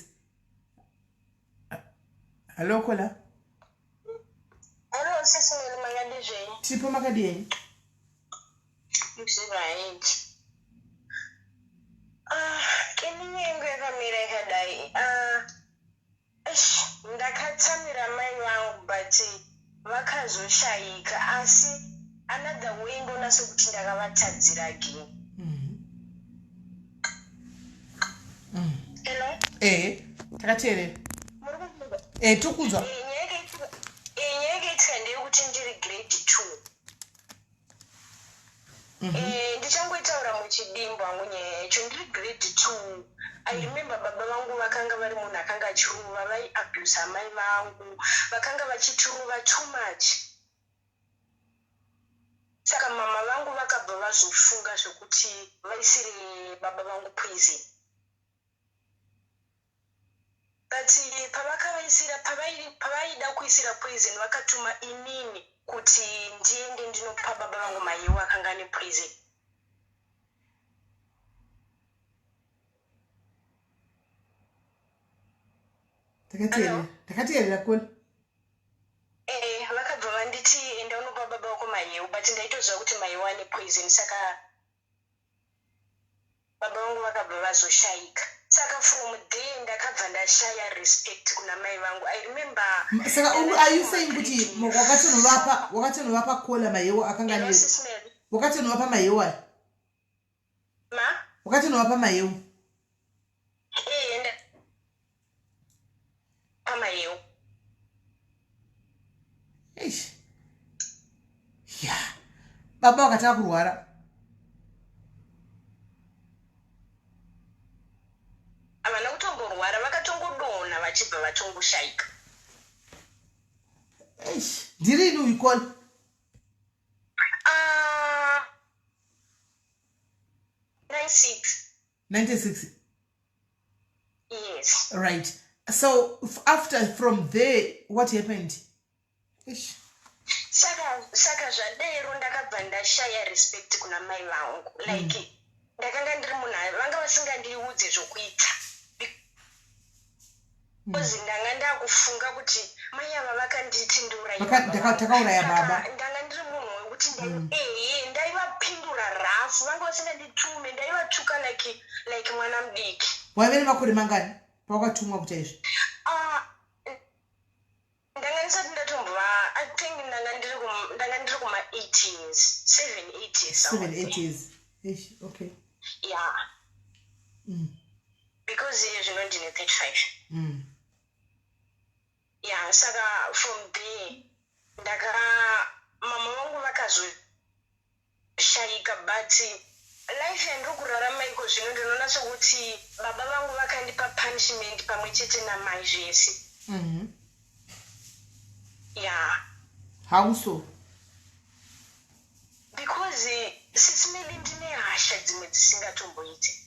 hallo kola Hello, SIS MELLY makadizvenyi? tiripo makadii Right. Ininyengo yakamira yakadai. Ndakatsamira mai vangu but vakazoshaika asi another way ndonase kuti ndakavatadzira again. Hello? takateerera tokuzwa Nyaya yakaitira ndeyekuti ndiri grade 2. Ndichangoitaura muchidimbo hangu nyaya yacho ndiri grade 2. I remember baba vangu vakanga vari munhu akanga achiruva vaiabuse amai vangu vakanga vachituruva too much. Saka mama vangu vakabva vazofunga zvokuti vaisire baba vangu poison. But pavaida kuisira poison vakatuma inini kuti ndiende ndinopa baba vangu maiwo akanga ane poison. takateerera kona Vakabva vanditi enda unopa baba vako maiwo but ndaitoziva kuti maiwo ane poison saka baba vangu vakabva vazoshaika. Saka from there ndakabva ndashaya respect kuna mai vangu. I remember saka are you saying kuti wakatovapa kola maiwo akanga ane wakatovapa maiwo aya wakatovapa maiwo pamaiwo baba wakataka kurwara havana kutomborwara vakatongodonha vachibva vatongoshaika. ndirini uikola 96 Yes. right so from there what happened saka zvadero ndakabva ndashaya respect kuna mai vangu like ndakanga ndiri munhu vanga vasingandiudze zvokuita because ndanga ndakufunga kuti mai ava vakanditi ndakauraya baba ndanga ndiri munhu wekuti ndaivapindura rafu vanga vasinganditume ndaivatuka like mwana mudiki. waive nemakore mangani pawakatumwa kuita izvi ndanga ndisati ndatombva I think ndanga ndiri kuma 8 years 7 years okay yeah because iye zvino ndine 35 yeah saka from there mama vangu vakazoshaika but life yandiri kurarama iko zvino ndinoona sokuti baba vangu vakandipa punishment pamwe chete namai zvese. Yeah. How so? Because SIS MELLY ndine hasha dzimwe dzisingatomboite.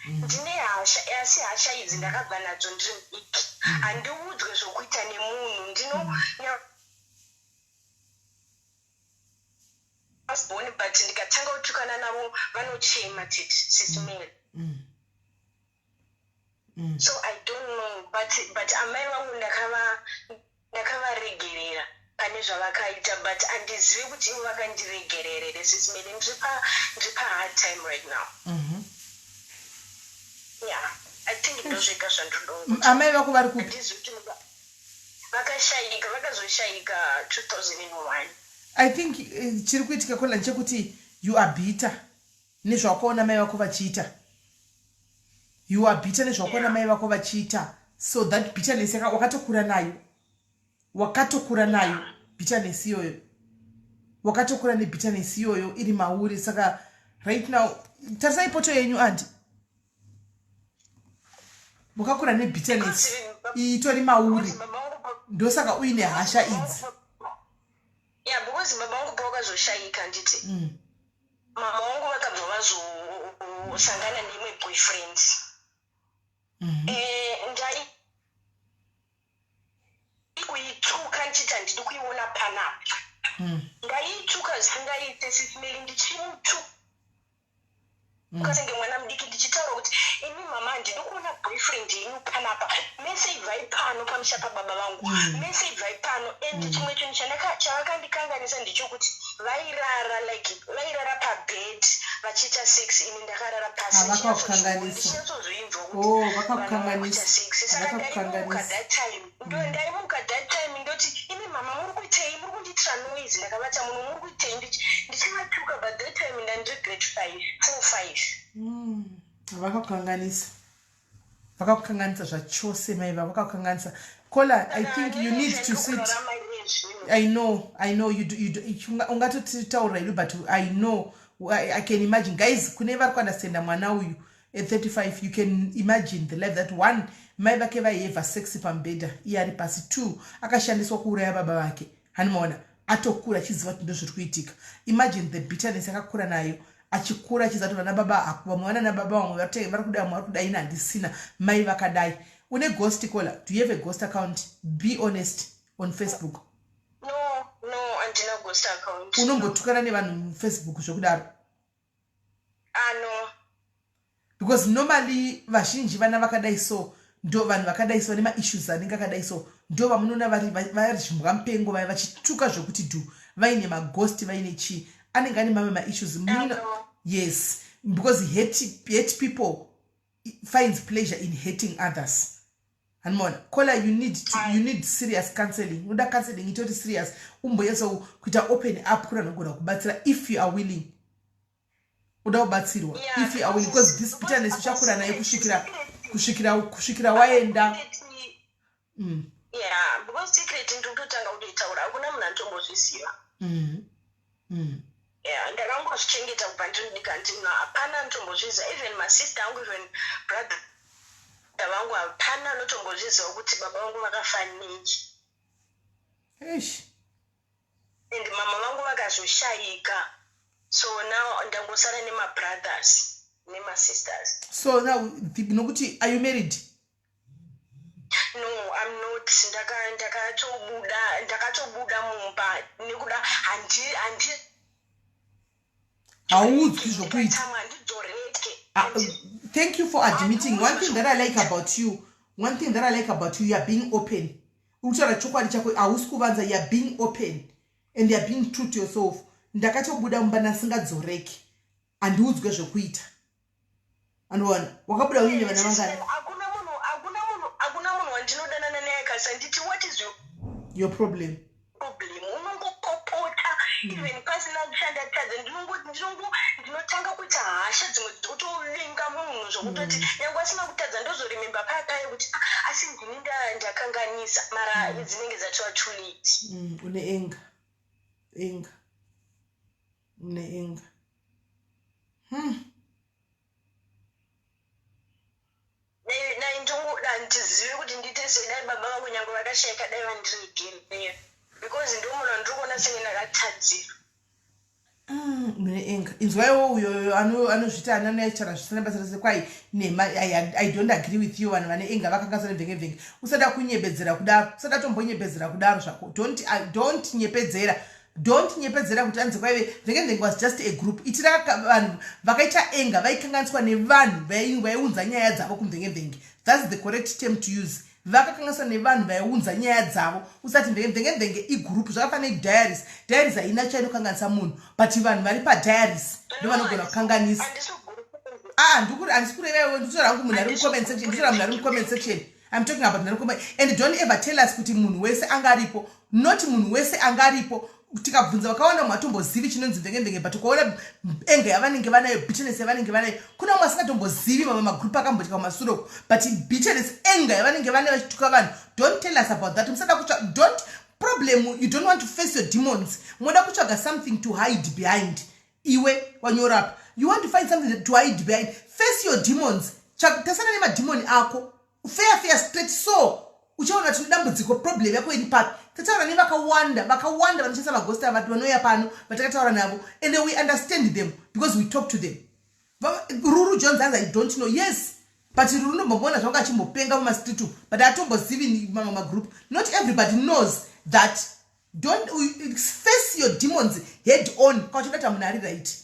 Ndine hasha asi hasha idzi ndakabva nadzo ndiri mudiki. Handiudzwe zvokuita nemunhu but ndikatanga kutukana navo vanochema titi SIS MELLY. So I don't know but amai vangu ndakavaregerera pane zvavakaita but handizivi kuti ivo vakandiregererere SIS MELLY ndiri pa hard time right now. Yeah. I think ndosvika zvandodongo amai vako vari kupi handizi kuti vakashayika vakazoshayika 2001 I think chiri kuitika kola nchekuti you are bitter nezvakaona mai vako vachiita you are bitter nezvakaona mai vako vachiita so that bitterness wakatokura nayo bitterness iyoyo wakatokura nebitterness iyoyo iri mauri saka right now tarisai poto yenyu andi wakakura nebitterness itori mauri ndosaka uine hasha idzi yeah because baba vangu pavakazoshayika nditi mama vangu vakabva vazosangana neimwe boyfriend ndai kuituka ndichiti handidi kuiona panapa ndaituka zvisingaite sisimeli ndichimutuka ukasenge mwana mudiki ndichitaura kuti ini mama handidi kuona boyfriend yenyu panapa mese ibvai pano pamusha pababa vangu mese ibvai pano and chimwe chinhu chavakandikanganisa ndichokuti vairara pabed vachiita sex ini ndakarara pasindaimuka that time ndoti imi mama muri kuitei muri kundiitira noise ndakavata munhu muri kuitei ndichivatuka but that time ndandiregret 4-5 vakakukanganisa zvachose maiva vakakukanganisa kola I think you need to sit I know ungatotitaura idu but I know I can imagine guys kune vari kuandastanda mwana uyu at 35 you can imagine the life that one mai vake vaihevha sex pambedha iye ari pasi 2 akashandiswa kuuraya baba vake hanimaona atokura achiziva kuti ndozviri kuitika imagine the bitterness akakura nayo achikura achiziva kuti vana baba vamwe vana nababa vamwe vari kudai vamwe vari kudai ina handisina mai vakadai une ghost kola do you have a ghost account be honest on Facebook no andina ghost account unombotukana nevanhu mufacebook zvokudaro no because normally vazhinji vana vakadai so ndo vanhu vakadai so vane maissues anenge akadai so ndo vamunoona vari zvimbwa mupengo vai vachituka zvokuti do vaine maghost vaine chii anenge ane mamwe maissues yes because hate people finds pleasure in hating others hanimona kola you need serious counseling unoda counseling itori serious umboyeso kuita open up kuna nogona kubatsira if you are willing uda kubatsirwa if you are willing because this bitterness uchakura nayo kusvikira waenda yeah because secret ndototanga kutoitaura hakuna munhu anotombozviziva yeah ndakangozvichengeta kubva ndinodika ndina hapana anotombozviziva even masister angu even brother vangu hapana anotombozviziva kuti baba vangu vakafa nechi and mama vangu vakazoshayika so now ndangosara nemabrothers nemasisters so now nokuti are you married no I'm not ndakatobuda mumba nekuda handi haudzwi zvokuita handidzoreke thank you for admitting one thing that I like about you you are being open utaura chokwadi chako hausi kuvanza you are being open and you are being true to yourself ndakatobuda mumba nasingadzoreki handiudzwe zvokuita anoona wakabuda uine vana vangani hakuna munhu wandinodanana naye kasanditi what is your problem unongopopota even pasina kushanda tadza ndinotanga kuita hasha dzimwe dzikutovinga munhu zvokutoti nyange asina kutadza ndozorimemba paya kuti asi ndini ndakanganisa mara dzinenge dzatova too late une enga nai ndongoda ndizive kuti ndiite sei dai baba vangu nyange vakashayika dai vandiregereyo because ndomunhu andikuona senge ndakatadzira mune enga inzwaiwo uyo anozvita anoitaura zvisina basa rese kwai I don't agree with you vanhu vane enga vakangasa nevhengevhenge usada kunyepedzera kudaro usada tombonyepedzera kudaro zvako don't nyepedzera kuti anzi kwaive vhengevhenge was just a group itira vanhu vakaita enga vaikanganiswa nevanhu vaiunza nyaya dzavo kumvhengevhenge that's the correct term to use vakakanganiswa nevanhu vaiunza nyaya dzavo usati mvengevhenge igroup zvakafanira diaries haina chainokanganisa munhu but vanhu vari padiaries ndo vanogona kukanganisa comment section. I'm talking about comment. And don't ever tell us kuti munhu wese angaripo. Not munhu wese angaripo. Tikabvunza vakaona matombozivi chinonzi ndenge but ukaona enga yavanenge vanayo bitterness yavanenge vanayo kuna masingatombozivi magroup akambotika kumasuro but bitterness enga yavanenge vanayo vachituka vanhu. Don't tell us about that. Don't problem. You don't want to face your demons. Moda kutsvaga something to hide behind. Iwe when you're up, you want to find something to hide behind. Face your demons. Tasana nema demon ako. Fair straight so. Uchaona tinodambudziko problem yako iri papi. Tataura ne vakawanda vanochesa magosta vatu vanoya pano vatakataura navo and then we understand them because we talk to them. Ruru Jones I don't know. Yes. But Ruru ndombona zvanga chimbopenga muma street but atombozivi mama group. Not everybody knows that. Don't face your demons head on. Kwachidata munari right.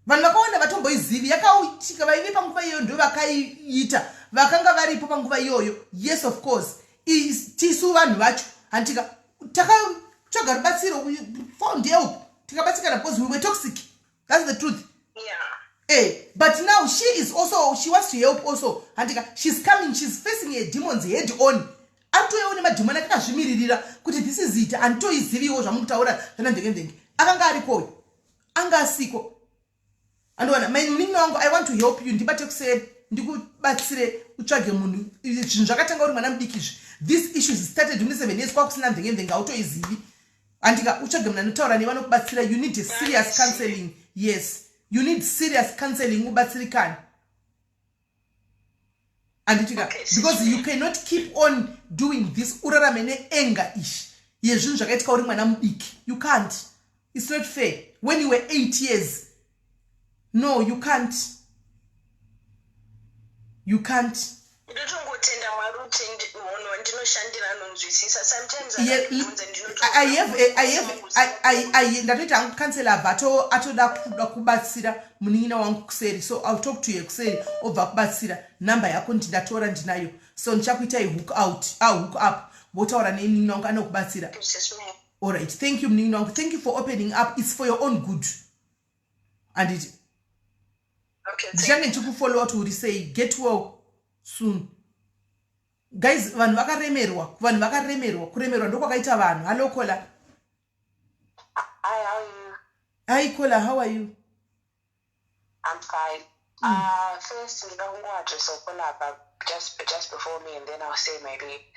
Vanhu vakawanda vatomboizivi yakautika vaive panguva iyoyo ndo vakaiita vakanga varipo panguva iyoyo. Yes of course. Tisu vanhu vacho antika takatsvaga rubatsiro found help tikabatsikana because we were toxic. That's the truth. But now she wants to help also antika she's coming, she's facing her demons head on. Atoyewo nemadhimoni akazvimiririra kuti this is it antoiziviwo zvamukutaura zvana ndenge akanga arikoyo anga asiko. Andona mimi wangu I want to help you ndibate kuseri ndikubatsire utsvage munhu zvinhu zvakatanga uri mwana mudiki. These issues started in 7 years kwakusina ndenge autoizivi andika utsvage munhu anotaura nevanokubatsira. You need serious counseling. Yes, you need serious counseling ubatsirikane. And because you cannot keep on doing this urarame ne-anger ish yezvinhu zvakaitika uri mwana mudiki. You can't. It's not fair. When you were 8 years, no, you can't. You can't. Ndatoita hangu kansela bva atoda kubatsira munin'ina wangu kuseri, so I'll talk to you kuseri obva kubatsira. Number yako ndatora ndinayo, so ndichakuita hook up votaura nemunin'ina wangu anokubatsira. All right, thank you munin'ina wangu, thank you for opening up. It's for your own good. And it ndichange ndichikufollow out uri say get well soon. Guys, vanhu vakaremerwa kuremerwa ndokwakaita vanhu. Hello Kola. Hi, how are you? Hi Kola, how are you? I'm fine. First, we don't want to Kola, but just before me, and then I'll say maybe.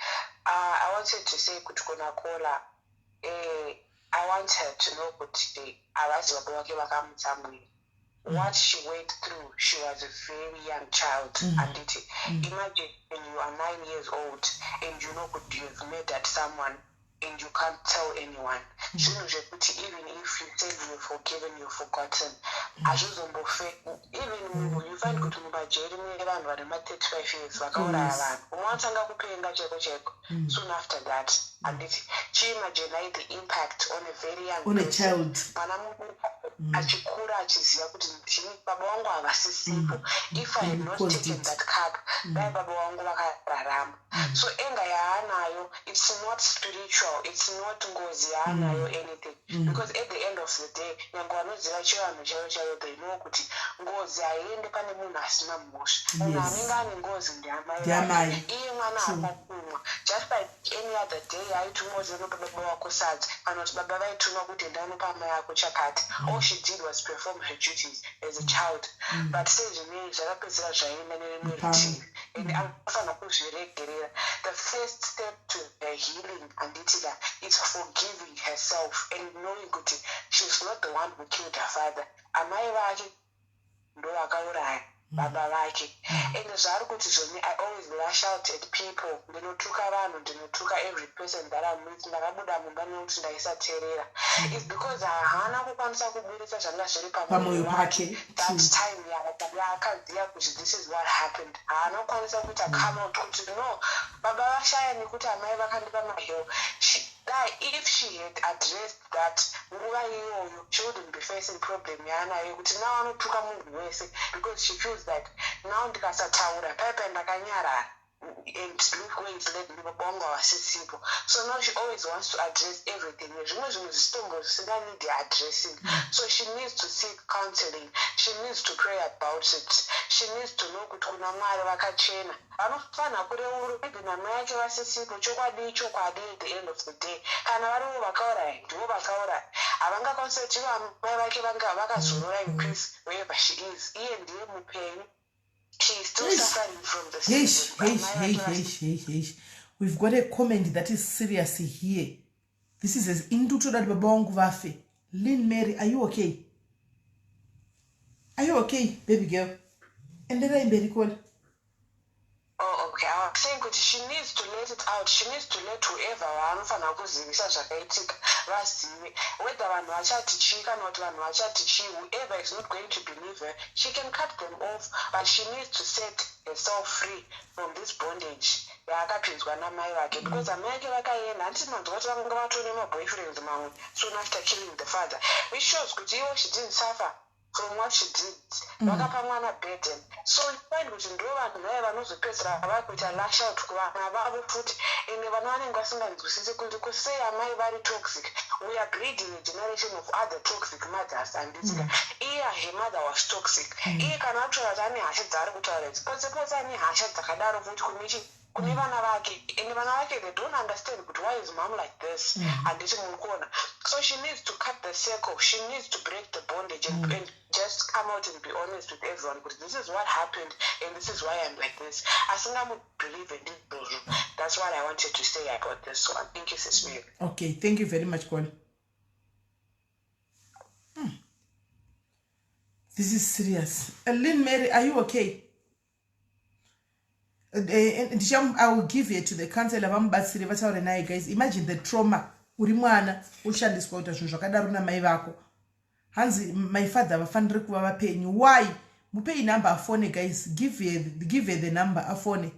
I wanted to say Kutukuna Kola. I want her to know what she went through. She was a very young child. And imagine when you are 9 years old and you know you've met at someone and you can't tell anyone. Even if you say you've forgiven, you've forgotten. Even you find good around 35 years, soon after that. And she imagine the impact on a very young on a child. If I had not taken that cab, so it's not spiritual, it's not ngozi or anything. Because at the end of the day, they know ngozi aende pane munhu asina mhosva. Munhu anenge ane ngozi ndiamai. Just like any other day, aitumwa baba wako sadza kana kuti baba vaituma kuti ndanopa mai yako chakati. All she did was perform her duties as a child. But sezvinei zvakapedzera zvaenda nerimwe rutivi. And anofanira kuzviregerera. The first step to her healing anditila is forgiving herself and knowing that she's not the one who killed her father. Amai vake ndo vakauraya baba vake. And zvari kuti zvoni I always lash out at people. Ndinotuka vanhu, ndinotuka every person that I meet. Ndakabuda mumba nekuti ndaisateerera. It's because haana kukwanisa kubudisa zvanga zviri pamwoyo wake. That time yaakaziva kuti this is what happened. Haana kukwanisa kuita come out kuti no, baba vashaya nekuti amai vakandipa mahero. If she had addressed that, she wouldn't be facing problem yaanayo kuti now anotuka munhu wese because she feels that now ndikasataura paipa ndakanyarara and look where it's led me, Bongo simple. So now she always wants to address everything. Need addressing. So she needs to seek counseling. She needs to pray about it. She needs to know kutuna mari vakachena. Vanofana kureuro maybe namai yake vasisipo chokwadi at the end of the day. Kana variwo vakaura ndivo vakaura. Havangakonseti vamai vake vanga vakazorora in peace wherever she is. Iye ndiye mupenyu. She is still suffering from the same. We've got a comment that is serious here. This is as induto that baba wangu vafe. Lynn Mary, are you okay? Are you okay, baby girl? And then I'm very cool. Oh, okay. I was saying that she needs to let it out. She needs to let whoever vanofana kuzivisa zvakaitika vazive. Whether vanhu vachatichika not vanhu vachatichi, whoever is not going to believe her, she can cut them off. But she needs to set herself free from this bondage. Yaakapinzwa namai vake. Because amai vake vakaenda, handinonzwa kuti vanga vatore maboyfriends mamwe soon after killing the father. Which shows kuti iwo she didn't suffer from what she did. Vakapa mwana burden. So you find kuti ndo vanhu vaye vanozopedzera vakuita lash out kuvana vavo futi ende vana vanenge vasinganzwisisi kuti kusei amai vari toxic. We are breeding a generation of other toxic mothers and this guy. Her mother was toxic. Kana atora kuti ane hasha dzaari kutaura idzi. Potse ane hasha dzakadaro futi kune vana vake. Ende vana vake they don't understand but why is mom like this? And this mukona. So she needs to cut the circle. She needs to break the bondage and just come out and be honest with everyone. Because this is what happened and this is why I'm like this. I think I would believe in this. That's what I wanted to say about this one. Thank you, Sis Mary. Okay, thank you very much, Cole. This is serious. Lynn Mary, are you okay? I will give it to the counselor. Guys, imagine the trauma. Uri mwana ushandiswa kuti zvinhu zvakadaro namai vako. Hanzi my father vafanire kuva vapenyu. Why? Mupei number afone, guys. Give her the number afone.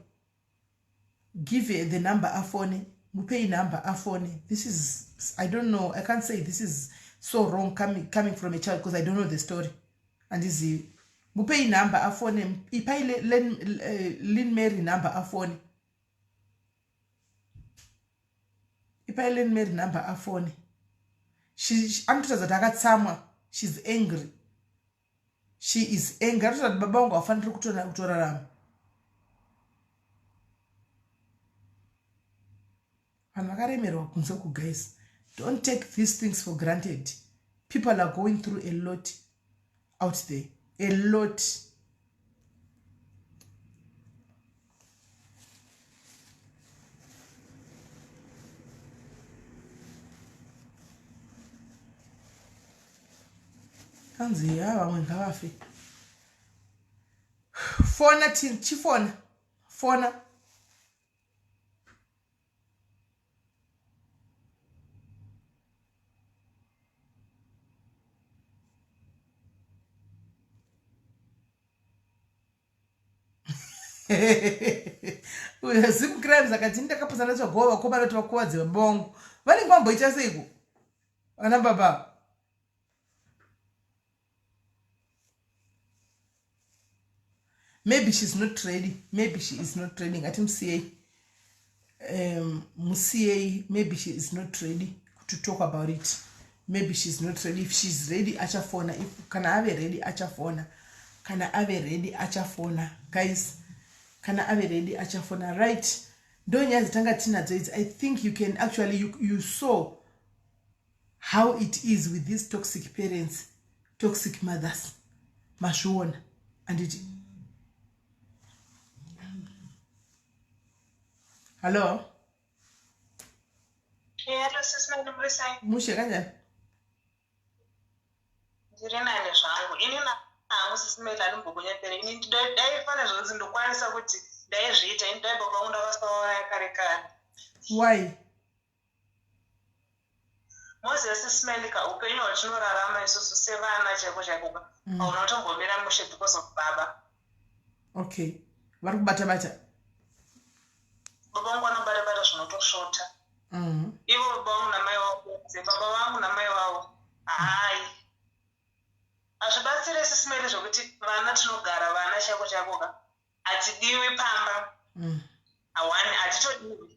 Give her the number afone. Mupei number afone. This is, I don't know. I can't say this is so wrong coming from a child because I don't know the story. And this is mupei number afone. Ipai Lynn Mary number afone. Lynn Mary number afone. She's angry. She is angry. Baba wangu afanire kutorarama. Vanhu vakaremerwa kunze ku, guys. Don't take these things for granted. People are going through a lot out there. A lot. Kanzi ya vamwe ngavafe. Fona chifona. Fona. Some crimes akati ndakapasana chogova koma kuti vakuwadze vabongo. Vane kwamboita seiko. Ana baba. Maybe she's not ready. Maybe she is not ready. At MCA, maybe she is not ready to talk about it. Maybe she's not ready. If she's ready, achafona. If can I have ready, achafona. Can I have ready, achafona. Guys, can I have ready, achafona? Right? Don't yazitanga tina. I think you can actually you saw how it is with these toxic parents, toxic mothers, mashuona, and it. Hello? Hello, Sis Melly. Mushe kanjani? Ndiri nani zvangu. Ini nangu Sis Melly alimbokunyepera. Ini ndaifana zvonzi ndokwanisa kuti ndaizviita. Ini ndaibva kwangu ndakasauraya kare kare. Why? Moses Sis Melly upenyu hwatinorarama isusu sevana chaiko chaiko. Hauna kutombomira mushe because of baba. Okay. Vari kubata-bata. Baba wangu anobata zvinotosvota. Ivo baba wangu namai wavo, baba vangu namai wavo. Hai. Hazvibatsire Sis Melly zvokuti vana tinogara vana chako chakoka. Hatidiwi pamba. awani hatitodi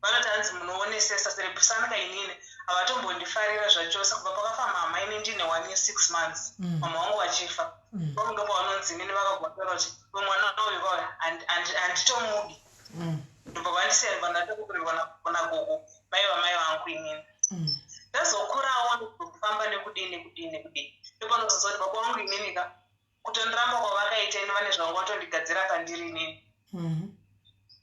vanotanzi munoonesesa serebusana kainini havatombondifarira zvachose kubva pakafamba mama ine ndine 1 year 6 months mama wangu vachifa vamundo pavanonzi inini vakagwapera kuti mwana uyu vauya handitomudi ndobva vandisiyani vandatokukurirwana gogo mai vangu inini ndazokurawo ndokufamba nekudini ndopanozozoti baba wangu ininika kutondiramba kwavakaita ini vane zvangu vatondigadzira pandiri inini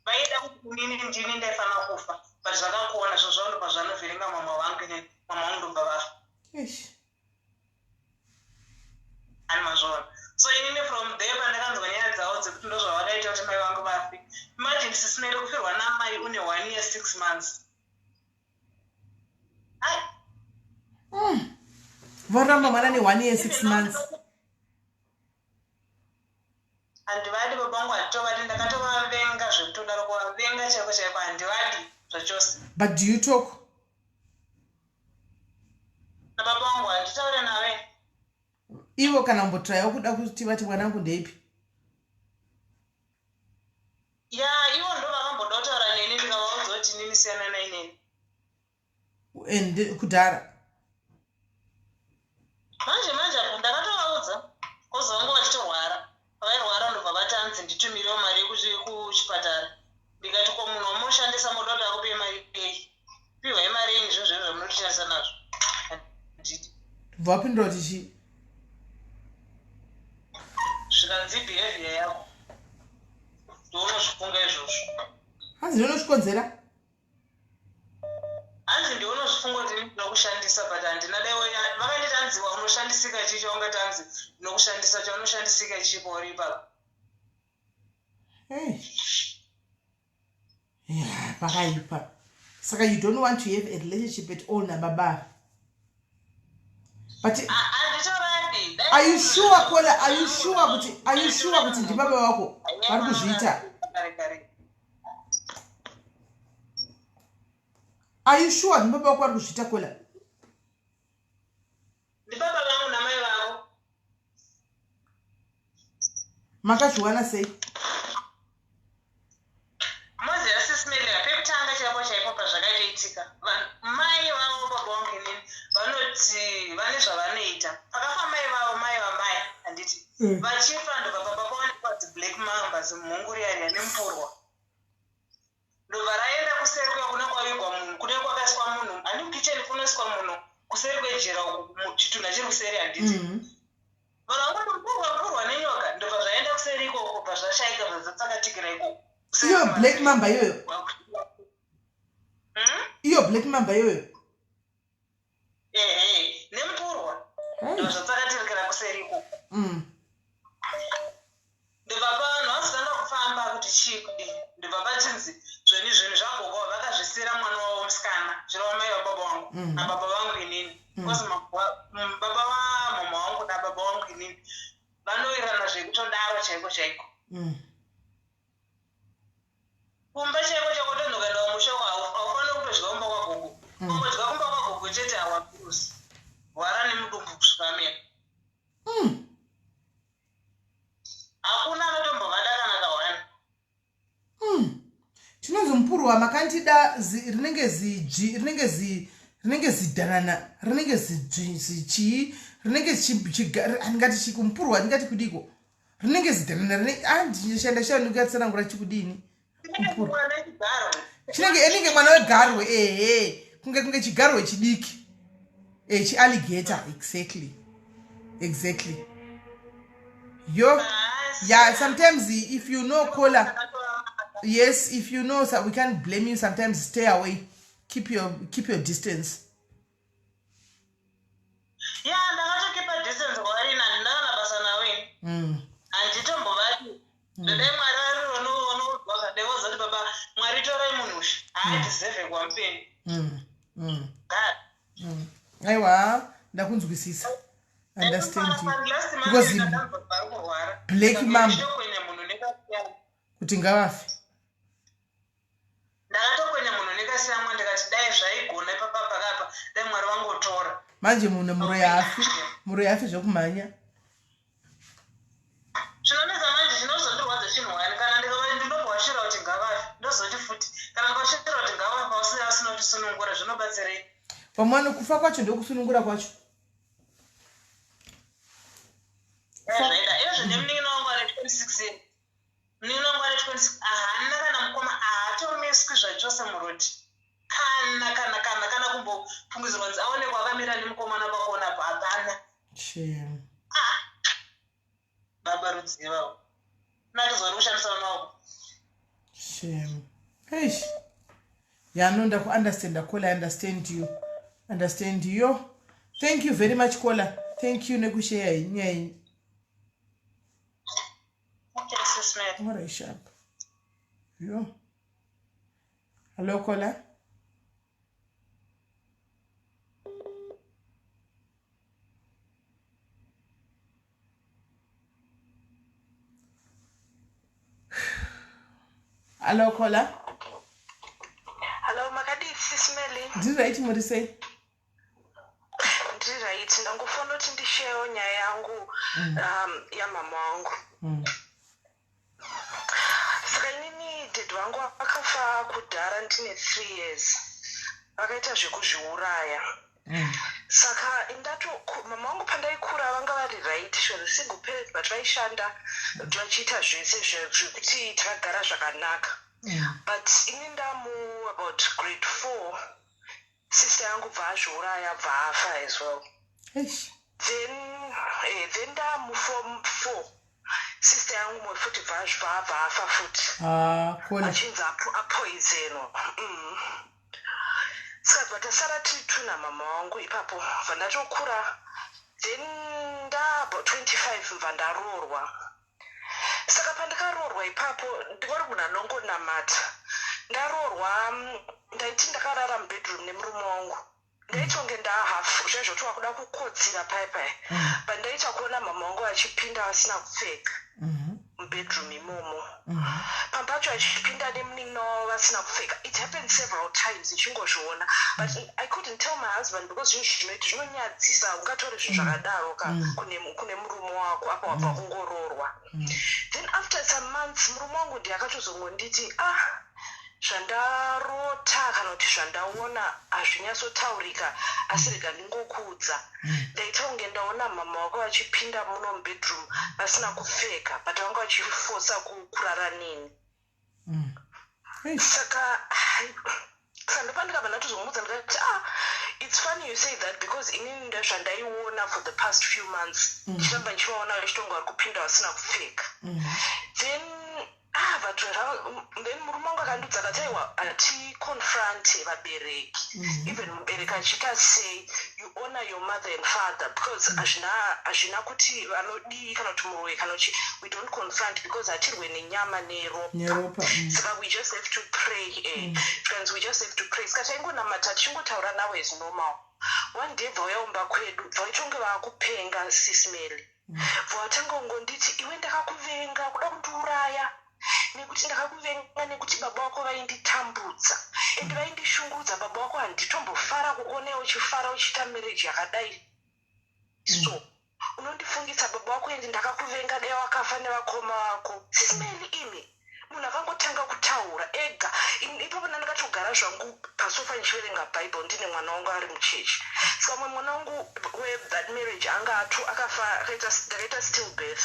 vaida kuti inini ndini ndaifanira kufa but zvakakuona zvozvo ndobva zvanovhiringa mama wangu inini mama wangu ndobva vafa ani mazvona so inini from there pandakanzwa nyaya dzavo dzekuti ndo zvavakaita kuti mai vangu vafi imagine sisimere kufirwa namai une 1 year 6 months voramba mwana ne1 year 6 months handivadi baba vangu handitovadi ndakatovavenga zvekutodaro kuvavenga chaiko handivadi zvachose. But do you talk? Nababa wangu handitaure nawe. Ivo kana mbotrayo kuda kuti vati mwanangu ndeipi? Ya, ivo ndo vakambodotaura neni ndikavaudza kuti nini siyana naineni. And kudhara? Manje ndakatovaudza kozi vangu vachitorwara. Vairwara ndobva vatanzi nditumirewo mari kuchipatara. Ndikati ko munhu wamushandisa mudoda akupe mari ei. Pihwa mari yenyu izvozvo zvamunotishandisa nazvo. Nditi. Vapindura kuti chi? Zvikanzi behavior yako. Ndonozvifunga izvozvo. Hanzi ndonozvikonzera? Hanzi ndonozvifunga kuti ndinokushandisa but handina daiwo vakanditanziwa unoshandisika ichi chaungatanzi ndinokushandisa chaunoshandisika ichipo uri ipapo. Hey. Yeah, pakaipa. Saka you don't want to have a relationship at all nababa. But are you sure Kola? Are you sure kuti ndibaba wako vari kuzviita? Are you sure ndibaba wako vari kuzviita Kola? Ndibaba vangu namai vavo. Makazviwana sei? SIS MELLY pekutanga chaipo pazvakaitika. Mai vavo baba vangu inini vanoti vane zvavanoita. Pakafa mai vavo mai vamai handiti. Vachifa ndobva baba vaonekwa black mambas mhunguriyari nemupurwa. Ndobva raenda kuseri kuna kwavigwa munhu kune kwakaiswa munhu ani kicheni kunoiswa munhu kuseri kwejera uku chitunda chiri kuseri handiti. Vanhu vangopurwa nenyoka ndobva zvaenda kuseri ikoko bva zvashaika zvatsakatikira ikoko. Iyo black mamba yoyo. Iyo black mamba yoyo. Nemupurwa. Ndobva zvatsakatikira kuseri ikoko. Ndobva vanhu vasitanda kufamba kuti chii kudini. Ndobva vachinzi zvinhu zvagogo vakazvisira mwana wavo musikana chirova mai vababa vangu nababa vangu inini. Because baba vamama vangu nababa vangu inini vanoirana zvekutodaro chaiko. Kumba chaiko tondokaenda kumusha haufaniri kutodya kumba kwagogo. Kungodya kumba kwagogo chete hawapuzi. Hwara nemudumbu kusvika mera. Hakuna anotombovada kana kawana. Tinonzi mupurwa makandida rinenge zidhanana rinenge zichii rinenge angati chikumupurwa ndingati kudiko rinenge zidhanana andishanda ndikatsanangura chikudini enenge mwana wegarwe kunge chigarwe chidiki chialligator exactly yo yeah sometimes if you know Kola. Yes, if you know, so we can't blame you. Sometimes stay away, keep your distance. Yeah, and I want to keep a distance. Worry, and none of us are away. And you don't bother. The day my no, there was a baba. Marito Raimunush. I deserve one pin. God. Aywa, ndakunzwisisa. Understand you. Because black mamba. Kuti ngavafi. Ndakatokwenya munhu nekasiyamwa ndikati dai zvaigona ipapa pakapa dai mwari wangotora. Manje munhu muro yafi zvokumhanya. Zvinonetsa manje zvinozondirwadza chinhu wani kana ndinobva washira kuti ngavafi. ndozoti futi kana kwashira kuti ngava pausiya asina kusunungura zvinobatsirei pamwana kufa kwacho ndokusunungura kwacho zvaida izvo nemunino wangu ari 26 munino wangu ari 26 haana kana mukoma haatomiswi zvachose murodi kana kumbofungidzirwa kunzi aonekwa akamira nemukomana pakuonapo hapana baba rudzivavo nakizori kushandisa maoko shame eish yanonda kuunderstanda caller. Understand you. Thank you very much caller. Thank you nekushare nyaya. Okay, sis Mary. What a sharp. Yo. Hello caller. Hello caller. Hello Makadi, sis Melly. Ndiri right muri sei? Ndiri right. Ndangofuna kuti ndishare nyaya yangu ya mama wangu. Saka inini dad wangu akafa kudhara ndine 3 years. Vakaita zvekuzviuraya. Saka mama wangu pandaikura vanga vari right, she was a single parent but vaishanda vachiita zvese zvekuti takagara zvakanaka. But ini ndamu about grade 4, sister yangu bva azviuraya bva afa as well. Then ndamu form 4, sister yangu futi bva afa futi. Achinzi apoizenwa. Saka batasara tiri na mama wangu ipapo vandatokura. Then about 25 mva ndaroorwa. Saka pandakaroorwa ipapo ndikori kuna nongonamata. Ndaroorwa ndaiti ndakarara mubedroom nemurume wangu. Ndaitonge ndahafu zvaizvo twakuda kukodzira paipai. Pandaita kuona mama wangu achipinda asina kupfeka mubedroom imomo. Pampacho achipinda nemunino vasina kupfeka. It happened several times ichingozviona. But I couldn't tell my husband because zvinonyadzisa ungatori zvinhu zvakadaro kune murume wako apa wabva kungoroorwa. Then after some months murume wangu ndiye akatozongonditi zvandarota kana kuti zvandaona hazvinyatsotaurika asi rega ndingokuudza. Ndaita kunge ndaona mama wako achipinda muno mubedroom vasina kupfeka but vanga vachifosa kurara nini. Saka ndopandikabva ndatozomudza ndikati it's funny you say that because inini ndazvandaiona for the past few months ndichiramba ndichivaona vachitonga vari kupinda vasina kupfeka. Then murume wangu akandudza akati aiwa haticonfronte vabereki. Even mubereki achiita sei you honor your mother and father because hazvina kuti vanodii kana kuti muroyi kana kuti we don't confront because hatirwe nenyama neropa. Saka we just have to pray. Friends, we just have to pray. Saka taingonamata tichingotaura nawo as normal. One day vauyaumba kwedu vaitonge vakupenga sis Melly. Vatanga kungonditi iwe ndakakuvenga kuda kundiuraya. Nekuti ndakakuvenga nekuti baba wako vainditambudza ende vaindishungudza. Baba wako handitombofara kuonewo uchifara uchiita marriage yakadai. So unondifungisa baba wako endi ndakakuvenga dai wakafa nevakoma vako. Sis Melly imi munhu akangotanga kutaura ega. Ipapo ndandakatogara zvangu pasofa ndichiverenga bhaibheri ndine mwana wangu ari muchechi. Saka mumwe mwana wangu wethat marriage akafa ndakaita still birth.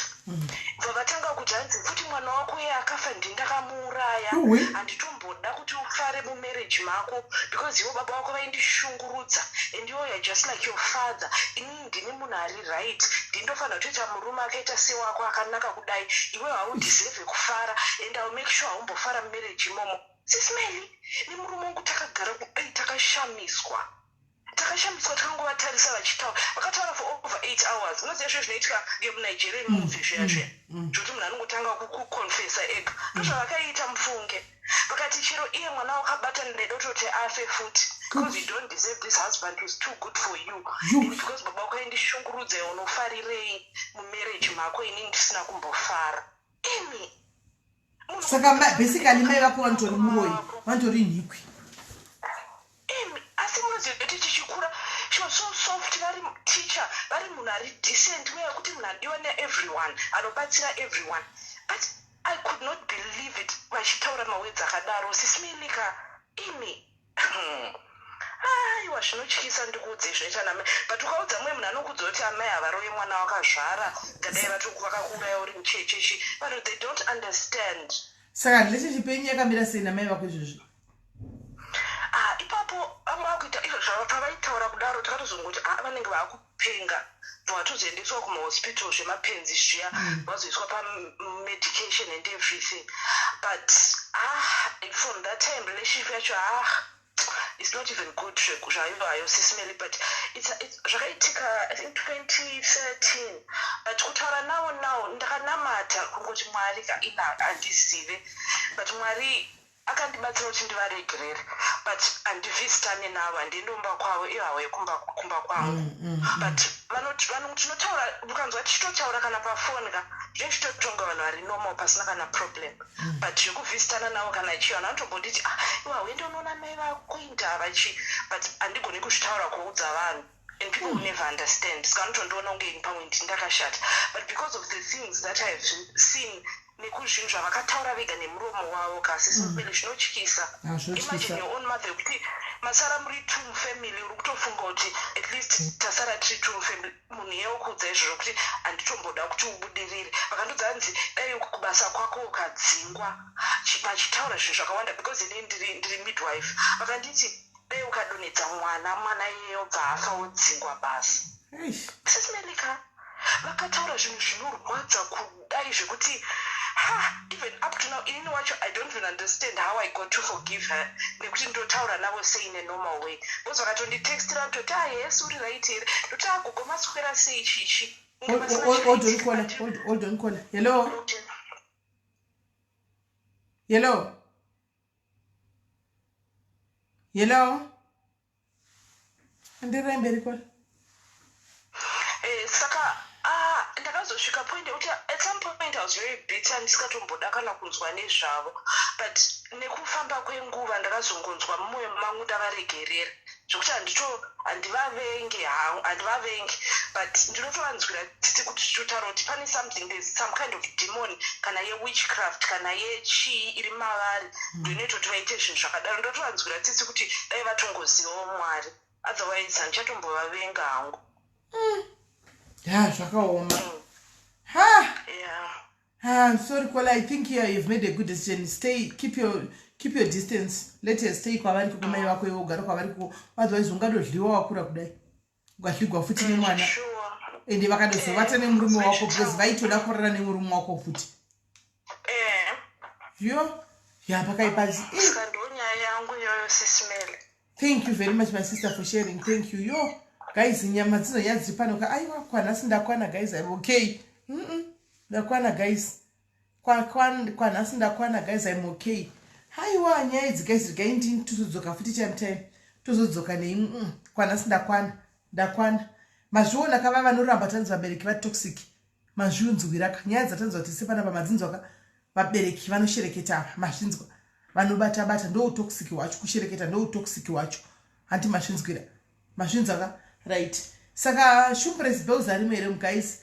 Vakatanga kuti hanzi futi mwana wako iye akafa ndindakamuuraya handitomboda kuti ufare mumarriage mako because iwo baba wako vaindishungurudza and you're just like your father. Inini ndine munhu ari right, ndindofanira kutoita murume akaita sewako akanaka kudai. Iwe haudeserve kufara and I'll make sure haumbofara mumarriage imomo. Sis Melly nemurume wangu takagara kudai takashamiswa takangovatarisa vachitaura vakataura for over 8 hours. Unoziva izvo zvinoitika ngemunigeria movie zviya zvokuti munhu anongotanga kukonfesa ega ndozvavakaita mufunge. Vakati chero iye mwana wakabata ndedototi afe futi because you don't deserve this husband who's too good for you. Because baba wako aindishungurudza iwe unofarirei mumarriage mako inini ndisina kumbofara. Saka basically mai vako vantori muroyi vantori nhikwi. Asi munoziva kuti tichikura she was so soft, vari teacher vari munhu ari decent uye kuti munhu adiwa neeveryone anobatsira everyone. But I could not believe it vachitaura mawedzi akadaro sisimelika imi aiwa zvinotyisa ndikuudze zvinoita namai but ukaudza mumwe munhu anokudza kuti amai havaroye mwana wakazvara ngadai vakakurayo uri muchechechi but they don't understand. Saka relationship yenyu yakamira sei namai vako izvozvo? Ipapo vakuita izvo zvavo pavaitaura kudaro takatozongoti vanenge vaakupenga vatozoendeswa kumahospital zvemapenzi zviya vazoiswa pamedication and everything but from that time relationship yacho it's not even good zvaivayo sisimelly but zvakaitika I think 2013 but kutaura nawo ndakanamata kungoti mwari handizive but mwari akandibatsira kuti ndivaregerere but handivhistane navo handindomba kwavo iyo havo yekumba kwangu but tinotaura ukanzwa tichitotaura kana pafoni ka zvinenge chitotonga vanhu vari normal pasina kana problem but yekuvhistana navo kana chiyo vanhu vanotomboditi iwa wende unoona mai vakuinda vachi but handigoni kuzvitaura kuudza vanhu and people will never understand saka anotondiona unge pamwe ndakashata but because of the things that I have seen nekuzvinhu zvavakataura vega nemuromo wavo kasi sisimelly zvinotyisa. Imagine your own mother kuti masara muri two mufamily uri kutofunga kuti at least tasara tiri two mufamily munhu yeukudza izvozvo kuti handitomboda kuti ubudirire vakandodza hanzi dai kubasa kwako ukadzingwa vachitaura zvinhu zvakawanda because ini ndiri midwife vakanditi dai ukadonedza mwana iyeye obva afa wodzingwa basi sisimelly ka vakataura zvinhu zvinorwadza kudai zvekuti even up to now inini wacho I don't even understand how I got to forgive her nekuti ndotaura navo sei in a normal way because vakatonditextira kutoti yes uri right here ndoti agogo maswera sei chichi. Hold on caller. Hello ndiremberi caller saka ndakazosvika point yekuti at some point I was very bitter ndisingatomboda kana kunzwa nezvavo but nekufamba kwenguva ndakazongonzwa mumwoyo mangu ndavaregerera zvokuti handivavengi but ndinotovanzwira titi kuti tichotaura kuti pane something there's some kind of demon kana yewitchcraft kana yechii iri mavari ndoinoita kuti vaite zvinhu zvakadaro ndotovanzwira titi kuti dai vatongozivawo mwari otherwise handichatombovavenga hangu. Zvakaoma. I'm sorry, Kola. I think here you've made a good decision. Keep your distance. Let her stay kwavari kukumai vako iwo ugara kwavari ko. Otherwise ungadodliwa wakura kudai. Ukadligwa futi nemwana. Ende vakadozovata nemurume wako because vaitoda kurara nemurume wako futi. Pakaipazi. Yangu yoyo sisimelly. Thank you very much, my sister, for sharing. Thank you. Guys, nyama dzino yadzi pano ka aiwa kwanasi ndakwana guys I'm okay. Ndakwana guys. Kwanasi ndakwana guys I'm okay. Haiwa nyaya idzi guys rikaindi tuzodzoka futi time. Tuzodzoka nei kwanasi ndakwana. Mazviona kava vanoramba tanzwa vabereki va toxic. Mazviunzwira nyaya dzatanzwa kuti sepana pamadzinzwa vabereki vanoshereketa mashinzwa. Vanobata ndo toxic wacho kushereketa ndo toxic wacho. Anti mashinzwira. Mashinzwa right. Saka Shumpress Bells ari mere guys.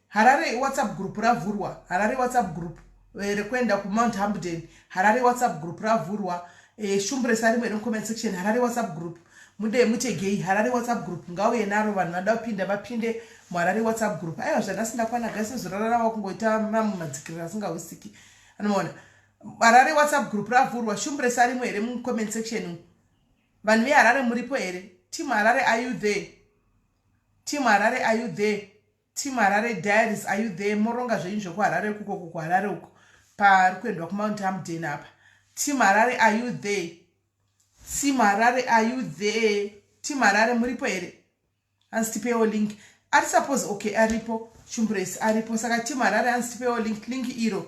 Harare WhatsApp group ravhurwa. Harare WhatsApp group rekwenda ku Mount Hampden. Harare WhatsApp group ravhurwa. Shumpress ari mere comment section. Harare WhatsApp group. Mutegei Harare WhatsApp group. Ngauye naro vanhu vada kupinda vapinde mu Harare WhatsApp group. Aiwa zvanasinda kwana guys zvorara wakungoita mamu madzikira asingawisiki. Anoona. Harare WhatsApp group ravhurwa. Shumpress ari mere mu comment section. Vanhu ve Harare muripo here. Team Harare, are you there? Team Harare, are you there? Team Harare Diaries, are you there? Moronga zvinhu ku Harare ku Harare uko. Parikwendwa ku Mount Hampden apa. Team Harare, are you there? Team Harare, are you there? Team Harare muripo here. Anstipewo link. Ari suppose okay aripo. Shumpress aripo saka Team Harare anstipewo link iro.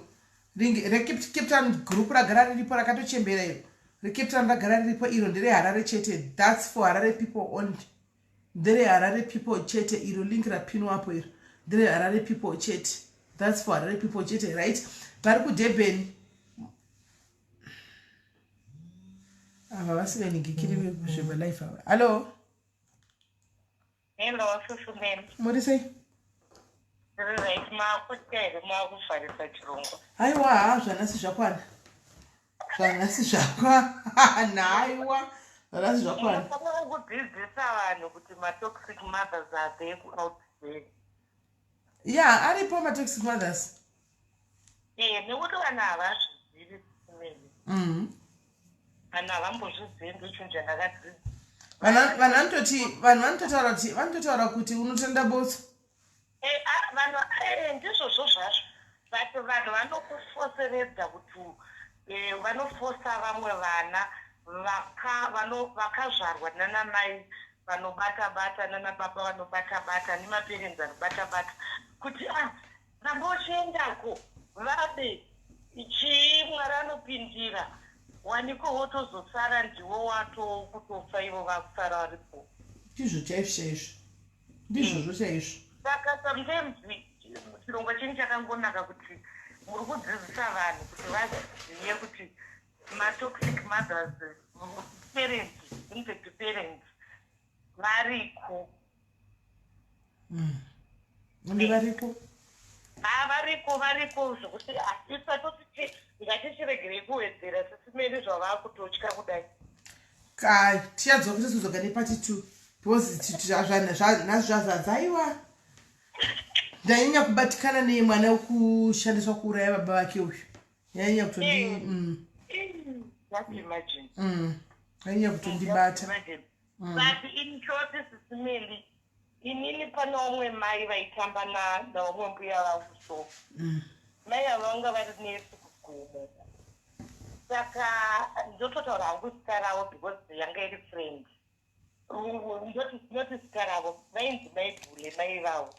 Rekiptan group ragara riripo rakatochembera iro. Rekiptan ragara riripo iro ndere Harare chete. That's for Harare people only. Ndere Harare people chete iro link rapinwa hapo iro. Ndere Harare people chete. That's for Harare people chete, right? Vari ku Durban. Ava vasive ningikiri kuzviba life ava. Hello. Hello, Susu Mem. Muri sei? Right, makutere makufarisa chirongwa. Aiwa, zvanasi zvakwana. Zvanasi zvakwana. Aiwa, zvanasi zvakwana. Unofanira kudzidzisa vanhu kuti ma-toxic mothers are there out there. Yeah, aripo ma-toxic mothers. Nekuti vanhu havazvizivi simeni. Vanhu havambozvizivi ndicho chandakadzidza. Vanhu vanototaura kuti unotenda botso. Ndizvozvo zvazvo. But vanhu vanokufoseredza kuti vanofosa vamwe vana vakazvarwa nanamai vanobata-bata nanababa vanobata-bata nemaperenzi anobata-bata kuti ramba uchiendako vabe Mwari anopindira waniko wotozosara ndiwo wato kutofa ivo vakusara varipo. Ndizvo chaizvo chaizvo. Ndizvozvo chaizvo. Saka sometimes chirongwa chenyu chakangonaka kuti muri kudzidzisa vanhu kuti vazive kuti ma-toxic mothers, parents, infact parents, variko. Variko? Variko zvokuti isatoti ngatichiregerei kuwedzera sesimeni zvavakutotya kudai. Tichadzoka kuti tizoga nepati 2 because nazvo zvazadzaiwa. Ndanyanya kubatikana nemwana wekushandiswa kuuraya baba vake uyu. Nyanya kutondi nyanya kutondibata. But in short sisimeli inini pana umwe mai vaitamba naumwe mbuya vangu so. Mai avanga vari nesikugumo. Saka ndototaura hangu zita ravo because yanga iri friend. Ndoti zita ravo vainzi maibhule mai vavo.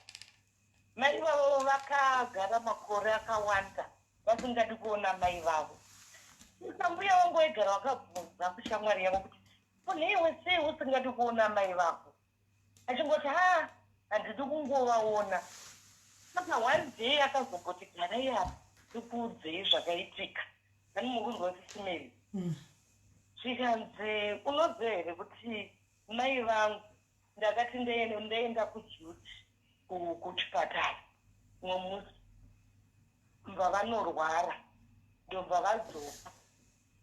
Mai vavo vakagara makore akawanda vasingadi kuona mai vavo. Mbuya wangu waigara wakabvunza kushamwari yavo kuti newe sei usingadi kuona mai vako. Achingoti handidi kungovaona. Saka one day akazomboti garai apa ndikuudzei zvakaitika. Ani mukunzwa sisimeli. Zvikanzi unoziva here kuti mai vangu ndakati ndaenda kujuti kuchipatara mumusi mbva vanorwara ndobva vadzoka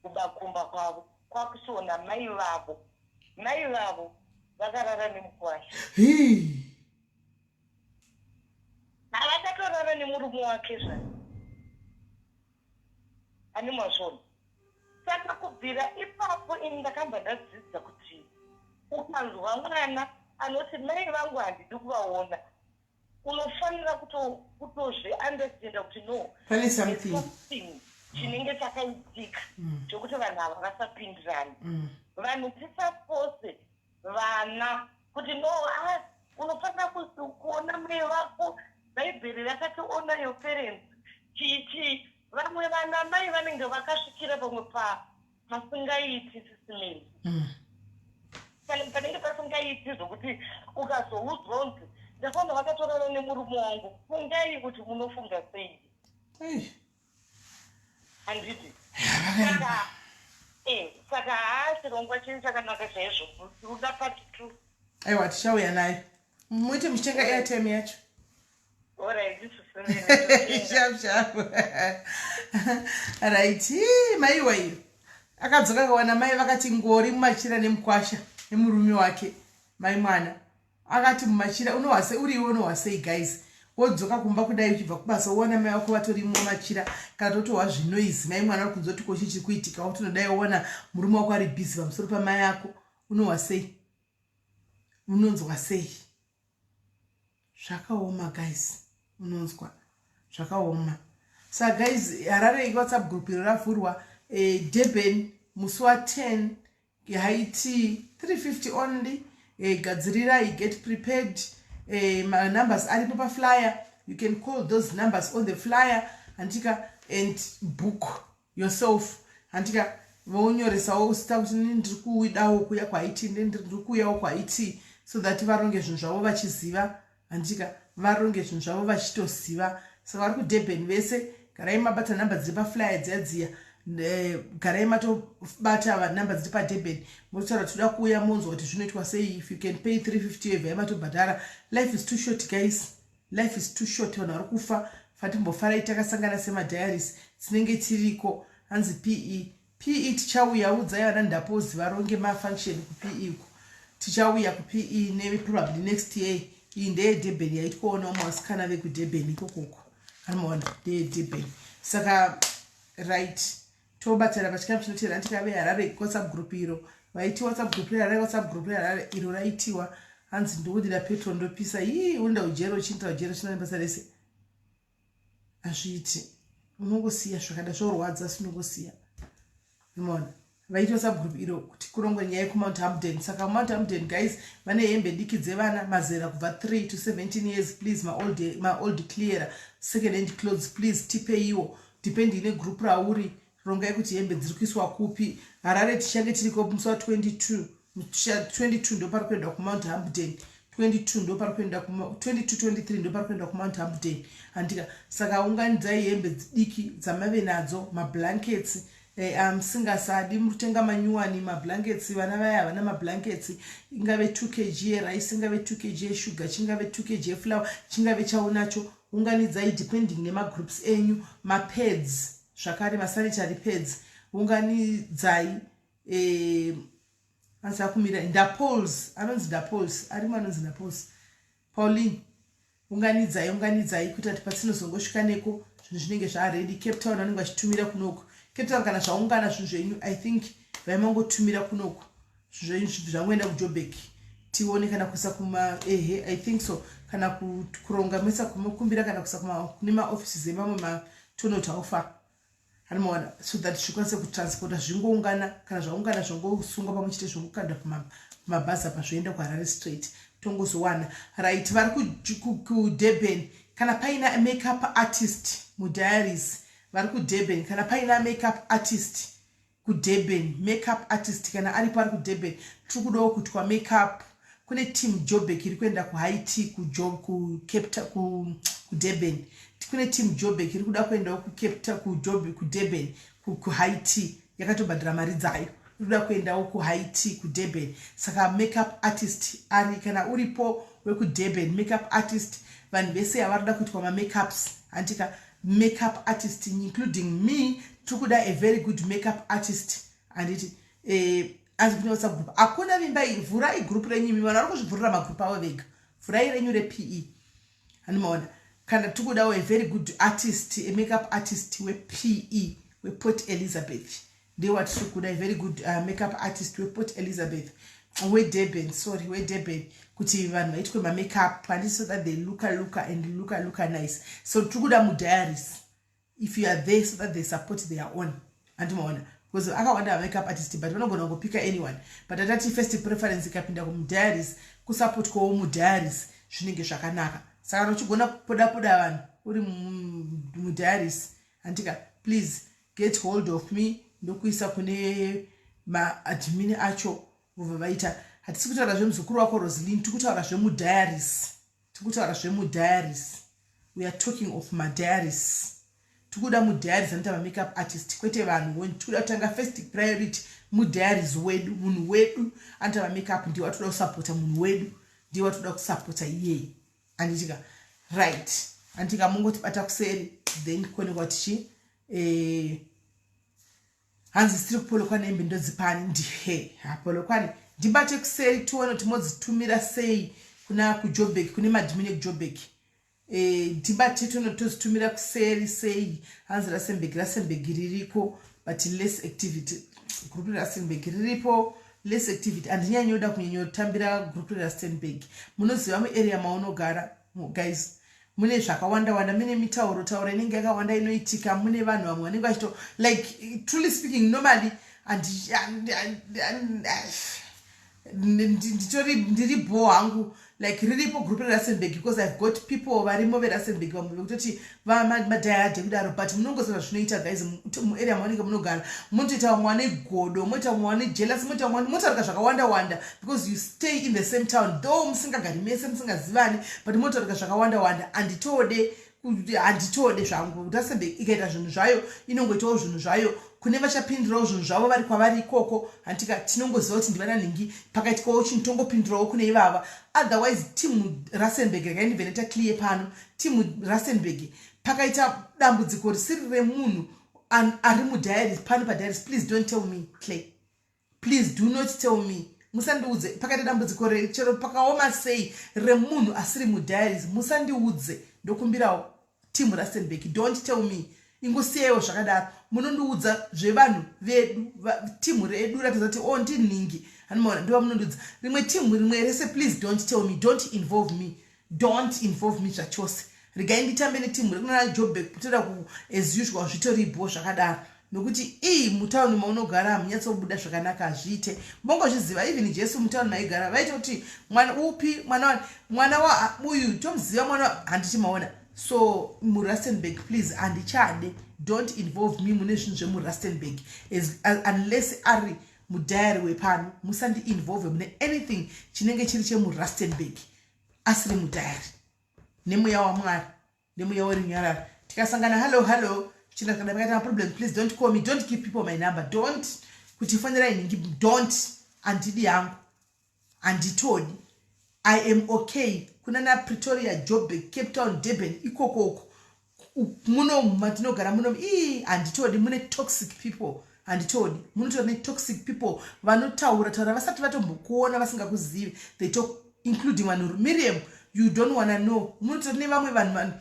kubakumba kwavo kwakuchiona mai vavo vakarara nemukwasha. Havakatorara nemurume wake zvani ani mazvona. Saka kubvira ipapo ini ndakamba ndadzidza kuti ukanzwa mwana anoti mai vangu handidi kuvaona unofanira kutozviandestenda kuti no pane something chinenge chakaitika chokuti vanhu ava vasapindirana. Vanhu tisapose vana kuti no unofanira kuona mai vako bhaibheri rakati ona your parents chichi. Vamwe vana mai vanenge vakasvikira pamwe pasingaiti sisimeli. Panenge pasingaiti zvokuti ukazoudzwa unzi ndafamba vakatorana nemurume wangu fungai kuti munofunga sei. Handiti saka chirongwa chenyu chakanaka chaizvo uda pati 2. Aiwa tichauya nayo muite muchitenga airtime yacho. Sharp. Right. Maiwa iyo akadzoka kawana mai vakati ngori mumachira nemukwasha nemurume wake. Mai mwana akati mumachira unohwase uriwo unohwasei guys. Wodzoka kumba kudai uchibva kubasa uona mai wako vatori mumachira kana totohwa zvinoizi mai mwana uri kunzoti ko chichi kuitika utonodai uona murume wako ari busy pamusoro pamai yako unohwasei. Unonzwa sei? Zvakaoma guys. Unonzwa zvakaoma. Saka guys Harare WhatsApp group ravhurwa Durban musi wa10 Haiti 350 only. Gadzirira get prepared. My numbers aripo pa flyer. You can call those numbers on the flyer and book yourself. Antika vonyoresawo sita kuti ndiri kuudawo kuya kwaiti ndiri kuuyawo kwaiti so that varonge zvinhu zvavo vachiziva. Antika varonge zvinhu zvavo vachitoziva. Saka vari kuDurban vese garai mabata namba dziri paflyer dziya garai matobata namba dziri paDurban motaura toda kuuya monzwa kuti zvinoitwa sei. If you can pay 350 evhai matobhadhara. Life is too short guys. life is too short. Vanhu vari kufa. Fatimbofarai takasangana semadiaries dzinenge tiriko. Hanzi PE tichauya udzai vana ndapozi varonge mafunction kuPE uko. Tichauya kuPE nemi probably next year. Iyi ndeyedebheni yaitikuona muvasikana vekudebheni ikokoko. Anomaona ndeyedebheni. Saka right. Tobatana pachikamu chinotera tikave Harare WhatsApp group iro. Vaiti WhatsApp group Harare WhatsApp group Harare iro raitiwa. Hanzi ndoudira Petro ndopisa. Unda ujero chinta ujero chinoembasa rese. Azviiti. Unongosiya zvakada zvorwadza sinongosiya. Umeona? Vaiti WhatsApp group iro kuti kurongwe nyaya kuMount Hampden. Saka Mount Hampden guys vane hembe diki dzevana mazera kubva 3 to 17 years please my old clearer second hand clothes please tipeiwo depending ne group rauri rongai kuti hembe dziri kuiswa kupi. Harare tichange tiriko musi wa22 ndo pari kuenda kuMount Hampden 22 ndo pari kuenda 23 ndo pari kuenda kuMount Hampden andika. Saka unganidzai hembe diki dzamave nadzo mablankets singasadi mutenga manyuwani mablankets vana vaya vana mablankets ingave 2 kg rice ingave 2 kg sugar chingave 2 kg flour chingave chaunacho unganidzai depending nemagroups enyu mapads zvakare masanitary pads unganidzai anza kumira ndapols anonzi ndapols arimo anonzi ndapols Pauline unganidzai kuti patinozongosvika neko zvinhu zvinenge zvaready. Cape Town vanenge vachitumira kunoko. Cape Town kana zvaungana zvinhu zvenyu I think vaimangotumira kunoko zvinhu zvenyu zvangoenda kuJoburg tione kana kuisa kuma I think so kana kuronga mesa kumbira kana kuisa kune maoffices emamwe matonota ofa. Anomaona so that zvikwanise kutransporta zvingoungana kana zvaungana zvongosungwa pamwe chete zvongokanda kumabhazi apa zvoenda kuHarare straight tongozowana. Right, vari kuDurban kana paina makeup artist mudiaries vari kuDurban kana paina makeup artist kuDurban makeup artist kana ari pari kuDurban tiri kudawo kuti kwa makeup kune team Joburg iri kuenda kuHaiti kuDurban. Kune team Joburg iri kuda kuendawo kuDurban kuHaiti yakatobhadhira mari dzayo iri kuda kuendawo kuHaiti kuDurban. Saka makeup artist ari kana uripo wekuDurban makeup artist vanhu vese havari kuda kuitwa mamakeups andika makeup artist including me tiri kuda a very good makeup artist anditi as kune WhatsApp group akuna vimbai vhurai group renyu vanhu vari kuzvivhurira magroup avo vega vhurai renyu rePE anomaona kana tiri kudawo a very good artist a makeup artist wePE wePort Elizabeth ndiye watiri kuda a very good makeup artist wePort Elizabeth weDurban kuti vanhu vaitwe mamakeup and so that they look nice. So tiri kuda mudiaries if you are there so that they support their own andimaona because akawanda makeup artist but vanogona kungopika anyone but atati first preference ikapinda kumudiaries kusupport kwawo mudiaries zvinenge zvakanaka. Saka uchigona kupoda vanhu uri mudiaries andika please get hold of me ndokuisa kune maadmin acho vaita hatisi kutaura zvemuzukuru wako Rosaline tiri kutaura zvemudiaries we are talking of madiaries. Tikuda mudiaries anoita makeup artist kwete vanhu tikuda kutanga first priority mudiaries wedu munhu wedu anoita makeup ndiye watoda kusupporta munhu wedu ndiye watoda kusupporta iye anditika right andika mungotibata kuseri then kuonekwa tichi hanzi siri kupolokwane hembe ndodzipani ndihe apolokwane ndibate kuseri tione kuti modzitumira sei kuna kuJoburg kune madhimini ekuJoburg ndibate tione tozitumira kuseri sei hanzi Rustenburg ririko but less activity group Rustenburg riripo less activity andinyanyoda kunyanyotambira group Rustenburg. Munoziva muarea maunogara guys mune zvakawanda mune mitauro inenge yakawanda inoitika mune vanhu vamwe vanenge vachito like truly speaking normally ndiri bo hangu like riripo group reRustenburg because I've got people varimo veRustenburg vamwe vekutoti madhayadhe kudaro but munongosara zvinoita guys muarea maunenge munogara munotoita vamwe vane godo moita vamwe vane jealous moita vamwe motaurika zvakawanda because you stay in the same town though musingagari mese musingazivani but motaurika zvakawanda handitode zvangu Rustenburg ikaita zvinhu zvayo inongoitawo zvinhu zvayo kune vachapindirawo zvinhu zvavo vari kwavari ikoko handika tinongoziva kuti ndivana nhingi pakati kwavo chinotongopindirawo kune ivava. Otherwise timu Rustenburg rakaindivheneta clear pano, timu Rustenburg pakaita dambudziko risiri remunhu ari mudhayaris pano padhayaris. Please don't tell me Clay, please do not tell me. Musandiudze pakaita dambudziko chero pakaoma sei remunhu asiri mudhayaris. Musandiudze ndokumbirawo timu Rustenburg, don't tell me. Ingosiyewo zvakadaro, munondiudza zvevanhu vedu timu redu ratidza kuti o ndini nhingi hanimona ndiva munondiudza rimwe timu rimwe rese. Please don't tell me, don't involve me, don't involve me zvachose. Regai nditambe netimu rekunana Joburg kutoda ku as usual zvitoripo zvakadaro nokuti mutauni maunogara munyatsobuda zvakanaka azviite. Mbongozviziva even Jesu mutauni maigara vaita kuti mwana upi mwana wa uyu tomuziva mwana handiti maona. So muRustenburg please handichade, don't involve me mune zvinhu zvemuRustenburg unless ari mudhayari wepano. Musandi involve mune anything chinenge chiri chemuRustenburg asiri mudhayari. Nemuya waMwari nemuya werinyarara tikasangana hello china kana pakata problem, please don't call me, don't give people my number, don't kuti fanira ingi, don't. Andidi yangu anditodi I am okay. Kunana Pretoria, Joburg, Cape Town, Durban ikoko muno matinogara muno anditodi mune toxic people. Anditodi munotori toxic people vanotaura vasati vatombokuona vasingakuzivi. They talk including vanhu. Miriam, you don't wanna know. Munotori vamwe vanhu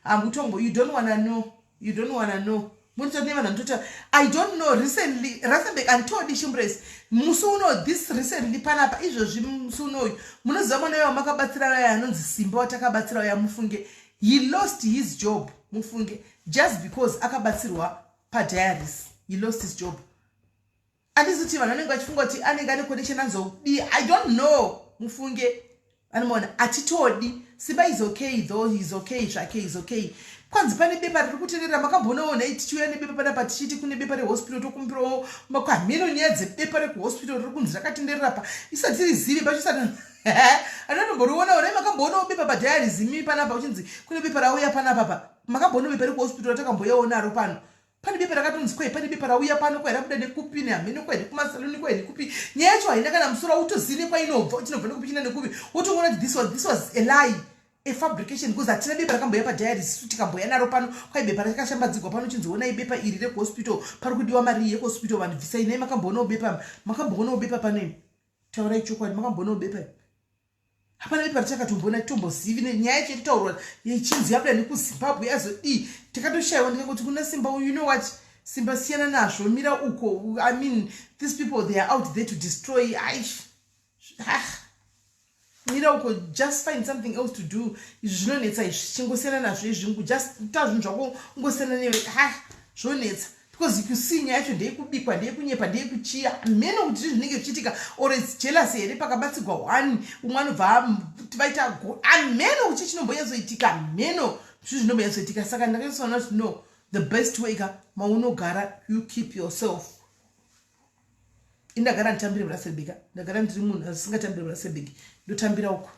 amutongo you don't wanna know, you don't wanna know. Munotori vanhu vanotota I don't know. Recently Rustenburg antodi Shimbrace musuno this recently panapa izvozvi musuno munoziva mwana wewa makabatsira waya anonzi Simba watakabatsira waya mufunge he lost his job mufunge just because akabatsirwa padiaris. He lost his job. Andiziti vanhu vanenge vachifunga kuti anenge ane connection anzodi I don't know mufunge animona atitodi. Simba is okay though, he's okay zvake is okay. Kwanzi pane bepa riri kutenderera makamboonawo tichiuya nebepa panapa tichiti kune bepa rehospital tokumbirawo makamhino nyaya dzebepa rekuhospital riri kunzi rakatenderera pa isati rizivi pachisati anotomboriona onai makamboonawo bepa padiaris imi panapa uchinzi kune bepa rauya panapa pa makamboonawo bepa rekuhospital ratakamboyawo naro pano. Pane bepa rakatonzi kwai pane bepa rauya pano kwai rabuda nekupi nehamhino kwai nekumasaloni kwai nekupi. Nyaya yacho haina kana musoro autozive kwainobva chinobva nekupi china nekupi wotoona kuti this was a lie, a fabrication because hatina bepa rakamboya padiaris tikamboya naro pano kwai bepa rakashambadzirwa pano chinziona bepa iri rekuhospital pari kudiwa mari yekuhospital vanhu bvisai nei makamboonawo bepa pano imi taurai chokwadi makamboonawo bepa hapana bepa richakatomboona titombozivi nenyaya yacho yatitaurwa yechinzi yabuda nekuZimbabwe yazodi tikatoshayiwa ndikangoti kuna Simba you know what Simba siyana nazvo mira uko I mean these people they are out there to destroy mira uko just find something else to do. Zvinonetsa izvi chingosiyana nazvo izvi just ta zvinhu zvako ungosiyana newe zvonetsa because you see nyaya yacho ndeyekubikwa ndeyekunyepa ndeyekuchiya mheno kuti zvinenge zvichiitika or it's jealousy here pakabatsirwa one umwe anobva vaita mheno kuti chinombonyazoitika mheno zvinhu zvinombonyazoitika saka ndakaisona kuti no the best way maunogara you keep yourself. Indagara nditambire muRustenburg ndagara ndiri munhu asingatambire muRustenburg ndotambira uko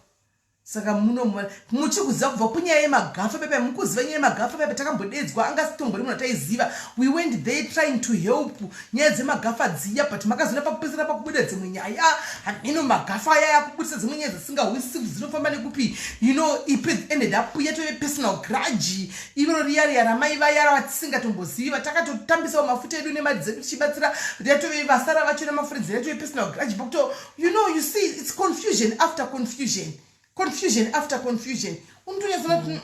saka muno muchikuziva kubva kunyaya yemagafa pepa mukuziva nyaya yemagafa pepa takambodedzwa angasitombori munhu ataiziva we went there trying to help nyaya dzemagafa dziya but makazoona pakupedzisira pakubuda dzimwe nyaya hamino magafa aya yakubudisa dzimwe nyaya dzasingahwisisi dzinofamba nekupi you know it ended up yatove personal grudge iviro riya ramai vaya ravatisingatombosiva takatotambisawo mafuta edu nemari dzedu tichibatsira yatove vasara vacho nemafriends yatove personal grudge pakuto you know you see it's confusion after confusion untonyazoona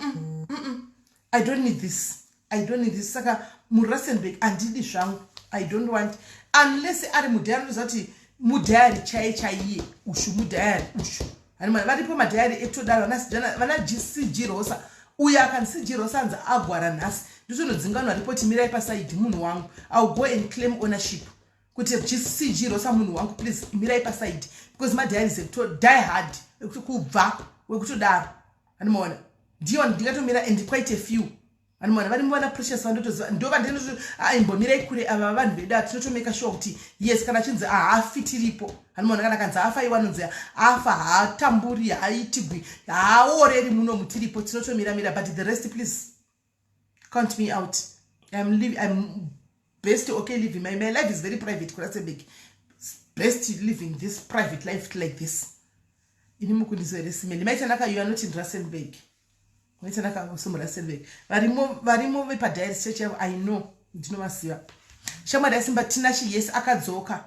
I don't need this saka muRustenburg andidi zvangu I don't want unless ari mudhayari unoziva kuti mudhayari chaiye ushu mudhayari ushu varipo madhayari etodaro vana CG Rosa uyo akanzi CG Rosa anzi agwara nhasi ndizvinodzinganwa ripoti mirai pasaidi munhu wangu I'll go and claim ownership kuti CG Rosa munhu wangu please mirai pasaidi because madhayari is die hard kubva wekutodaro animaona ndiyo ndingatomira and quite a few animaona vari muvana precious vandotoziva ndova ndinozvimbomirai kure ava vanhu vedu tinotomeka sure kuti yes kana chinzi haafi tiripo animaona kana kanzi haafa iwanonzi haafa haatamburi haaitibwi haaoreri muno mutiripo tinotomira but the rest please count me out I'm best okay living my life is very private kuRustenburg. Best living this private life like this. Ini mukundizere simeli maitanaka you are not in Rustenburg. Maitanaka kusumu Rustenburg. Varimo vepadairy church I know ndinovasiva. Shamwari yasimba Tinashi yes akadzoka.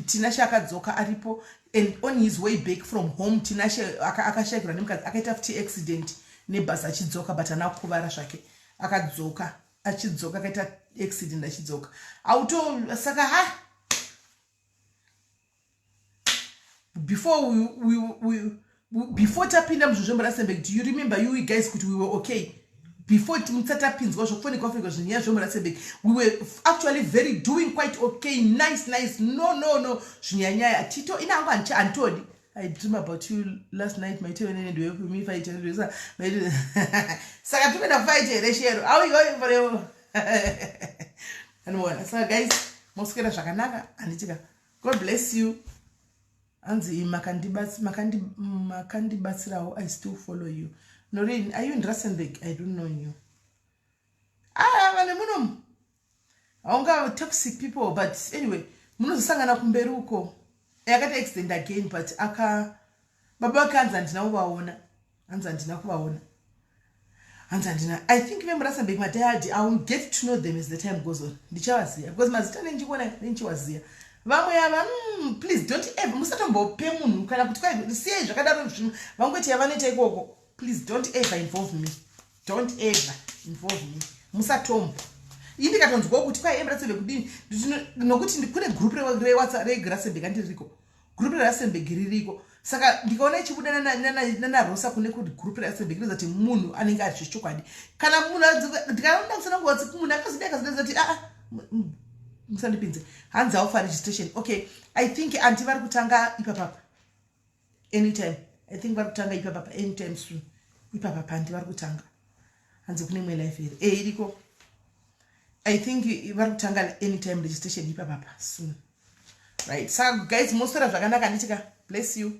Tinashi akadzoka aripo and on his way back from home Tinashi akashayikirwa nemukadzi akaita futi accident nebhasi achidzoka but anakuvara zvake akadzoka achidzoka akaita accident achidzoka auto saka before before tapinda muzvozvo muRustenburg, do you remember you guys kuti we were okay before mutsatapinzwa zvokufonekwa zvinyaya zvomuRustenburg we were actually very doing quite okay nice no zvinyanya Tito inangu antodi I dream about you last night my tell and we me fight saka tumenda fight reshero how we going for you and one so guys moskera zvakanaka anditika God bless you anzi makandibatsirawo I still follow you. Noreen, are you in Rustenburg? I don't know you. Vane muno aunga toxic people but anyway munozosangana kumberi uko yakati extend again but baba kanza ndinakuvaona I think vemuRustenburg madad I will get to know them as the time goes on ndichavaziya because mazita nenchiwaziya vamwe ava please don't ever musatombope munhu kana kuti kwai siyai zvakadaro zvinhu vangoti yavanoita ikoko please don't ever involve me musatombo ini ndikatonzwa kuti kwai emuRustenburg kudini nokuti kune group reWhatsApp reRustenburg andiriko group reRustenburg ririko saka ndikaona ichibuda nanarosa kune kuti group reRustenburg rizati munhu anenge ari zvechokwadi kana munhu ndikaona kusana kuwatsi munhu akazidai zati musandipinze hanzi awo for registration okay I think anti vari kutanga ipapapa anytime I think vari kutanga ipapapa anytime soon ipapapa anti vari kutanga hanzi kune mwe life here iriko I think vari kutanga anytime registration ipapapa soon right so guys mosora zvakanaka nditika bless you.